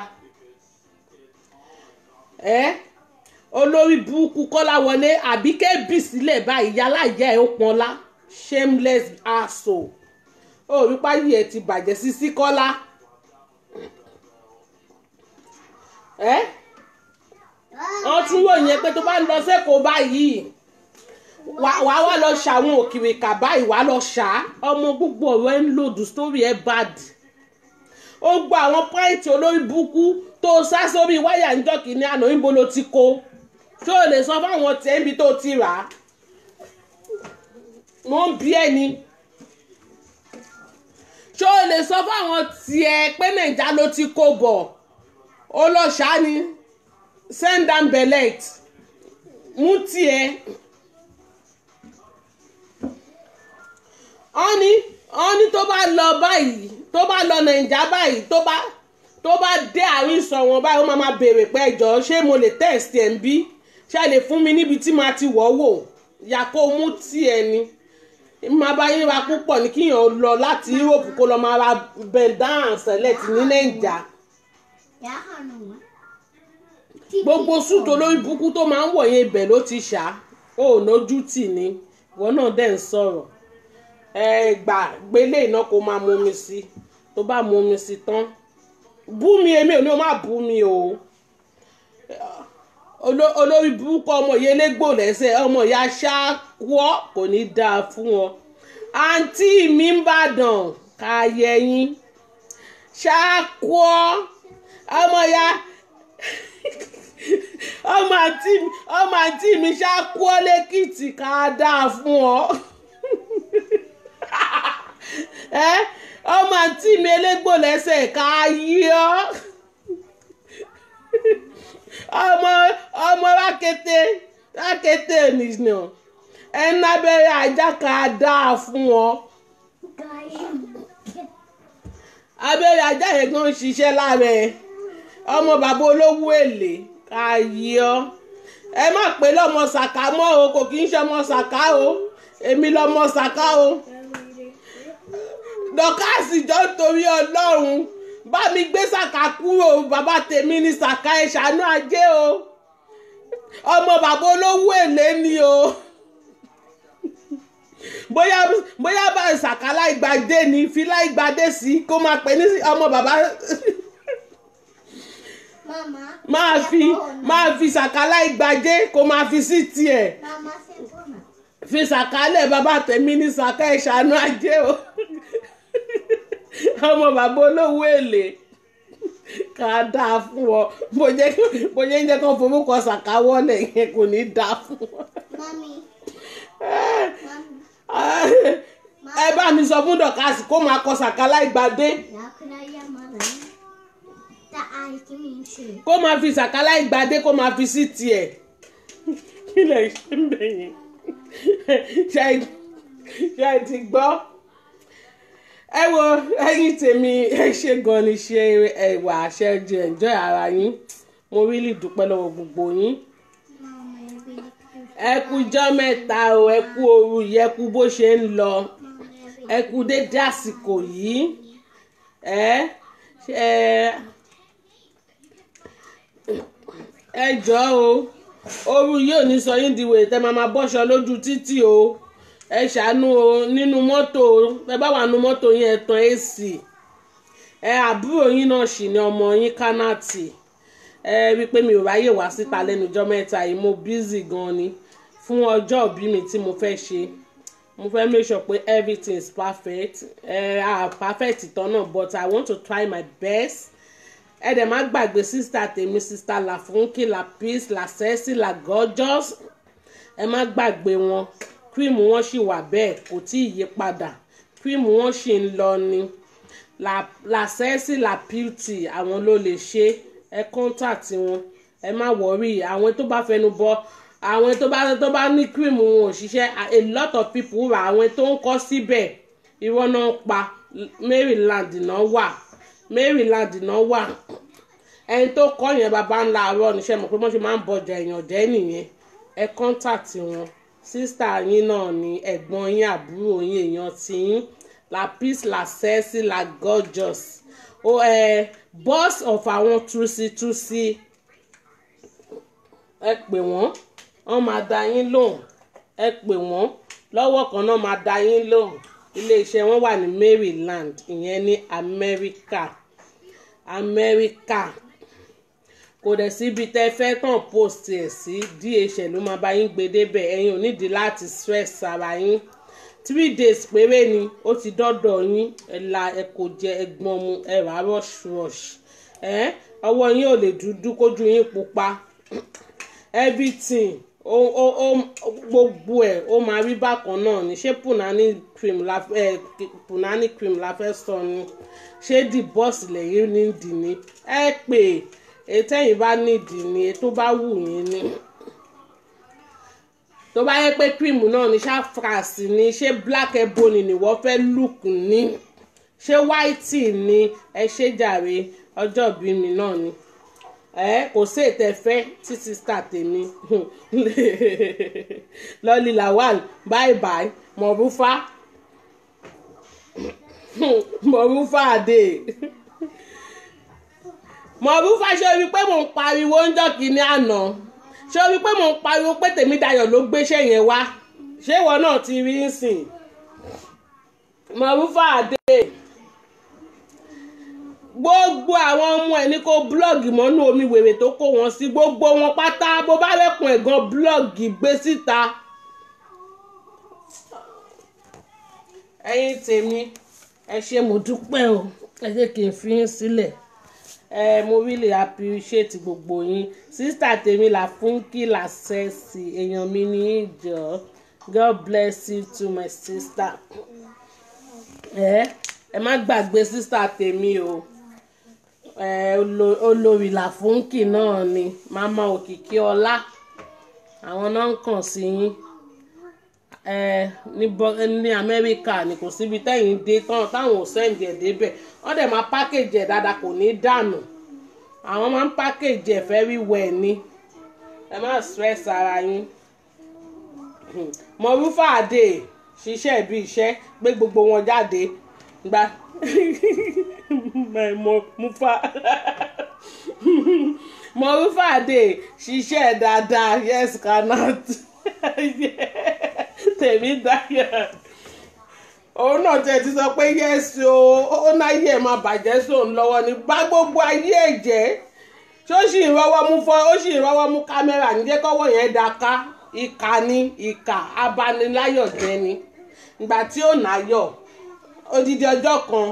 olórí burúkú Kọ́láwọlé Àbíkẹ́ bì sílẹ̀ báyìí yálàyà ẹ̀ ó pọnlá shameless asshole ó rí páyì ẹ̀ ti bàjẹ́ sí Kọ́lá wọ́n tún wò yẹn pé tó bá ń lọ sẹ́kọ̀ọ́ báyìí wàá wá lọ ṣàwọn òkìrìkà báyìí wàá lọ ṣá ọmọ gbogbo ọ̀rọ̀ ẹ̀ ń lòdù sórí ẹ̀ bad ó gba àwọn pàìtì olórí burúkú tó sá sórí wáyà níjọ́ kìíní àná níbo ló ti kó ṣé o lè sọ fáwọn tẹ̀ níbi tó ti rà á mo ń bí ẹni ṣé o lè sọ fáwọn tiẹ̀ pé nàìjà ló ti kó bọ̀ ó lọ ṣá ni send am bellet mú tiẹ̀. wọ́n ní tó bá lọ báyìí tó bá lọ nàìjà báyìí tó bá dé àárín ìsọ̀wọ̀n báyìí ó máa béèrè pé ẹjọ́ ṣé mo lè test ẹ̀ ń bí ṣé ẹ lè fún mi níbi tí màá ti wọ̀ wò yà kó mú tiẹ̀ ni máa bá yín ra púpọ̀ ní kíyàn lọ láti Europe kó lọ máa ra bendan select ní nàìjà gbogbo sútò lórí burúkú tó máa ń wọ̀ yẹn ibẹ̀ ló ti ṣá ó nójú tì ní ìwọ náà dẹ̀ ń sọ̀rọ̀ gbélé iná kó máa mú mi sí tó bá mú mi sí tán bú mi èmi ò ní o má bú mi o olórí burúkú ọmọ yẹn légbò lẹ́sẹ̀ ọmọ ìyá ṣáàkúọ́ kò ní dáa fún wọn àǹtí mi ń bàdàn káyẹyìn ṣáàkúọ́ ọmọ ìyá ọmọ àǹtí mi ṣáàkúọ́ lẹ́kìtì ká dáa fún ọ ọmọ àǹtí mi elégbò lẹ́sẹ̀ ká yí ọ ọmọ rákété nìyàn ẹni abẹ́rẹ́ ajá ká dáa fún ọ abẹ́rẹ́ ajá yẹn gan ń ṣiṣẹ́ lára ẹ ọmọ bàbá olówó èlé ká yí ọ ẹ má pè lọ́mọ sàká mọ́ o kò kí ń ṣe ọmọ sàká o èmi lọ́mọ sàká o dọ́kàsì jọ torí ọlọ́run bá mi gbé sàká kúrò bàbá tèmi ní sàká ẹ ṣàánú ajé o ọmọ bàbá olówó èlé ni o bóyá bá sàká láìgbàdé ni fi láìgbàdé sí kó máa pè ní ọmọ bàbá máa fi sàká láìgbàdé kó máa fi sí tiẹ̀ fi sàká lẹ̀ bàbá tèmi ní sàká ẹ ṣàánú ajé o ọmọ bàbá olówó èlé ká dáa fún ọ bóyá ń jẹ́ kó forúkọ ṣàkáwọ́lẹ̀ yẹn kò ní dáa fún ọ. ẹ bá mi sọ fún dọ̀kásì kó máa kọ ṣàká láìgbàdé kó máa fi ṣàká láìgbàdé kó máa fi sí tiẹ̀ kí lè ṣe ń bẹ̀yẹn ṣe ti gbọ́. ẹ wo ẹ̀yin tèmi ẹ ṣe gan ni ṣe ẹwà àṣẹ jẹ enjoy ara yín mo really dúpẹ́ lọ́wọ́ gbogbo yín ẹ kú ijọ́ mẹ́ta o ẹ kú òru yìí ẹ kú bó ṣe ń lọ ẹ kú dédé àsìkò yìí ẹ jọ̀ọ́ o òru yìí ò ní sọ yín di wèrè tẹ́ máa bọ́ṣọ lójú títì o ẹ ṣàánú o nínú mọ́tò ẹ bá wà nínú mọ́tò yín ẹ tan AC àbúrò yín náà sì ni ọmọ yín Kánátì rí i pé mi ò ráyè wá síta lẹ́nu ọjọ́ mẹ́ta yìí mo busy gan ni fún ọjọ́ ìbí mi tí mo fẹ́ ṣe mo fẹ́ make sure pé everything is perfect perfect ìtàn náà but I want to try my best ẹ dẹ̀ má gbàgbé sister tèmi sister Lafunky La Peace La Sexy La Gorgeous ẹ má gbàgbé wọn cream wọn sì wà bẹ́ẹ̀ kò tí ì yí padà cream wọn sì ń lọ ni La Sexy La Beauty àwọn ló lè ṣe ẹ contact wọn ẹ má worry àwọn tó bá fẹnu bọ àwọn tó bá ní cream wọn ò ṣiṣẹ́ a lot of people rà àwọn tó ń kọ́ síbẹ̀ irọ́ náà pa Maryland náà wà ẹni tó kọ́ yẹn bàbá ńlá àárọ̀ níṣẹ́ mọ̀ pé wọ́n ṣe máa ń bọjà èèyàn jẹ́ nìyẹn ẹ contact wọn sísítà yín náà ni ẹ̀gbọ́n yín àbúrò yín èèyàn tí yín La Peace La Sexy La Gorgeous boss of àwọn túsí ẹ pè wọ́n máa dá yín lóhùn ẹ pè wọ́n lọ́wọ́ kan náà máa dá yín lóhùn iléeṣẹ́ wọn wà ní Maryland ìyẹn ní Amẹ́ríkà kò dẹ̀ síbi tẹ́ fẹ́ tàn post ẹ̀ sí DHL ló máa bá yín gbé débẹ̀ ẹ̀yin ò nídìí láti stress ara yín 3 days péré ni ó ti dọ́dọ̀ yín ẹ kò jẹ ẹgbọ́n mu ẹ rà rush ọwọ́ yín ò lè dúdú kójú yín pupa everything gbogbo ẹ̀ ó máa rí bákan náà ni ṣé punani cream la fẹ́ sọ ni ṣé the boss lẹ́yìn nídìí ni ẹ pè ètẹ́yìn bá nídìí ni ètò bá wù yín ni tó bá yẹ pé cream náà ní ṣá France ni ṣé black ebony ni wọ́n fẹ́ look ní ṣé white ni ẹ ṣe jàre ọjọ́ ìbí mi náà ni kò sí ètẹ̀fẹ́ tí sísítà tèmi lọ́lí lawal bye bye mọ̀rúfà àdè mọ̀rúfà ṣé o rí pé mò ń pariwo ńjọ́ kìíní àná ṣé o rí pé mò ń pariwo pé Tèmídayọ̀ ló gbéṣẹ́ yẹn wá ṣé ìwọ náà ti rí ń sìn mọ̀rúfà àdè gbogbo àwọn ọmọ ẹ̀ ní kó blọ́ọ̀gì mọ́nú omi wèrè tó kó wọn sí gbogbo wọn pátá bó bá rẹ̀kùn ẹ̀gàn blọ́ọ̀gì gbé síta ẹ̀yin tèmi ẹ ṣé mo dúpẹ́ o ẹ jẹ́ kí n fi yín sílẹ̀ mo really appreciate gbogbo yín sísítà tèmi là fún kí là sẹ́ẹ̀sì èèyàn mi ní ìjọ God bless you too my sister ẹ má gbàgbé sísítà tèmi o olórí làfúnkì náà ni mama òkìkí ọlá àwọn náà ń kàn sí yín ní Amẹ́ríkà ni kò síbi tẹ́yìn dé táwọn ò sẹ́ǹdì ẹ̀ débẹ̀ wọ́n dẹ̀ máa pákéjì ẹ̀ dáadáa kò ní dànù àwọn máa ń pákéjì ẹ̀ very well ni ẹ má stress ara yín mọ̀rúfà àdè ṣiṣẹ́ bí iṣẹ́ gbé gbogbo wọn jáde gba mọ̀rúfà àdè ṣiṣẹ́ dáadáa yes cannot Tèmídayọ̀ òun náà tẹ̀ ti sọ pé yẹ́sì ó náyé ẹ̀ máa bàjẹ́ sóun lọ́wọ́ ní bá gbogbo ayé ẹ̀ jẹ́ ṣé ó sì ń rọ́wọ́ mú ó sì ń rọ́wọ́ mú kámẹ́rà níjẹ́ kọ́wọ́ yẹn dáká ìkà ni ìkà abaniláyọ̀ jẹ́ ni ìgbà tí ó náyọ̀ odidi ọjọ́ kan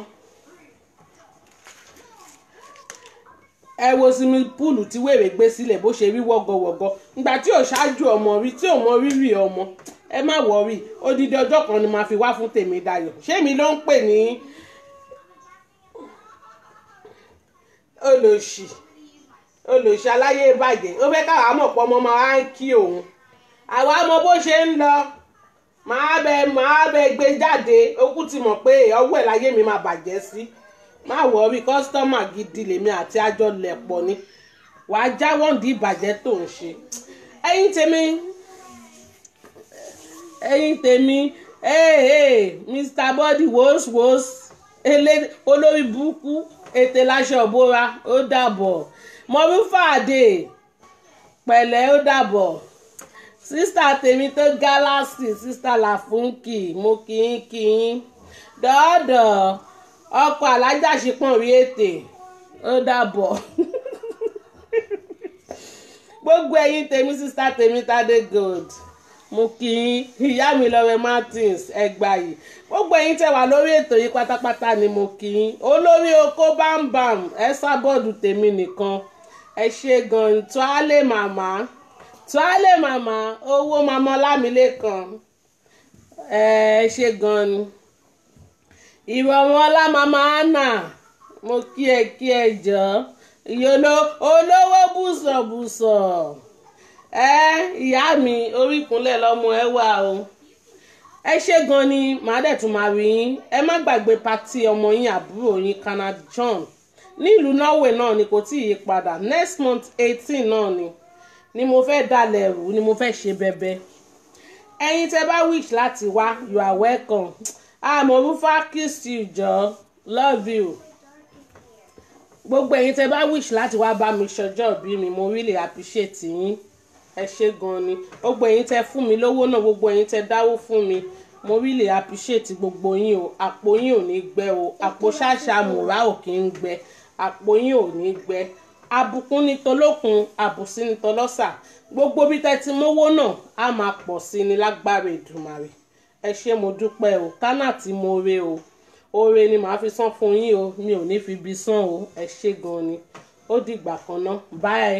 ẹ wo sinmi púùlù tí wèrè gbé sílẹ̀ bó ṣe rí wọ́gọ̀wọ̀gọ̀ ìgbà tí ò ṣáájú ọmọ rí tí ò mọ rírì ọmọ ẹ má wọrí odidi ọjọ́ kan ni màá fi wá fún Tèmídayọ̀ ṣé mi ló ń pè ní olòṣì aláyé bàjẹ́ ó fẹ́ káwa mọ̀ pọ̀ ọmọ máa ń kí òun àwa mọ bó ṣe ń lọ máa bẹ gbé jáde ó kú ti mọ̀ pé ọwọ́ ẹ̀ láyé mi máa bàjẹ́ sí má wọrí kọ́sítọ́mà gidi lèmi àti àjọ lẹ̀pọ̀ ni wàá jáwọ́ ǹdí ìbàjẹ́ tó ń ṣe ẹ̀yin tèmi Mr. Body wos olórí burúkú ètè láṣọ òbóra ó dàbọ̀ mọ̀rúfà àdè pẹ̀lẹ́ ó dàbọ̀ sísítà tèmi tó gálásì sísítà làfúnkì mo kìín dọ́ọ̀dọ̀ ọkọ̀ alájà ṣepọ̀n rí ètè ó dàbọ̀ gbogbo ẹ̀yin tèmi sísítà tèmi Tade Gold mo kì í ìyá mi lọ́rẹ́ Martins ẹgbà yìí gbogbo ẹ̀yin tẹ́ wà lórí ètò yìí pátápátá ni mo kì í olórí oko bámbàm ẹ sábọ́ọ̀dù tèmi nìkan ẹ ṣe gan tuálé màmá owó màmá Ọlámilékan ẹ ṣe gan ni ìrọ̀rùn ọlá màmá Anna mo kí ẹ jọ ìyọlọ olówó bùsọ̀bùsọ̀ ìyá mi orí ìkúnlẹ̀ lọ́mọ ẹ wà o ẹ ṣé gan ni màá dẹ̀ tún máa rí yín ẹ má gbàgbé pátì ọmọ yín àbúrò yín Canada John nílùú Norway náà ni kò tí ì yí padà next month 18 náà ni mo fẹ́ dalẹ̀ rú ni mo fẹ́ ṣe bẹbẹ ẹ̀yin tẹ́ bá wish láti wá you are welcome Mọ̀rúfà kiss you jọ love you gbogbo ẹ̀yin tẹ́ bá wish láti wá bá mi ṣọjọ́ ìbí mi mo really appreciate yín ẹ ṣé gan ni gbogbo ẹ̀yin tẹ́ fún mi lówó náà gbogbo ẹ̀yin tẹ́ dáwó fún mi mo really appreciate gbogbo yín o àpò yín ò ní gbẹ o àpò ṣáṣá mùrá ò kì í gbẹ àpò yín ò ní gbẹ abùkún ní tolókun àbùsí ní tọlọ́sà gbogbo bí tẹ́ ti mówó náà á máa pọ̀ sí ni lágbára Èdùmàrè ẹ ṣé mo dúpẹ́ o kánà tí mo re o oore ni màá fi san fún yín o mi ò ní fi bí san o ẹ ṣé gan ni ó dìgbà kan náà bye.